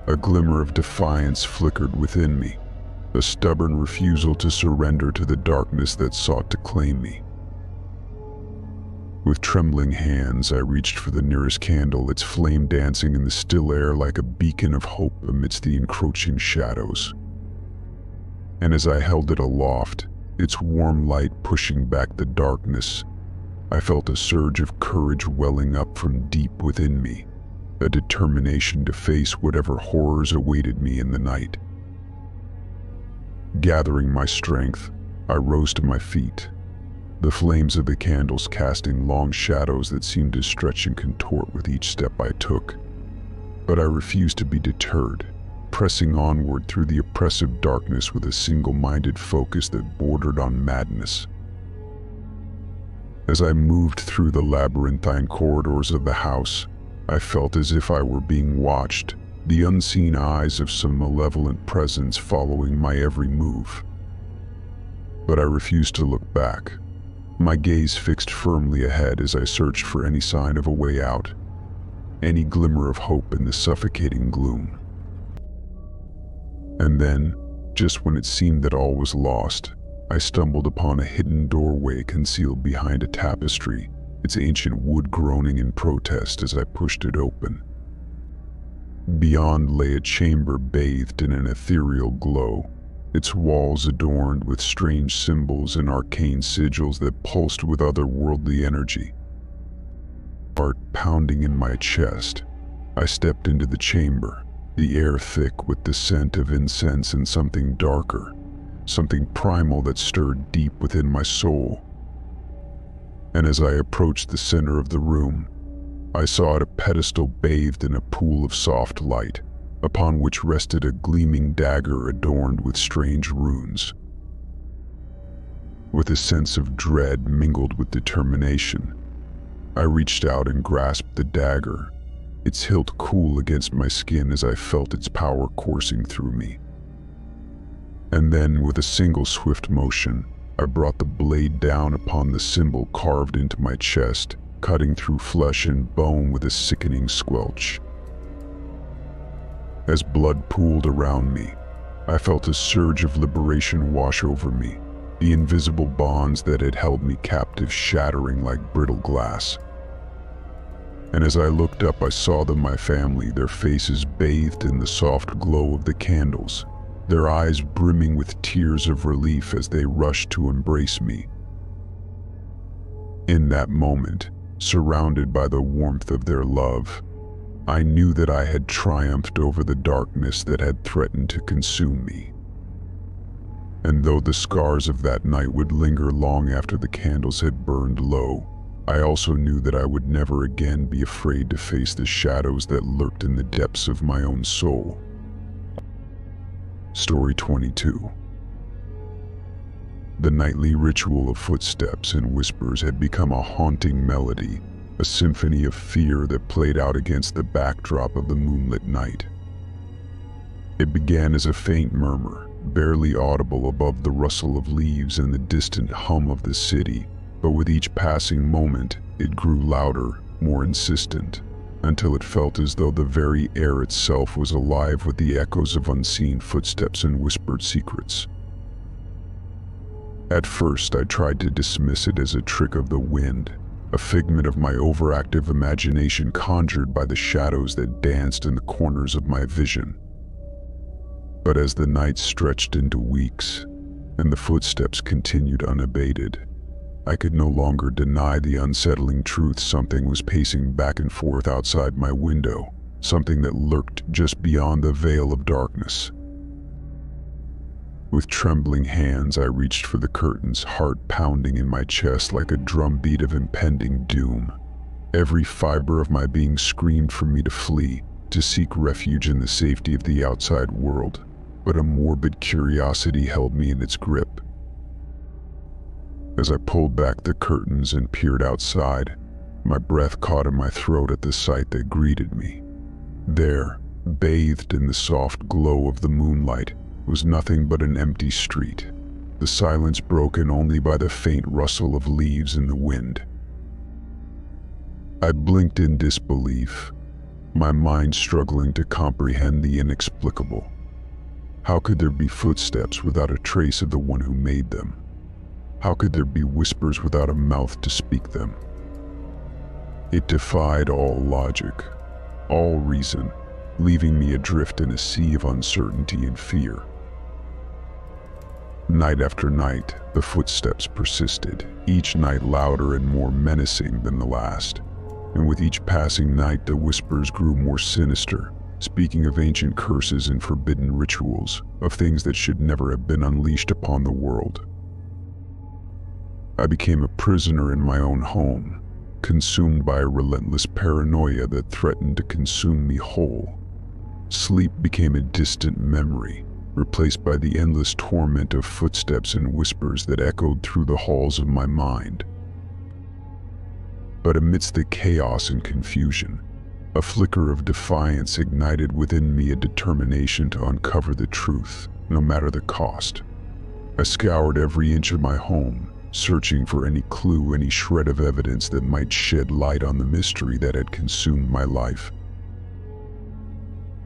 a glimmer of defiance flickered within me, a stubborn refusal to surrender to the darkness that sought to claim me. With trembling hands, I reached for the nearest candle, its flame dancing in the still air like a beacon of hope amidst the encroaching shadows. And as I held it aloft, its warm light pushing back the darkness, I felt a surge of courage welling up from deep within me, a determination to face whatever horrors awaited me in the night. Gathering my strength, I rose to my feet, the flames of the candles casting long shadows that seemed to stretch and contort with each step I took. But I refused to be deterred, pressing onward through the oppressive darkness with a single-minded focus that bordered on madness. As I moved through the labyrinthine corridors of the house, I felt as if I were being watched, the unseen eyes of some malevolent presence following my every move. But I refused to look back, my gaze fixed firmly ahead as I searched for any sign of a way out, any glimmer of hope in the suffocating gloom. And then, just when it seemed that all was lost, I stumbled upon a hidden doorway concealed behind a tapestry, its ancient wood groaning in protest as I pushed it open. Beyond lay a chamber bathed in an ethereal glow, its walls adorned with strange symbols and arcane sigils that pulsed with otherworldly energy. Heart pounding in my chest, I stepped into the chamber, the air thick with the scent of incense and something darker, something primal that stirred deep within my soul. And as I approached the center of the room, I saw it a pedestal bathed in a pool of soft light, upon which rested a gleaming dagger adorned with strange runes. With a sense of dread mingled with determination, I reached out and grasped the dagger, its hilt cool against my skin as I felt its power coursing through me. And then, with a single swift motion, I brought the blade down upon the symbol carved into my chest, cutting through flesh and bone with a sickening squelch. As blood pooled around me, I felt a surge of liberation wash over me, the invisible bonds that had held me captive shattering like brittle glass. And as I looked up, I saw them, my family, their faces bathed in the soft glow of the candles, their eyes brimming with tears of relief as they rushed to embrace me. In that moment, surrounded by the warmth of their love, I knew that I had triumphed over the darkness that had threatened to consume me. And though the scars of that night would linger long after the candles had burned low, I also knew that I would never again be afraid to face the shadows that lurked in the depths of my own soul. Story 22. The nightly ritual of footsteps and whispers had become a haunting melody, a symphony of fear that played out against the backdrop of the moonlit night. It began as a faint murmur, barely audible above the rustle of leaves and the distant hum of the city, but with each passing moment, it grew louder, more insistent, until it felt as though the very air itself was alive with the echoes of unseen footsteps and whispered secrets. At first, I tried to dismiss it as a trick of the wind, a figment of my overactive imagination conjured by the shadows that danced in the corners of my vision. But as the night stretched into weeks, and the footsteps continued unabated, I could no longer deny the unsettling truth something was pacing back and forth outside my window, something that lurked just beyond the veil of darkness. With trembling hands, I reached for the curtains, heart pounding in my chest like a drumbeat of impending doom. Every fiber of my being screamed for me to flee, to seek refuge in the safety of the outside world, but a morbid curiosity held me in its grip. As I pulled back the curtains and peered outside, my breath caught in my throat at the sight that greeted me. There, bathed in the soft glow of the moonlight, was nothing but an empty street, the silence broken only by the faint rustle of leaves in the wind. I blinked in disbelief, my mind struggling to comprehend the inexplicable. How could there be footsteps without a trace of the one who made them? How could there be whispers without a mouth to speak them? It defied all logic, all reason, leaving me adrift in a sea of uncertainty and fear. Night after night, the footsteps persisted, each night louder and more menacing than the last. And with each passing night, the whispers grew more sinister, speaking of ancient curses and forbidden rituals, of things that should never have been unleashed upon the world. I became a prisoner in my own home, consumed by a relentless paranoia that threatened to consume me whole. Sleep became a distant memory, replaced by the endless torment of footsteps and whispers that echoed through the halls of my mind. But amidst the chaos and confusion, a flicker of defiance ignited within me a determination to uncover the truth, no matter the cost. I scoured every inch of my home, searching for any clue, any shred of evidence that might shed light on the mystery that had consumed my life.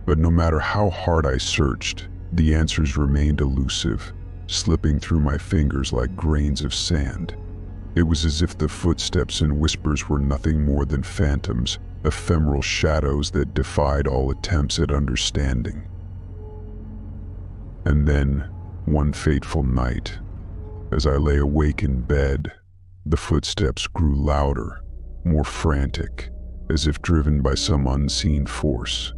But no matter how hard I searched, the answers remained elusive, slipping through my fingers like grains of sand. It was as if the footsteps and whispers were nothing more than phantoms, ephemeral shadows that defied all attempts at understanding. And then, one fateful night, as I lay awake in bed, the footsteps grew louder, more frantic, as if driven by some unseen force.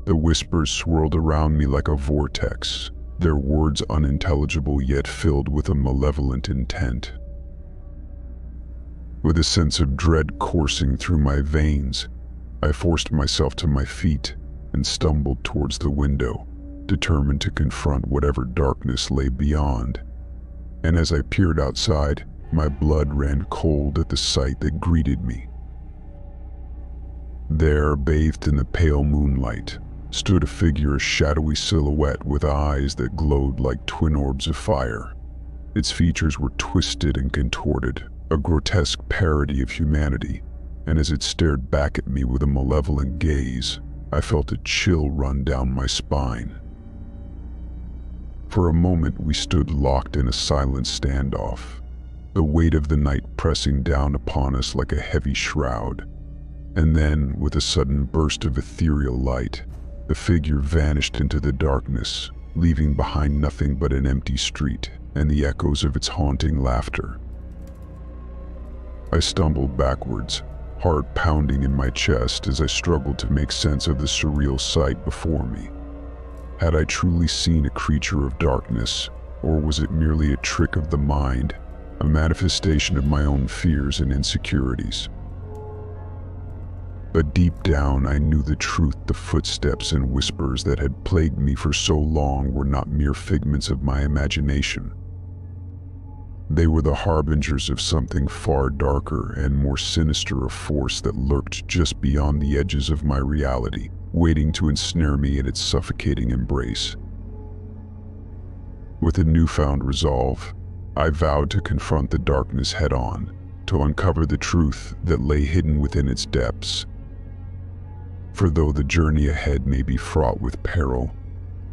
The whispers swirled around me like a vortex, their words unintelligible yet filled with a malevolent intent. With a sense of dread coursing through my veins, I forced myself to my feet and stumbled towards the window, determined to confront whatever darkness lay beyond. And as I peered outside, my blood ran cold at the sight that greeted me. There, bathed in the pale moonlight, stood a figure, a shadowy silhouette with eyes that glowed like twin orbs of fire. Its features were twisted and contorted, a grotesque parody of humanity, and as it stared back at me with a malevolent gaze, I felt a chill run down my spine. For a moment we stood locked in a silent standoff, the weight of the night pressing down upon us like a heavy shroud. And then, with a sudden burst of ethereal light, the figure vanished into the darkness, leaving behind nothing but an empty street and the echoes of its haunting laughter. I stumbled backwards, heart pounding in my chest as I struggled to make sense of the surreal sight before me. Had I truly seen a creature of darkness, or was it merely a trick of the mind, a manifestation of my own fears and insecurities. But deep down, I knew the truth. The footsteps and whispers that had plagued me for so long were not mere figments of my imagination. They were the harbingers of something far darker and more sinister, a force that lurked just beyond the edges of my reality, waiting to ensnare me in its suffocating embrace. With a newfound resolve, I vowed to confront the darkness head-on, to uncover the truth that lay hidden within its depths. For though the journey ahead may be fraught with peril,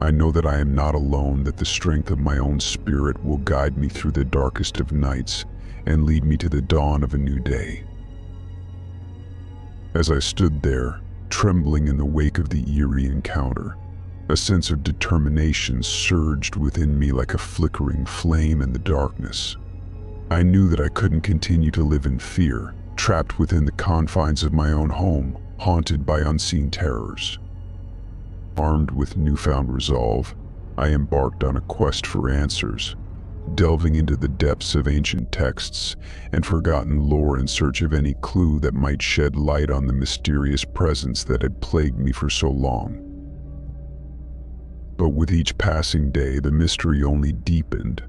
I know that I am not alone, that the strength of my own spirit will guide me through the darkest of nights and lead me to the dawn of a new day. As I stood there, trembling in the wake of the eerie encounter, a sense of determination surged within me like a flickering flame in the darkness. I knew that I couldn't continue to live in fear, trapped within the confines of my own home, haunted by unseen terrors. Armed with newfound resolve, I embarked on a quest for answers, delving into the depths of ancient texts and forgotten lore in search of any clue that might shed light on the mysterious presence that had plagued me for so long. But with each passing day, the mystery only deepened,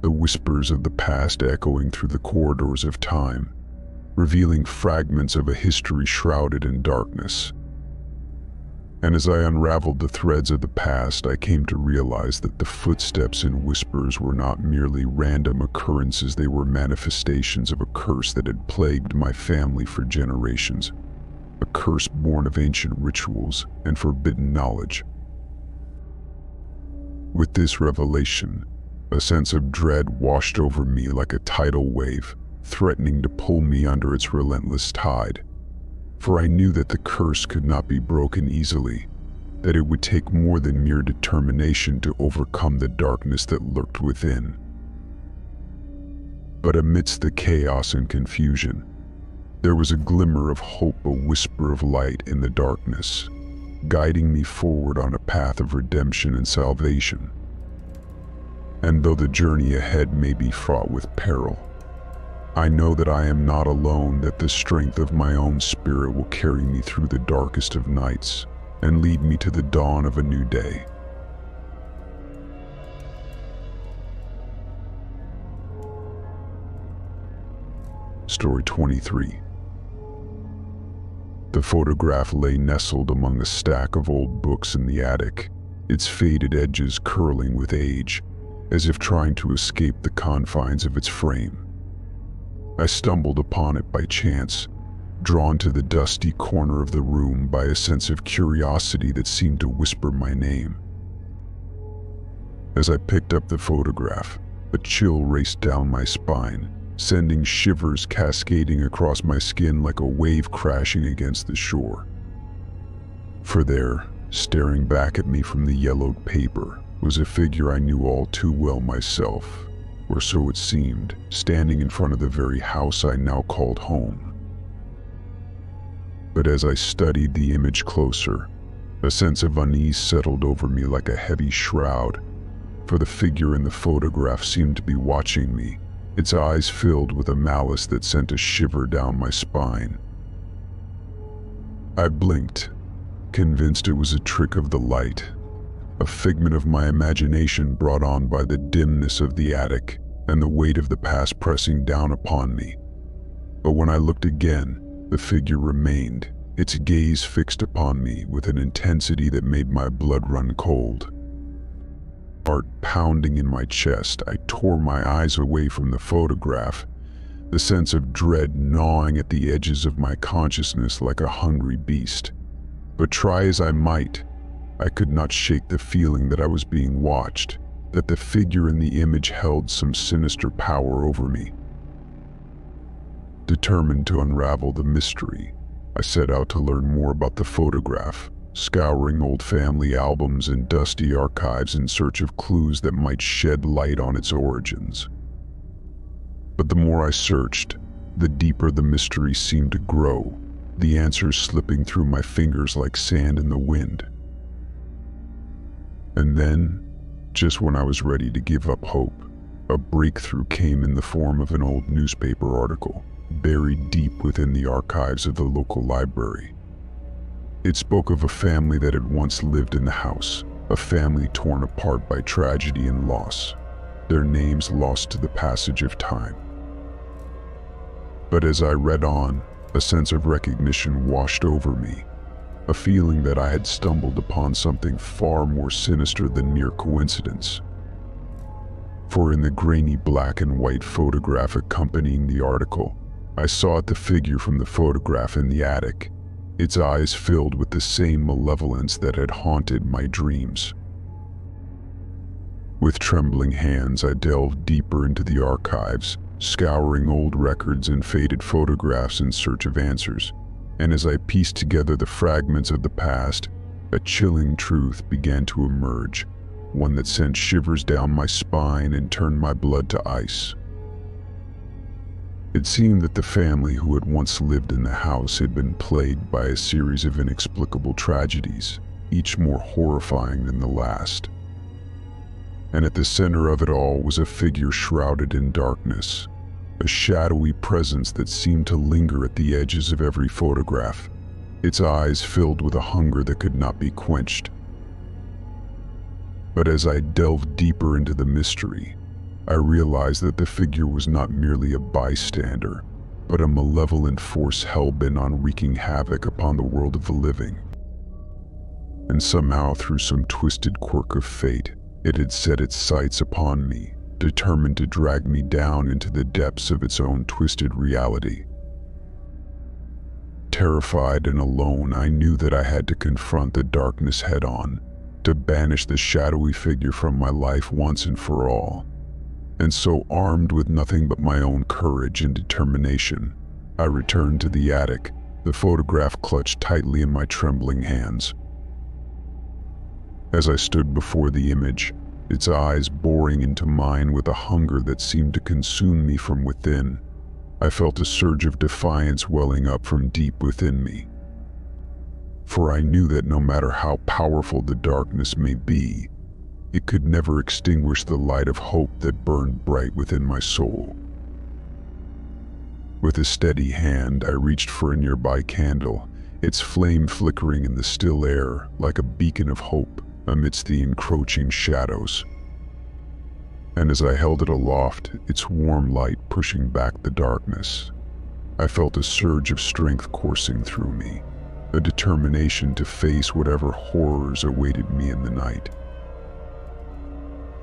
the whispers of the past echoing through the corridors of time, revealing fragments of a history shrouded in darkness. And as I unraveled the threads of the past, I came to realize that the footsteps and whispers were not merely random occurrences. They were manifestations of a curse that had plagued my family for generations, a curse born of ancient rituals and forbidden knowledge. With this revelation, a sense of dread washed over me like a tidal wave, threatening to pull me under its relentless tide. For I knew that the curse could not be broken easily, that it would take more than mere determination to overcome the darkness that lurked within. But amidst the chaos and confusion, there was a glimmer of hope, a whisper of light in the darkness, guiding me forward on a path of redemption and salvation. And though the journey ahead may be fraught with peril, I know that I am not alone, that the strength of my own spirit will carry me through the darkest of nights and lead me to the dawn of a new day. Story 23. The photograph lay nestled among a stack of old books in the attic, its faded edges curling with age, as if trying to escape the confines of its frame. I stumbled upon it by chance, drawn to the dusty corner of the room by a sense of curiosity that seemed to whisper my name. As I picked up the photograph, a chill raced down my spine, sending shivers cascading across my skin like a wave crashing against the shore. For there, staring back at me from the yellowed paper, was a figure I knew all too well myself, or so it seemed, standing in front of the very house I now called home. But as I studied the image closer, a sense of unease settled over me like a heavy shroud, for the figure in the photograph seemed to be watching me, its eyes filled with a malice that sent a shiver down my spine. I blinked, convinced it was a trick of the light, a figment of my imagination brought on by the dimness of the attic and the weight of the past pressing down upon me. But when I looked again, the figure remained, its gaze fixed upon me with an intensity that made my blood run cold. Heart pounding in my chest, I tore my eyes away from the photograph, the sense of dread gnawing at the edges of my consciousness like a hungry beast. But try as I might, I could not shake the feeling that I was being watched, that the figure in the image held some sinister power over me. Determined to unravel the mystery, I set out to learn more about the photograph, scouring old family albums and dusty archives in search of clues that might shed light on its origins. But the more I searched, the deeper the mystery seemed to grow, the answers slipping through my fingers like sand in the wind. And then, just when I was ready to give up hope, A breakthrough came in the form of an old newspaper article, buried deep within the archives of the local library. It spoke of a family that had once lived in the house, a family torn apart by tragedy and loss, their names lost to the passage of time. But as I read on, a sense of recognition washed over me, a feeling that I had stumbled upon something far more sinister than mere coincidence. For in the grainy black and white photograph accompanying the article, I saw the figure from the photograph in the attic, its eyes filled with the same malevolence that had haunted my dreams. With trembling hands, I delved deeper into the archives, scouring old records and faded photographs in search of answers. And as I pieced together the fragments of the past, a chilling truth began to emerge, one that sent shivers down my spine and turned my blood to ice. It seemed that the family who had once lived in the house had been plagued by a series of inexplicable tragedies, each more horrifying than the last. And at the center of it all was a figure shrouded in darkness, a shadowy presence that seemed to linger at the edges of every photograph, its eyes filled with a hunger that could not be quenched. But as I delved deeper into the mystery, I realized that the figure was not merely a bystander, but a malevolent force hell-bent on wreaking havoc upon the world of the living. And somehow, through some twisted quirk of fate, it had set its sights upon me, determined to drag me down into the depths of its own twisted reality. Terrified and alone, I knew that I had to confront the darkness head-on, to banish the shadowy figure from my life once and for all. And so, armed with nothing but my own courage and determination, I returned to the attic, the photograph clutched tightly in my trembling hands. As I stood before the image, its eyes boring into mine with a hunger that seemed to consume me from within, I felt a surge of defiance welling up from deep within me. For I knew that no matter how powerful the darkness may be, it could never extinguish the light of hope that burned bright within my soul. With a steady hand, I reached for a nearby candle, its flame flickering in the still air like a beacon of hope amidst the encroaching shadows. And as I held it aloft, its warm light pushing back the darkness, I felt a surge of strength coursing through me, a determination to face whatever horrors awaited me in the night.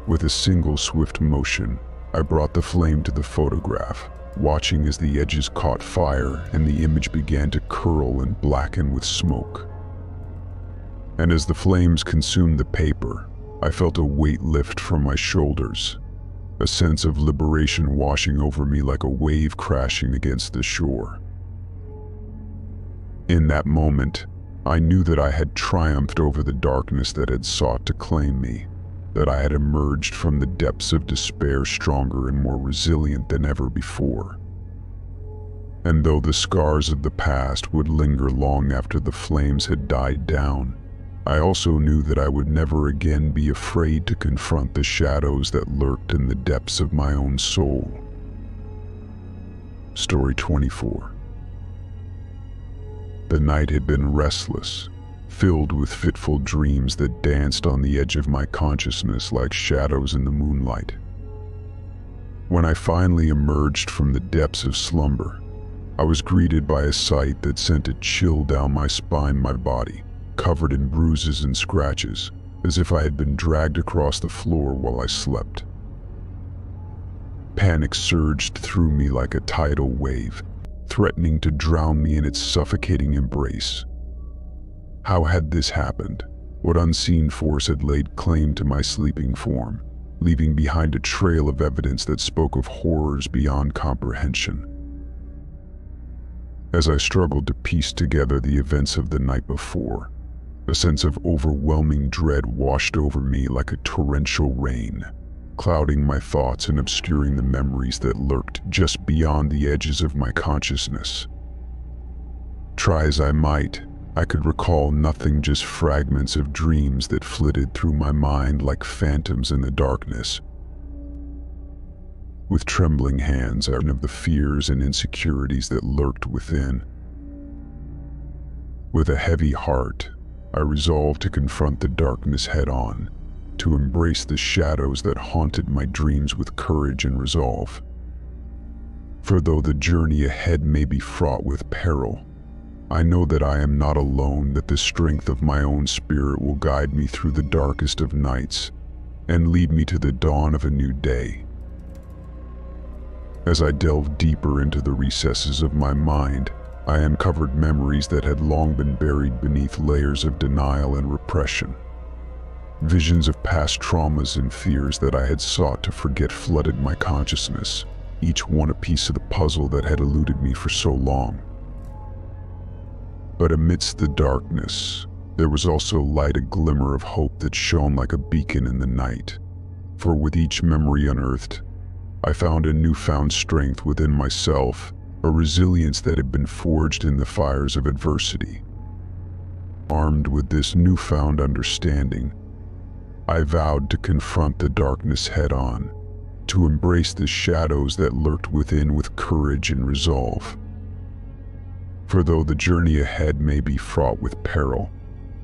With a single swift motion, I brought the flame to the photograph, watching as the edges caught fire and the image began to curl and blacken with smoke. And as the flames consumed the paper, I felt a weight lift from my shoulders, a sense of liberation washing over me like a wave crashing against the shore. In that moment, I knew that I had triumphed over the darkness that had sought to claim me, that I had emerged from the depths of despair stronger and more resilient than ever before. And though the scars of the past would linger long after the flames had died down, I also knew that I would never again be afraid to confront the shadows that lurked in the depths of my own soul. Story 24. The night had been restless, filled with fitful dreams that danced on the edge of my consciousness like shadows in the moonlight. When I finally emerged from the depths of slumber, I was greeted by a sight that sent a chill down my spine, my body, covered in bruises and scratches, as if I had been dragged across the floor while I slept. Panic surged through me like a tidal wave, threatening to drown me in its suffocating embrace. How had this happened? What unseen force had laid claim to my sleeping form, leaving behind a trail of evidence that spoke of horrors beyond comprehension? As I struggled to piece together the events of the night before, a sense of overwhelming dread washed over me like a torrential rain, clouding my thoughts and obscuring the memories that lurked just beyond the edges of my consciousness. Try as I might, I could recall nothing, just fragments of dreams that flitted through my mind like phantoms in the darkness. With trembling hands, I learned of the fears and insecurities that lurked within. With a heavy heart, I resolved to confront the darkness head-on, to embrace the shadows that haunted my dreams with courage and resolve. For though the journey ahead may be fraught with peril, I know that I am not alone, that the strength of my own spirit will guide me through the darkest of nights and lead me to the dawn of a new day. As I delve deeper into the recesses of my mind, I uncovered memories that had long been buried beneath layers of denial and repression. Visions of past traumas and fears that I had sought to forget flooded my consciousness, each one a piece of the puzzle that had eluded me for so long. But amidst the darkness, there was also light, a glimmer of hope that shone like a beacon in the night. For with each memory unearthed, I found a newfound strength within myself, a resilience that had been forged in the fires of adversity. Armed with this newfound understanding, I vowed to confront the darkness head-on, to embrace the shadows that lurked within with courage and resolve. For though the journey ahead may be fraught with peril,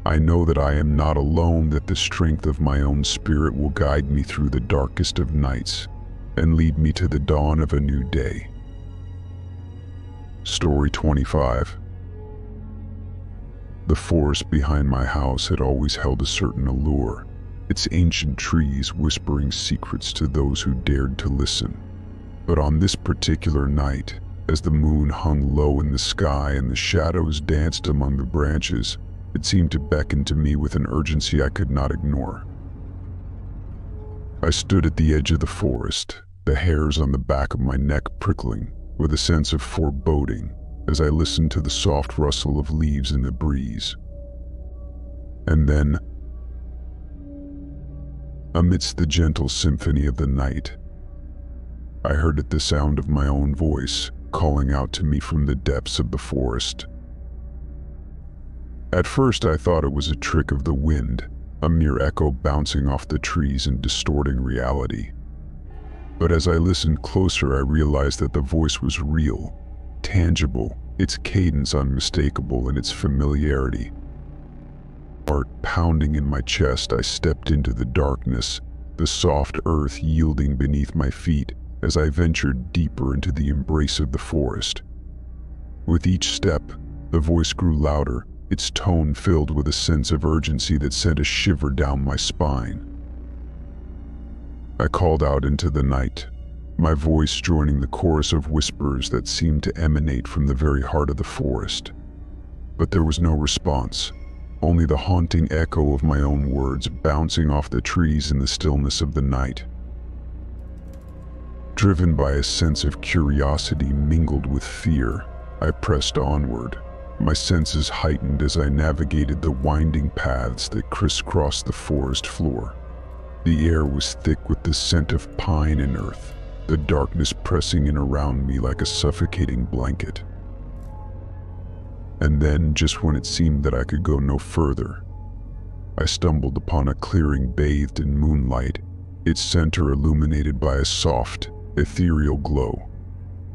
I know that I am not alone, that the strength of my own spirit will guide me through the darkest of nights and lead me to the dawn of a new day. Story 25. The forest behind my house had always held a certain allure, its ancient trees whispering secrets to those who dared to listen. But on this particular night, as the moon hung low in the sky and the shadows danced among the branches, it seemed to beckon to me with an urgency I could not ignore. I stood at the edge of the forest, the hairs on the back of my neck prickling with a sense of foreboding as I listened to the soft rustle of leaves in the breeze. And then, amidst the gentle symphony of the night, I heard it, the sound of my own voice calling out to me from the depths of the forest. At first I thought it was a trick of the wind, a mere echo bouncing off the trees and distorting reality. But as I listened closer, I realized that the voice was real, tangible, its cadence unmistakable, and its familiarity. Heart pounding in my chest, I stepped into the darkness, the soft earth yielding beneath my feet as I ventured deeper into the embrace of the forest. With each step, the voice grew louder, its tone filled with a sense of urgency that sent a shiver down my spine. I called out into the night, my voice joining the chorus of whispers that seemed to emanate from the very heart of the forest. But there was no response, only the haunting echo of my own words bouncing off the trees in the stillness of the night. Driven by a sense of curiosity mingled with fear, I pressed onward, my senses heightened as I navigated the winding paths that crisscrossed the forest floor. The air was thick with the scent of pine and earth, the darkness pressing in around me like a suffocating blanket. And then, just when it seemed that I could go no further, I stumbled upon a clearing bathed in moonlight, its center illuminated by a soft, ethereal glow.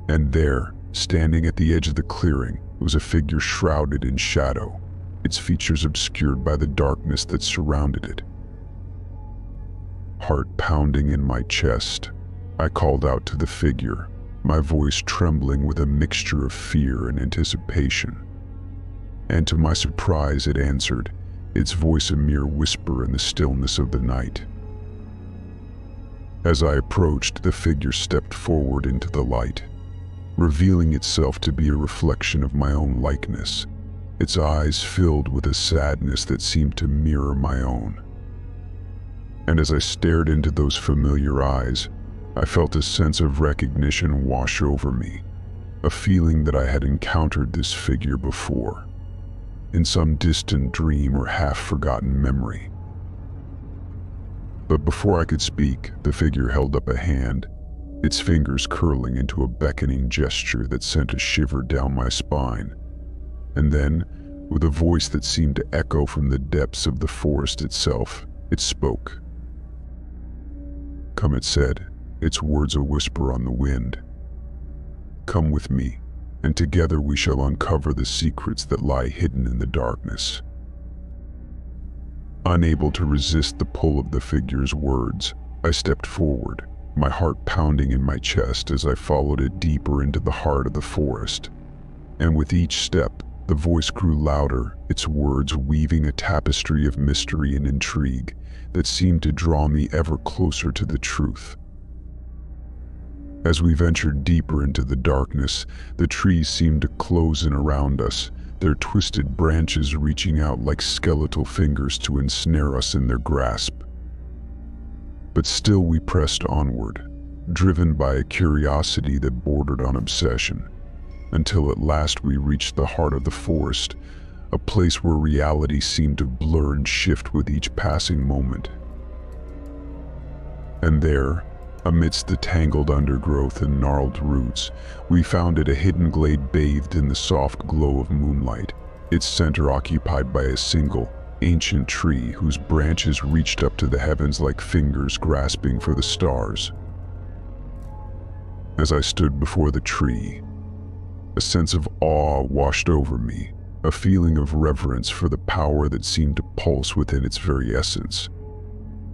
And there, standing at the edge of the clearing, was a figure shrouded in shadow, its features obscured by the darkness that surrounded it. Heart pounding in my chest, I called out to the figure, my voice trembling with a mixture of fear and anticipation. And to my surprise, it answered, its voice a mere whisper in the stillness of the night. As I approached, the figure stepped forward into the light, revealing itself to be a reflection of my own likeness, its eyes filled with a sadness that seemed to mirror my own. And as I stared into those familiar eyes, I felt a sense of recognition wash over me, a feeling that I had encountered this figure before, in some distant dream or half-forgotten memory. But before I could speak, the figure held up a hand, its fingers curling into a beckoning gesture that sent a shiver down my spine. And then, with a voice that seemed to echo from the depths of the forest itself, it spoke. "Come," it said, its words a whisper on the wind. Come with me, and together we shall uncover the secrets that lie hidden in the darkness. Unable to resist the pull of the figure's words, I stepped forward, my heart pounding in my chest as I followed it deeper into the heart of the forest. And with each step, the voice grew louder, its words weaving a tapestry of mystery and intrigue that seemed to draw me ever closer to the truth. As we ventured deeper into the darkness, the trees seemed to close in around us, their twisted branches reaching out like skeletal fingers to ensnare us in their grasp. But still we pressed onward, driven by a curiosity that bordered on obsession, until at last we reached the heart of the forest, a place where reality seemed to blur and shift with each passing moment. And there, amidst the tangled undergrowth and gnarled roots, we found it a hidden glade bathed in the soft glow of moonlight, its center occupied by a single, ancient tree whose branches reached up to the heavens like fingers grasping for the stars. As I stood before the tree, a sense of awe washed over me, a feeling of reverence for the power that seemed to pulse within its very essence.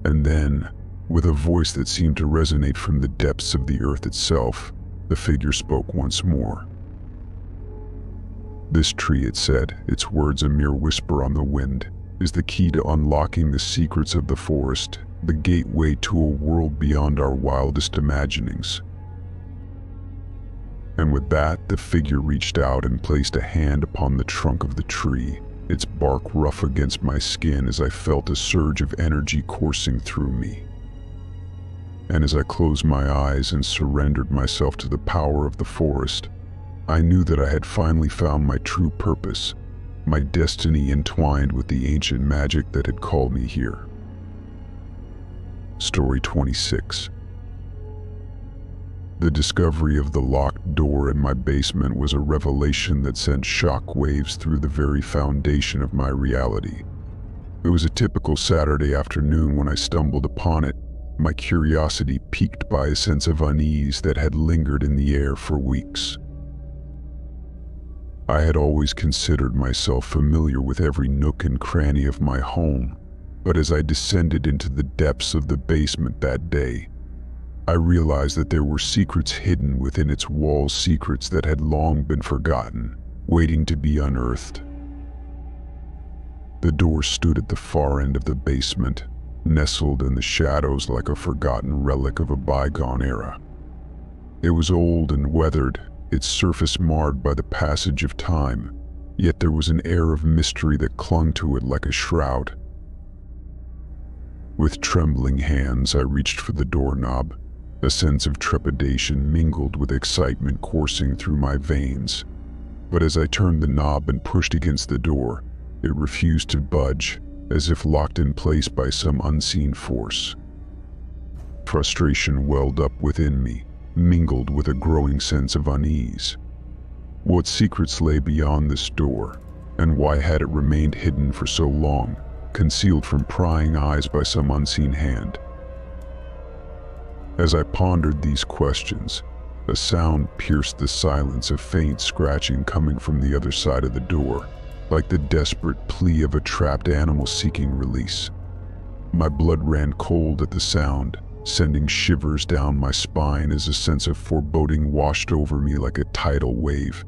And then, with a voice that seemed to resonate from the depths of the earth itself, the figure spoke once more. This tree, it said, its words a mere whisper on the wind, is the key to unlocking the secrets of the forest, the gateway to a world beyond our wildest imaginings. And with that, the figure reached out and placed a hand upon the trunk of the tree, its bark rough against my skin as I felt a surge of energy coursing through me. And as I closed my eyes and surrendered myself to the power of the forest, I knew that I had finally found my true purpose, my destiny entwined with the ancient magic that had called me here. Story 26. The discovery of the locked door in my basement was a revelation that sent shock waves through the very foundation of my reality. It was a typical Saturday afternoon when I stumbled upon it, my curiosity piqued by a sense of unease that had lingered in the air for weeks. I had always considered myself familiar with every nook and cranny of my home, but as I descended into the depths of the basement that day, I realized that there were secrets hidden within its walls, secrets that had long been forgotten, waiting to be unearthed. The door stood at the far end of the basement, nestled in the shadows like a forgotten relic of a bygone era. It was old and weathered, its surface marred by the passage of time, yet there was an air of mystery that clung to it like a shroud. With trembling hands, I reached for the doorknob, a sense of trepidation mingled with excitement coursing through my veins. But as I turned the knob and pushed against the door, it refused to budge, as if locked in place by some unseen force. Frustration welled up within me, mingled with a growing sense of unease. What secrets lay beyond this door, and why had it remained hidden for so long, concealed from prying eyes by some unseen hand? As I pondered these questions, a sound pierced the silence, a faint scratching coming from the other side of the door, like the desperate plea of a trapped animal seeking release. My blood ran cold at the sound, sending shivers down my spine as a sense of foreboding washed over me like a tidal wave.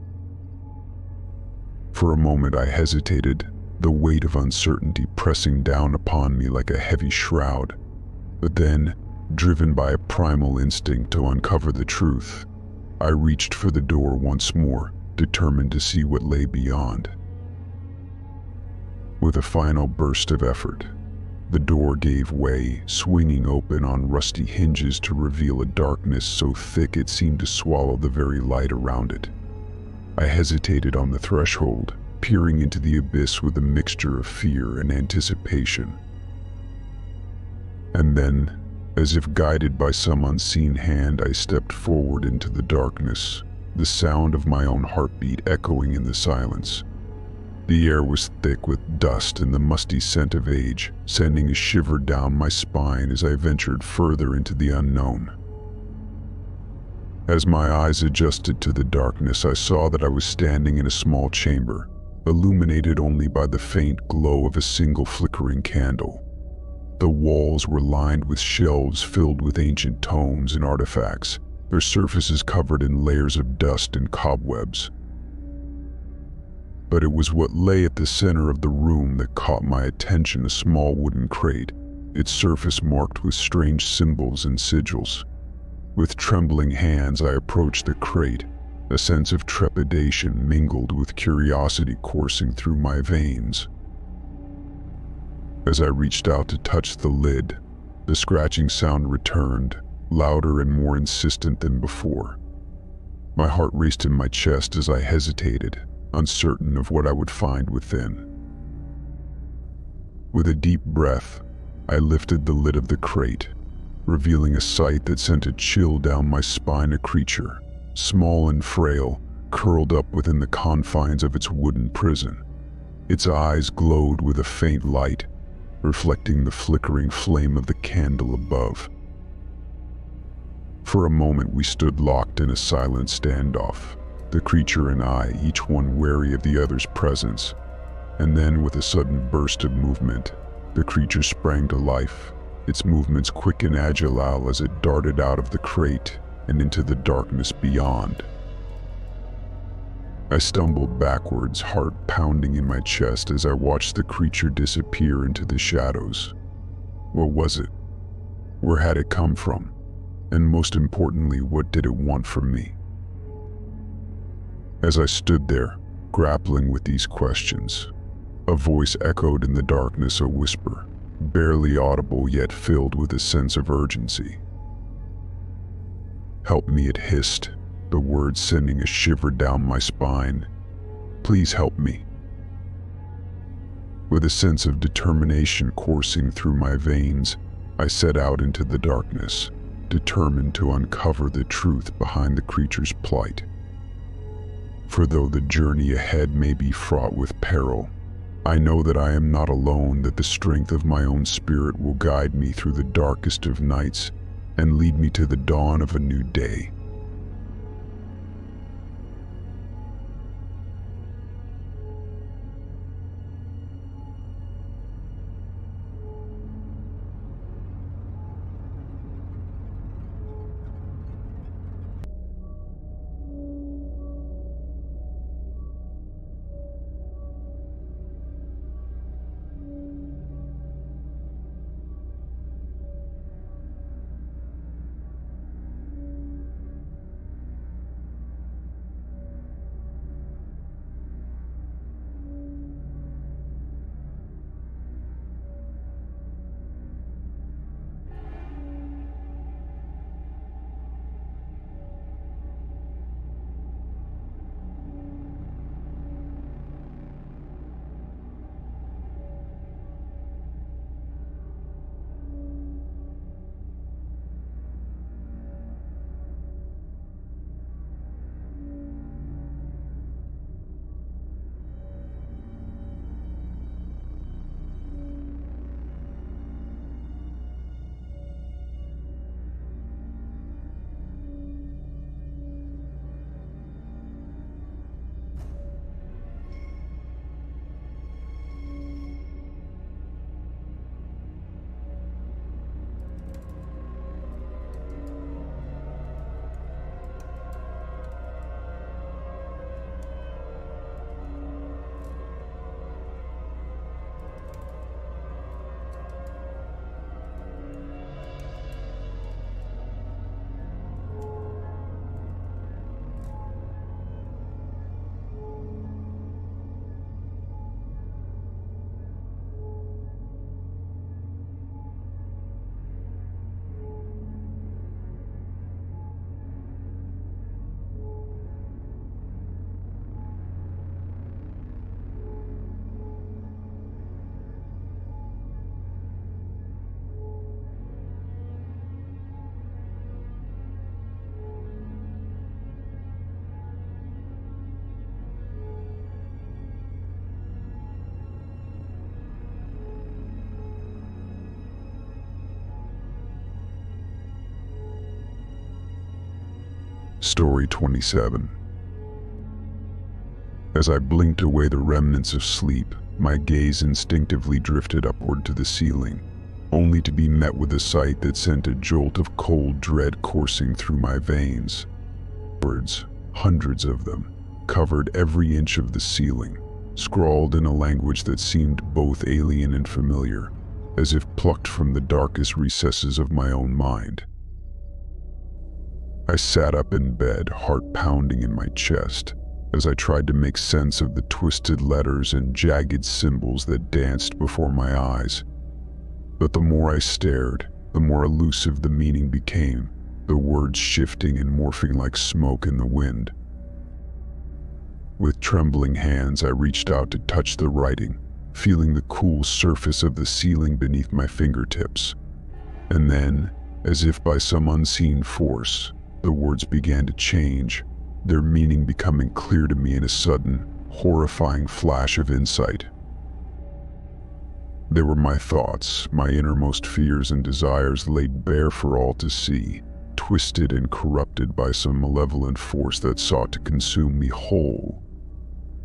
For a moment I hesitated, the weight of uncertainty pressing down upon me like a heavy shroud. But then, driven by a primal instinct to uncover the truth, I reached for the door once more, determined to see what lay beyond. With a final burst of effort, the door gave way, swinging open on rusty hinges to reveal a darkness so thick it seemed to swallow the very light around it. I hesitated on the threshold, peering into the abyss with a mixture of fear and anticipation. And then, as if guided by some unseen hand, I stepped forward into the darkness, the sound of my own heartbeat echoing in the silence. The air was thick with dust and the musty scent of age, sending a shiver down my spine as I ventured further into the unknown. As my eyes adjusted to the darkness, I saw that I was standing in a small chamber, illuminated only by the faint glow of a single flickering candle. The walls were lined with shelves filled with ancient tomes and artifacts, their surfaces covered in layers of dust and cobwebs. But it was what lay at the center of the room that caught my attention, a small wooden crate, its surface marked with strange symbols and sigils. With trembling hands, I approached the crate, a sense of trepidation mingled with curiosity coursing through my veins. As I reached out to touch the lid, the scratching sound returned, louder and more insistent than before. My heart raced in my chest as I hesitated, uncertain of what I would find within. With a deep breath, I lifted the lid of the crate, revealing a sight that sent a chill down my spine. A creature, small and frail, curled up within the confines of its wooden prison. Its eyes glowed with a faint light, reflecting the flickering flame of the candle above. For a moment we stood locked in a silent standoff, the creature and I, each one wary of the other's presence. And then, with a sudden burst of movement, the creature sprang to life, its movements quick and agile as it darted out of the crate and into the darkness beyond. I stumbled backwards, heart pounding in my chest as I watched the creature disappear into the shadows. What was it? Where had it come from? And most importantly, what did it want from me? As I stood there, grappling with these questions, a voice echoed in the darkness, a whisper, barely audible yet filled with a sense of urgency. "Help me," it hissed, the words sending a shiver down my spine. "Please help me." With a sense of determination coursing through my veins, I set out into the darkness, determined to uncover the truth behind the creature's plight. For though the journey ahead may be fraught with peril, I know that I am not alone, that the strength of my own spirit will guide me through the darkest of nights and lead me to the dawn of a new day. Story 27. As I blinked away the remnants of sleep, my gaze instinctively drifted upward to the ceiling, only to be met with a sight that sent a jolt of cold dread coursing through my veins. Words, hundreds of them, covered every inch of the ceiling, scrawled in a language that seemed both alien and familiar, as if plucked from the darkest recesses of my own mind. I sat up in bed, heart pounding in my chest, as I tried to make sense of the twisted letters and jagged symbols that danced before my eyes. But the more I stared, the more elusive the meaning became, the words shifting and morphing like smoke in the wind. With trembling hands, I reached out to touch the writing, feeling the cool surface of the ceiling beneath my fingertips. And then, as if by some unseen force, the words began to change, their meaning becoming clear to me in a sudden, horrifying flash of insight. They were my thoughts, my innermost fears and desires laid bare for all to see, twisted and corrupted by some malevolent force that sought to consume me whole.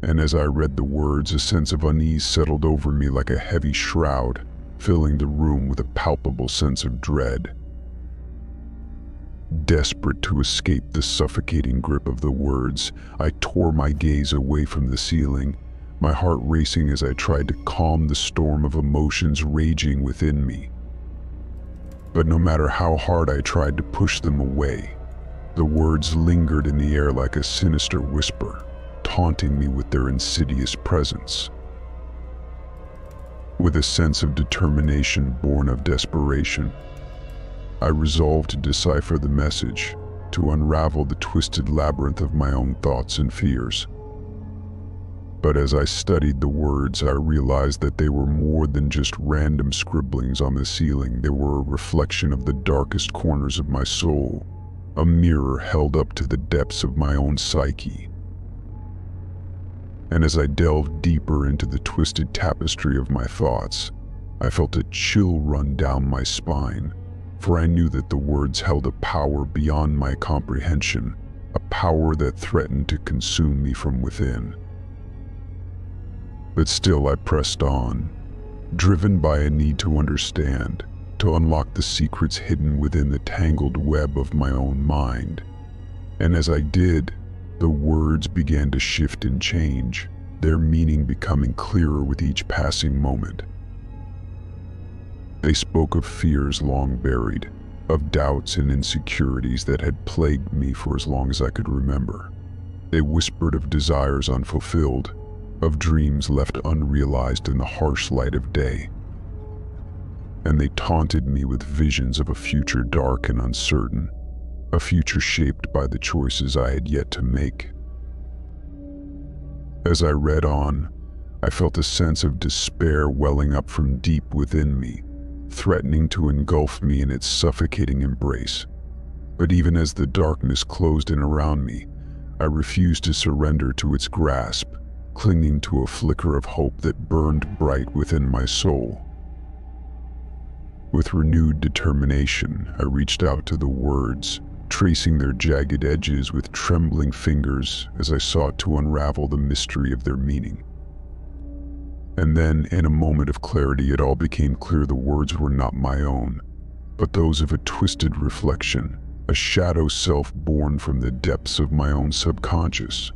And as I read the words, a sense of unease settled over me like a heavy shroud, filling the room with a palpable sense of dread. Desperate to escape the suffocating grip of the words, I tore my gaze away from the ceiling, my heart racing as I tried to calm the storm of emotions raging within me. But no matter how hard I tried to push them away, the words lingered in the air like a sinister whisper, taunting me with their insidious presence. With a sense of determination born of desperation, I resolved to decipher the message, to unravel the twisted labyrinth of my own thoughts and fears. But as I studied the words, I realized that they were more than just random scribblings on the ceiling. They were a reflection of the darkest corners of my soul, a mirror held up to the depths of my own psyche. And as I delved deeper into the twisted tapestry of my thoughts, I felt a chill run down my spine, for I knew that the words held a power beyond my comprehension, a power that threatened to consume me from within. But still I pressed on, driven by a need to understand, to unlock the secrets hidden within the tangled web of my own mind. And as I did, the words began to shift and change, their meaning becoming clearer with each passing moment. They spoke of fears long buried, of doubts and insecurities that had plagued me for as long as I could remember. They whispered of desires unfulfilled, of dreams left unrealized in the harsh light of day. And they taunted me with visions of a future dark and uncertain, a future shaped by the choices I had yet to make. As I read on, I felt a sense of despair welling up from deep within me, threatening to engulf me in its suffocating embrace. But even as the darkness closed in around me, I refused to surrender to its grasp, clinging to a flicker of hope that burned bright within my soul. With renewed determination, I reached out to the words, tracing their jagged edges with trembling fingers as I sought to unravel the mystery of their meaning. And then, in a moment of clarity, it all became clear the words were not my own, but those of a twisted reflection, a shadow self born from the depths of my own subconscious.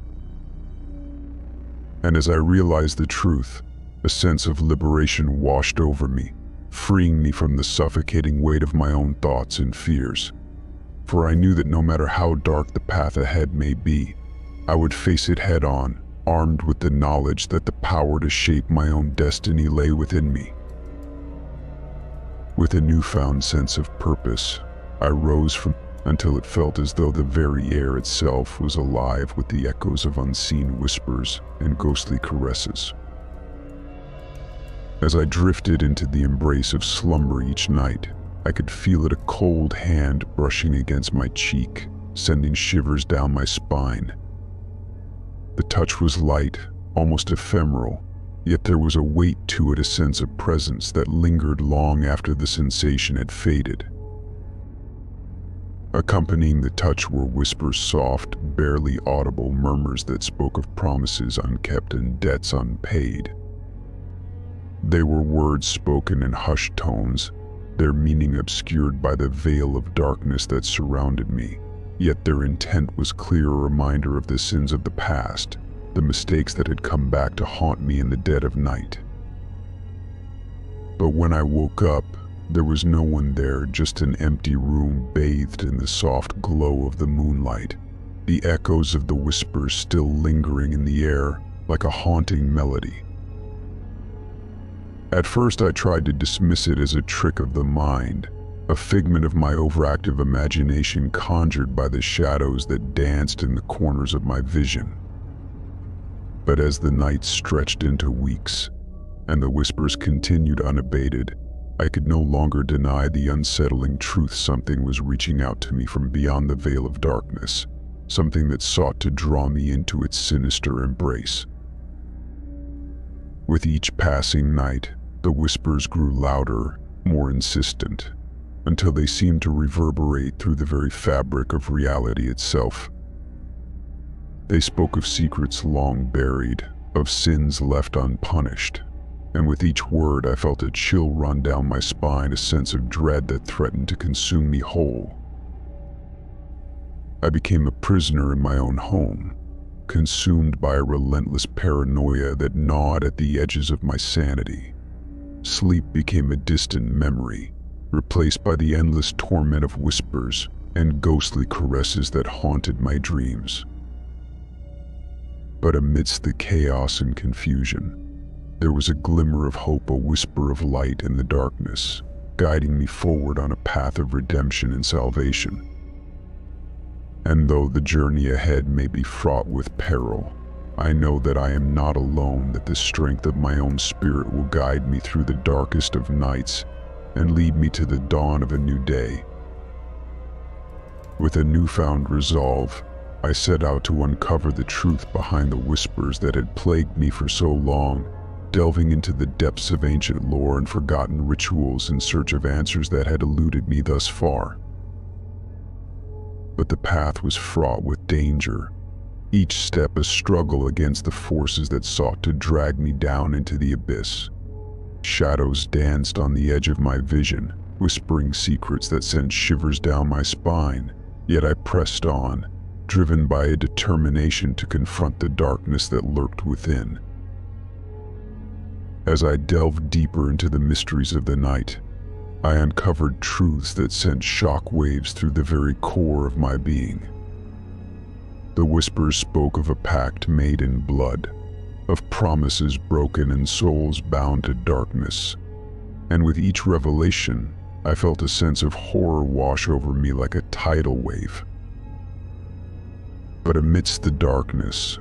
And as I realized the truth, a sense of liberation washed over me, freeing me from the suffocating weight of my own thoughts and fears. For I knew that no matter how dark the path ahead may be, I would face it head on, armed with the knowledge that the power to shape my own destiny lay within me. With a newfound sense of purpose, I rose until it felt as though the very air itself was alive with the echoes of unseen whispers and ghostly caresses. As I drifted into the embrace of slumber each night, I could feel it, a cold hand brushing against my cheek, sending shivers down my spine. The touch was light, almost ephemeral, yet there was a weight to it, a sense of presence that lingered long after the sensation had faded. Accompanying the touch were whispers, soft, barely audible murmurs that spoke of promises unkept and debts unpaid. They were words spoken in hushed tones, their meaning obscured by the veil of darkness that surrounded me, yet their intent was clear, a reminder of the sins of the past, the mistakes that had come back to haunt me in the dead of night. But when I woke up, there was no one there, just an empty room bathed in the soft glow of the moonlight, the echoes of the whispers still lingering in the air like a haunting melody. At first I tried to dismiss it as a trick of the mind, a figment of my overactive imagination conjured by the shadows that danced in the corners of my vision. But as the night stretched into weeks, and the whispers continued unabated, I could no longer deny the unsettling truth. Something was reaching out to me from beyond the veil of darkness, something that sought to draw me into its sinister embrace. With each passing night, the whispers grew louder, more insistent, until they seemed to reverberate through the very fabric of reality itself. They spoke of secrets long buried, of sins left unpunished, and with each word I felt a chill run down my spine, a sense of dread that threatened to consume me whole. I became a prisoner in my own home, consumed by a relentless paranoia that gnawed at the edges of my sanity. Sleep became a distant memory, replaced by the endless torment of whispers and ghostly caresses that haunted my dreams. But amidst the chaos and confusion, there was a glimmer of hope, a whisper of light in the darkness, guiding me forward on a path of redemption and salvation. And though the journey ahead may be fraught with peril, I know that I am not alone, that the strength of my own spirit will guide me through the darkest of nights and lead me to the dawn of a new day. With a newfound resolve, I set out to uncover the truth behind the whispers that had plagued me for so long, delving into the depths of ancient lore and forgotten rituals in search of answers that had eluded me thus far. But the path was fraught with danger, each step a struggle against the forces that sought to drag me down into the abyss. Shadows danced on the edge of my vision, whispering secrets that sent shivers down my spine, yet I pressed on, driven by a determination to confront the darkness that lurked within. As I delved deeper into the mysteries of the night, I uncovered truths that sent shock waves through the very core of my being. The whispers spoke of a pact made in blood, of promises broken and souls bound to darkness, and with each revelation, I felt a sense of horror wash over me like a tidal wave. But amidst the darkness,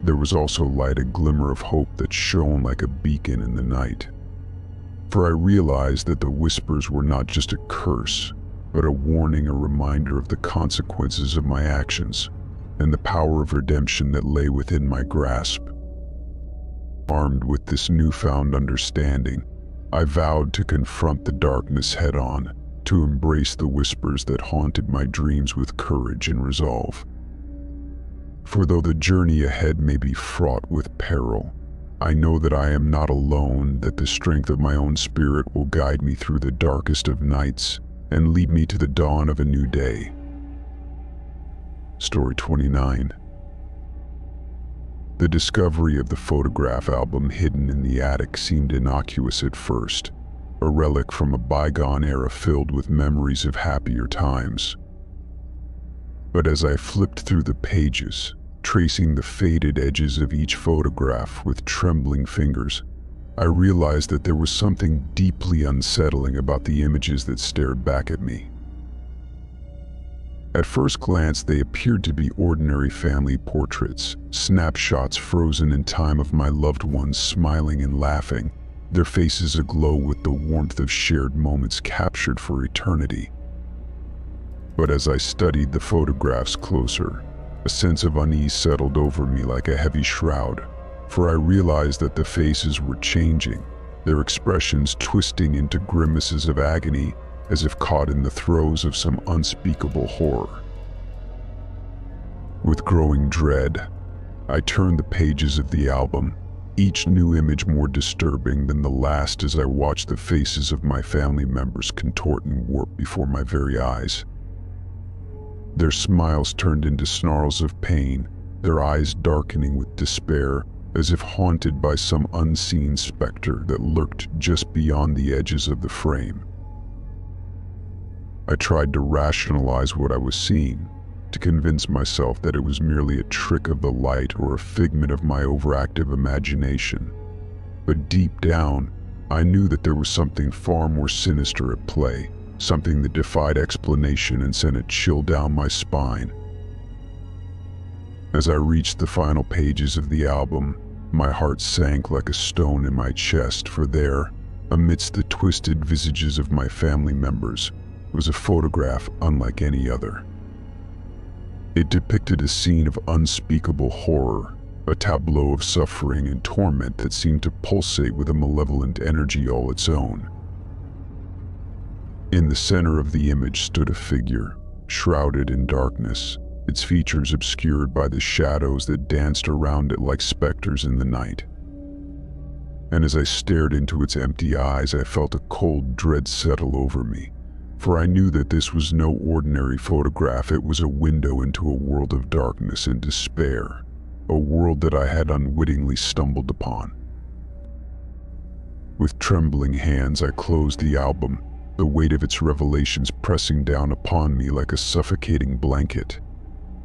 there was also light, a glimmer of hope that shone like a beacon in the night. For I realized that the whispers were not just a curse, but a warning, a reminder of the consequences of my actions, and the power of redemption that lay within my grasp. Armed with this newfound understanding, I vowed to confront the darkness head-on, to embrace the whispers that haunted my dreams with courage and resolve. For though the journey ahead may be fraught with peril, I know that I am not alone, that the strength of my own spirit will guide me through the darkest of nights and lead me to the dawn of a new day. Story 29. The discovery of the photograph album hidden in the attic seemed innocuous at first, a relic from a bygone era filled with memories of happier times. But as I flipped through the pages, tracing the faded edges of each photograph with trembling fingers, I realized that there was something deeply unsettling about the images that stared back at me. At first glance, they appeared to be ordinary family portraits, snapshots frozen in time of my loved ones smiling and laughing, their faces aglow with the warmth of shared moments captured for eternity. But as I studied the photographs closer, a sense of unease settled over me like a heavy shroud, for I realized that the faces were changing, their expressions twisting into grimaces of agony as if caught in the throes of some unspeakable horror. With growing dread, I turned the pages of the album, each new image more disturbing than the last as I watched the faces of my family members contort and warp before my very eyes. Their smiles turned into snarls of pain, their eyes darkening with despair, as if haunted by some unseen specter that lurked just beyond the edges of the frame. I tried to rationalize what I was seeing, to convince myself that it was merely a trick of the light or a figment of my overactive imagination. But deep down, I knew that there was something far more sinister at play, something that defied explanation and sent a chill down my spine. As I reached the final pages of the album, my heart sank like a stone in my chest, for there, amidst the twisted visages of my family members, was a photograph unlike any other. It depicted a scene of unspeakable horror, a tableau of suffering and torment that seemed to pulsate with a malevolent energy all its own. In the center of the image stood a figure, shrouded in darkness, its features obscured by the shadows that danced around it like specters in the night. And as I stared into its empty eyes, I felt a cold dread settle over me. For I knew that this was no ordinary photograph. It was a window into a world of darkness and despair, a world that I had unwittingly stumbled upon. With trembling hands, I closed the album, the weight of its revelations pressing down upon me like a suffocating blanket.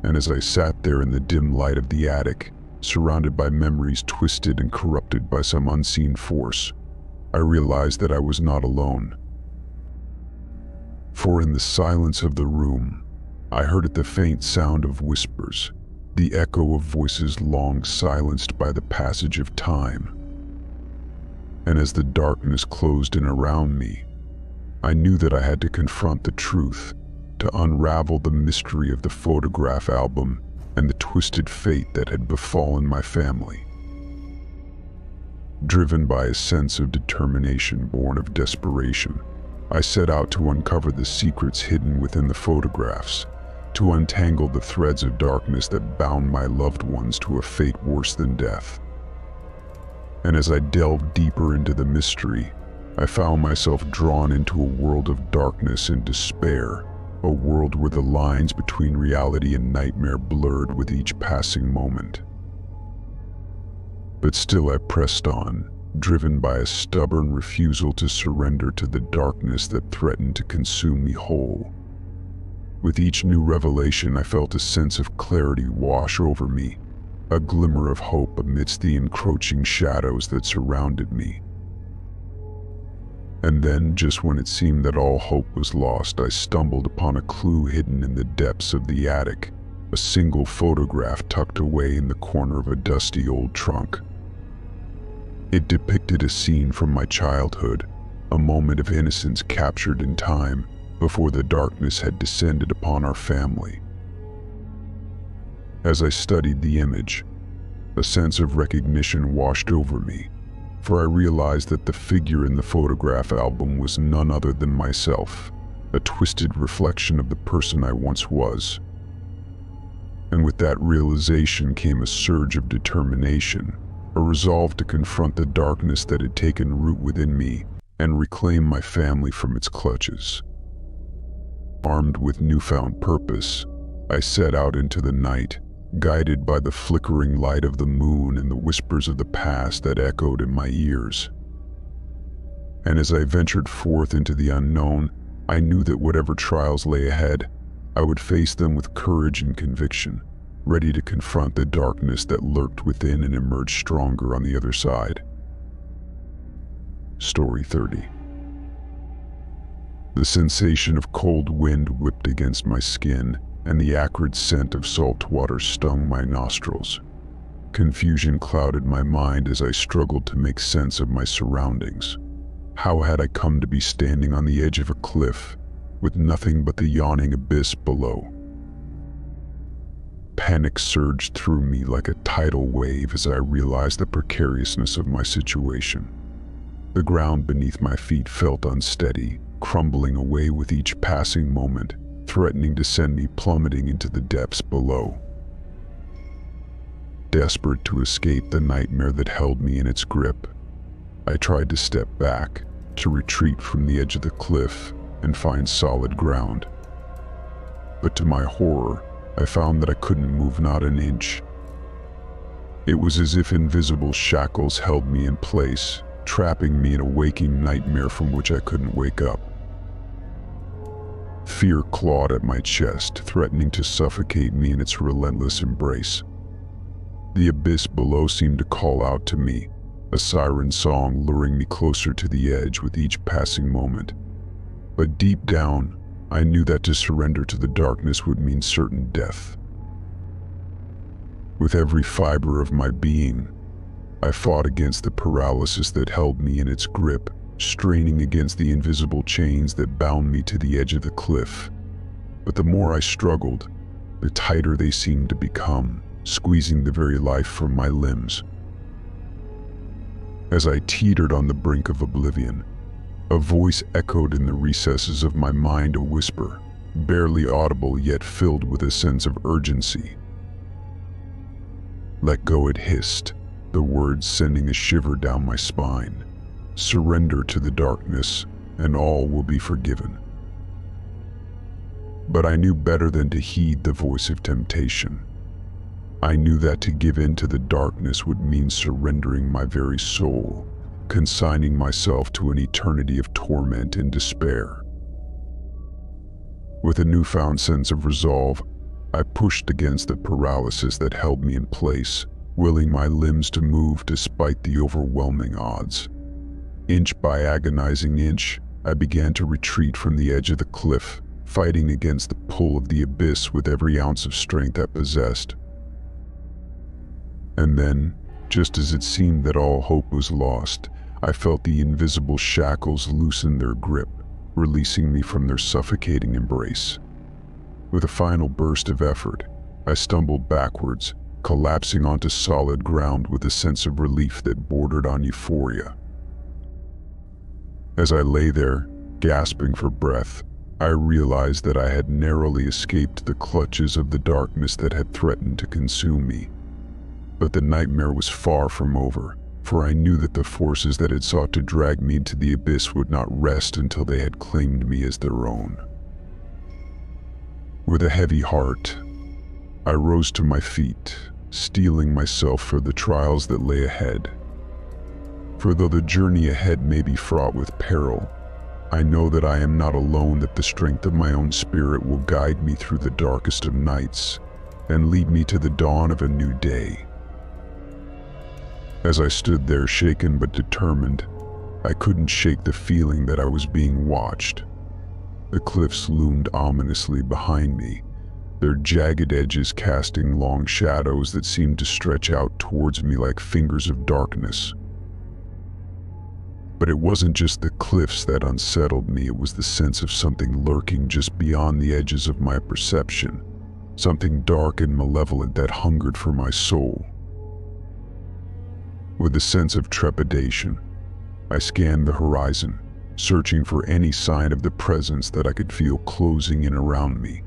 And as I sat there in the dim light of the attic, surrounded by memories twisted and corrupted by some unseen force, I realized that I was not alone. For in the silence of the room, I heard the faint sound of whispers, the echo of voices long silenced by the passage of time. And as the darkness closed in around me, I knew that I had to confront the truth, to unravel the mystery of the photograph album and the twisted fate that had befallen my family. Driven by a sense of determination born of desperation, I set out to uncover the secrets hidden within the photographs, to untangle the threads of darkness that bound my loved ones to a fate worse than death. And as I delved deeper into the mystery, I found myself drawn into a world of darkness and despair, a world where the lines between reality and nightmare blurred with each passing moment. But still I pressed on, driven by a stubborn refusal to surrender to the darkness that threatened to consume me whole. With each new revelation, I felt a sense of clarity wash over me, a glimmer of hope amidst the encroaching shadows that surrounded me. And then, just when it seemed that all hope was lost, I stumbled upon a clue hidden in the depths of the attic, a single photograph tucked away in the corner of a dusty old trunk. It depicted a scene from my childhood, a moment of innocence captured in time before the darkness had descended upon our family. As I studied the image, a sense of recognition washed over me, for I realized that the figure in the photograph album was none other than myself, a twisted reflection of the person I once was. And with that realization came a surge of determination, a resolve to confront the darkness that had taken root within me and reclaim my family from its clutches. Armed with newfound purpose, I set out into the night, guided by the flickering light of the moon and the whispers of the past that echoed in my ears. And as I ventured forth into the unknown, I knew that whatever trials lay ahead, I would face them with courage and conviction, ready to confront the darkness that lurked within and emerge stronger on the other side. Story 30. The sensation of cold wind whipped against my skin, and the acrid scent of salt water stung my nostrils. Confusion clouded my mind as I struggled to make sense of my surroundings. How had I come to be standing on the edge of a cliff, with nothing but the yawning abyss below? Panic surged through me like a tidal wave as I realized the precariousness of my situation. The ground beneath my feet felt unsteady, crumbling away with each passing moment, threatening to send me plummeting into the depths below. Desperate to escape the nightmare that held me in its grip, I tried to step back, to retreat from the edge of the cliff and find solid ground. But to my horror, I found that I couldn't move not an inch. It was as if invisible shackles held me in place, trapping me in a waking nightmare from which I couldn't wake up. Fear clawed at my chest, threatening to suffocate me in its relentless embrace. The abyss below seemed to call out to me, a siren song luring me closer to the edge with each passing moment. But deep down, I knew that to surrender to the darkness would mean certain death. With every fiber of my being, I fought against the paralysis that held me in its grip, straining against the invisible chains that bound me to the edge of the cliff. But the more I struggled, the tighter they seemed to become, squeezing the very life from my limbs. As I teetered on the brink of oblivion, a voice echoed in the recesses of my mind, a whisper, barely audible yet filled with a sense of urgency. "Let go," it hissed, the words sending a shiver down my spine. "Surrender to the darkness, and all will be forgiven." But I knew better than to heed the voice of temptation. I knew that to give in to the darkness would mean surrendering my very soul, consigning myself to an eternity of torment and despair. With a newfound sense of resolve, I pushed against the paralysis that held me in place, willing my limbs to move despite the overwhelming odds. Inch by agonizing inch, I began to retreat from the edge of the cliff, fighting against the pull of the abyss with every ounce of strength I possessed. And then, just as it seemed that all hope was lost, I felt the invisible shackles loosen their grip, releasing me from their suffocating embrace. With a final burst of effort, I stumbled backwards, collapsing onto solid ground with a sense of relief that bordered on euphoria. As I lay there, gasping for breath, I realized that I had narrowly escaped the clutches of the darkness that had threatened to consume me. But the nightmare was far from over, for I knew that the forces that had sought to drag me into the abyss would not rest until they had claimed me as their own. With a heavy heart, I rose to my feet, steeling myself for the trials that lay ahead. For though the journey ahead may be fraught with peril, I know that I am not alone, that the strength of my own spirit will guide me through the darkest of nights and lead me to the dawn of a new day. As I stood there shaken but determined, I couldn't shake the feeling that I was being watched. The cliffs loomed ominously behind me, their jagged edges casting long shadows that seemed to stretch out towards me like fingers of darkness. But it wasn't just the cliffs that unsettled me, it was the sense of something lurking just beyond the edges of my perception, something dark and malevolent that hungered for my soul. With a sense of trepidation, I scanned the horizon, searching for any sign of the presence that I could feel closing in around me.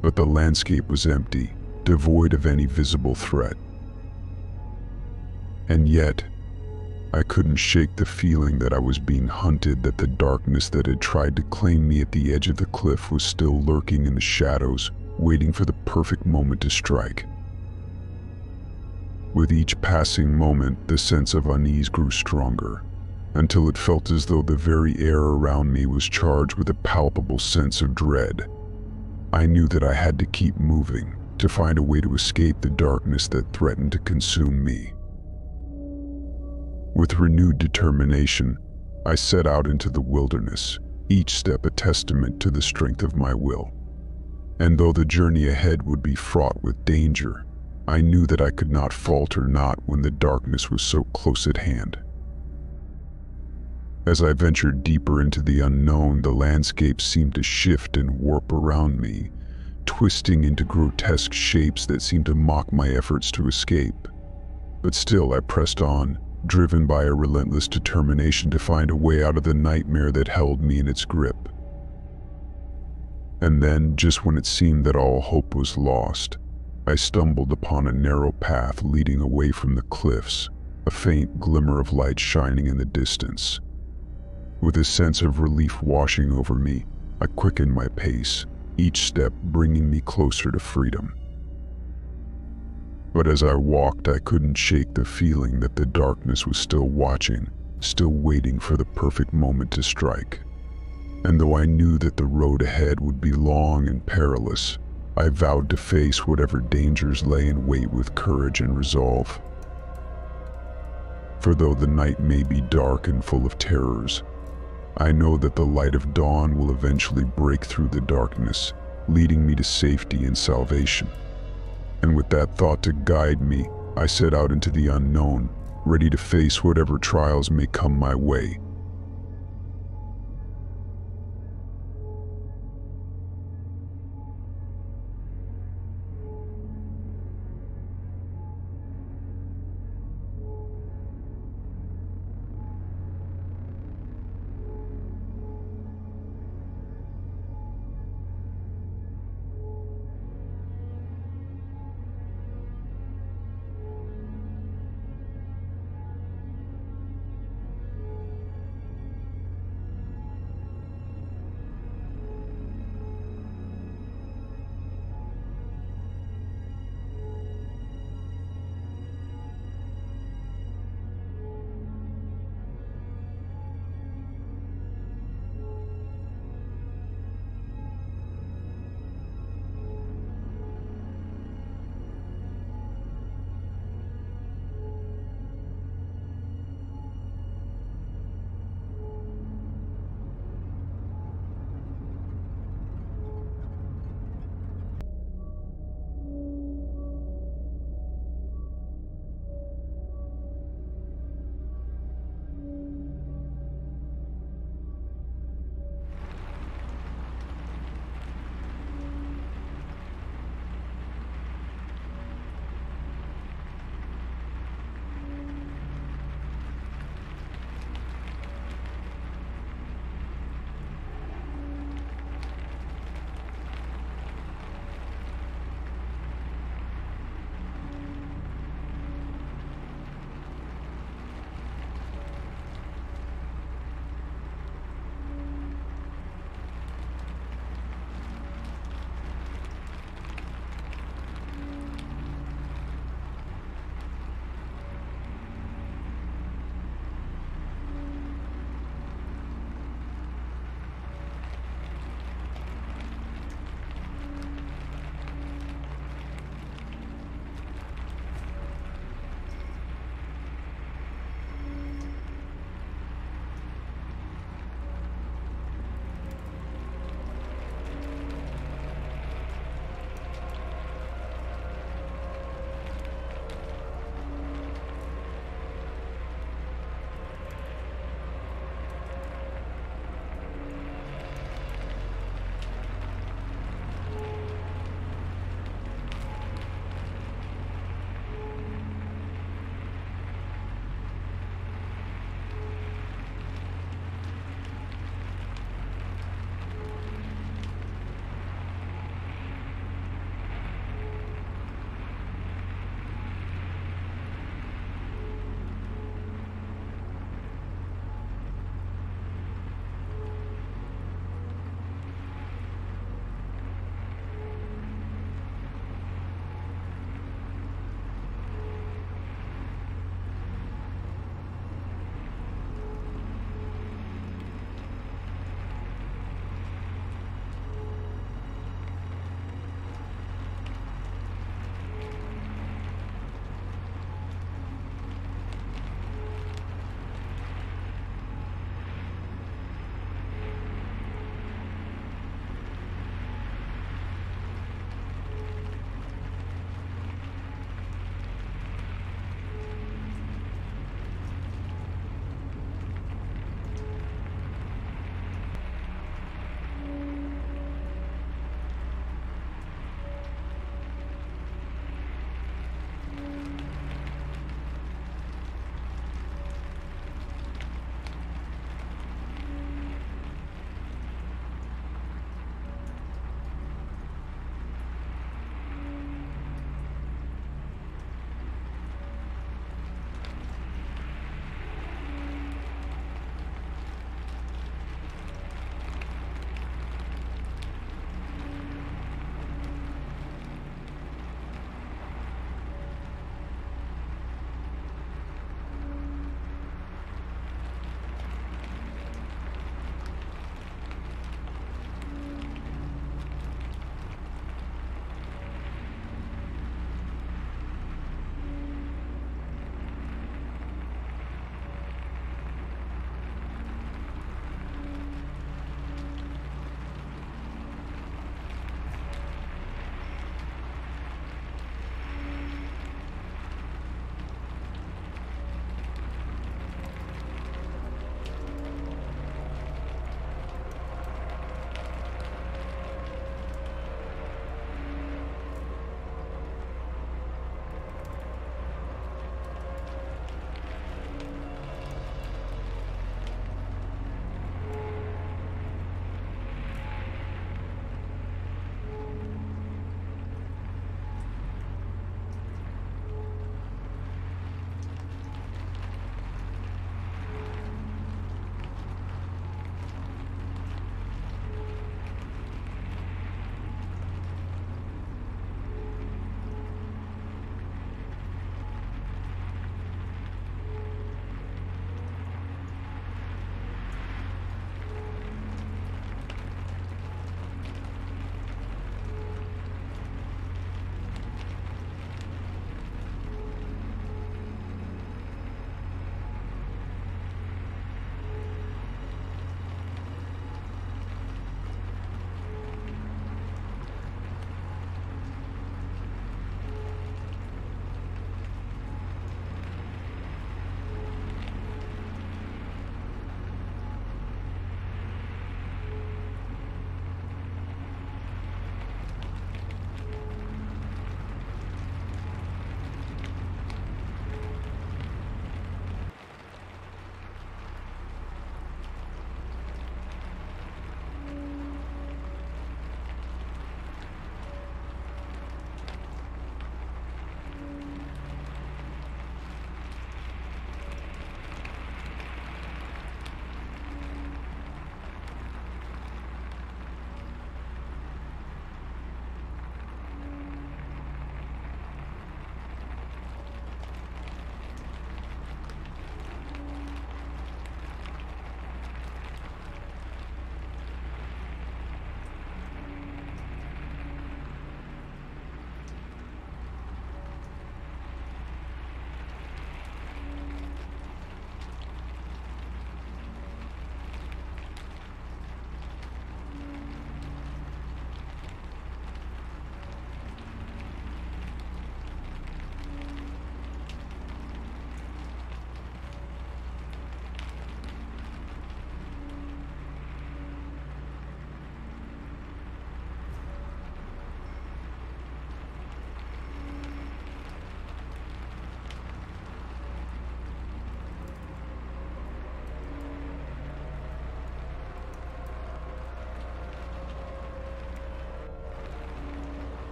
But the landscape was empty, devoid of any visible threat. And yet, I couldn't shake the feeling that I was being hunted, that the darkness that had tried to claim me at the edge of the cliff was still lurking in the shadows, waiting for the perfect moment to strike. With each passing moment, the sense of unease grew stronger, until it felt as though the very air around me was charged with a palpable sense of dread. I knew that I had to keep moving, to find a way to escape the darkness that threatened to consume me. With renewed determination, I set out into the wilderness, each step a testament to the strength of my will. And though the journey ahead would be fraught with danger, I knew that I could not falter, not when the darkness was so close at hand. As I ventured deeper into the unknown, the landscape seemed to shift and warp around me, twisting into grotesque shapes that seemed to mock my efforts to escape. But still I pressed on, driven by a relentless determination to find a way out of the nightmare that held me in its grip. And then, just when it seemed that all hope was lost, I stumbled upon a narrow path leading away from the cliffs, a faint glimmer of light shining in the distance. With a sense of relief washing over me, I quickened my pace, each step bringing me closer to freedom. But as I walked, I couldn't shake the feeling that the darkness was still watching, still waiting for the perfect moment to strike. And though I knew that the road ahead would be long and perilous, I vowed to face whatever dangers lay in wait with courage and resolve. For though the night may be dark and full of terrors, I know that the light of dawn will eventually break through the darkness, leading me to safety and salvation. And with that thought to guide me, I set out into the unknown, ready to face whatever trials may come my way,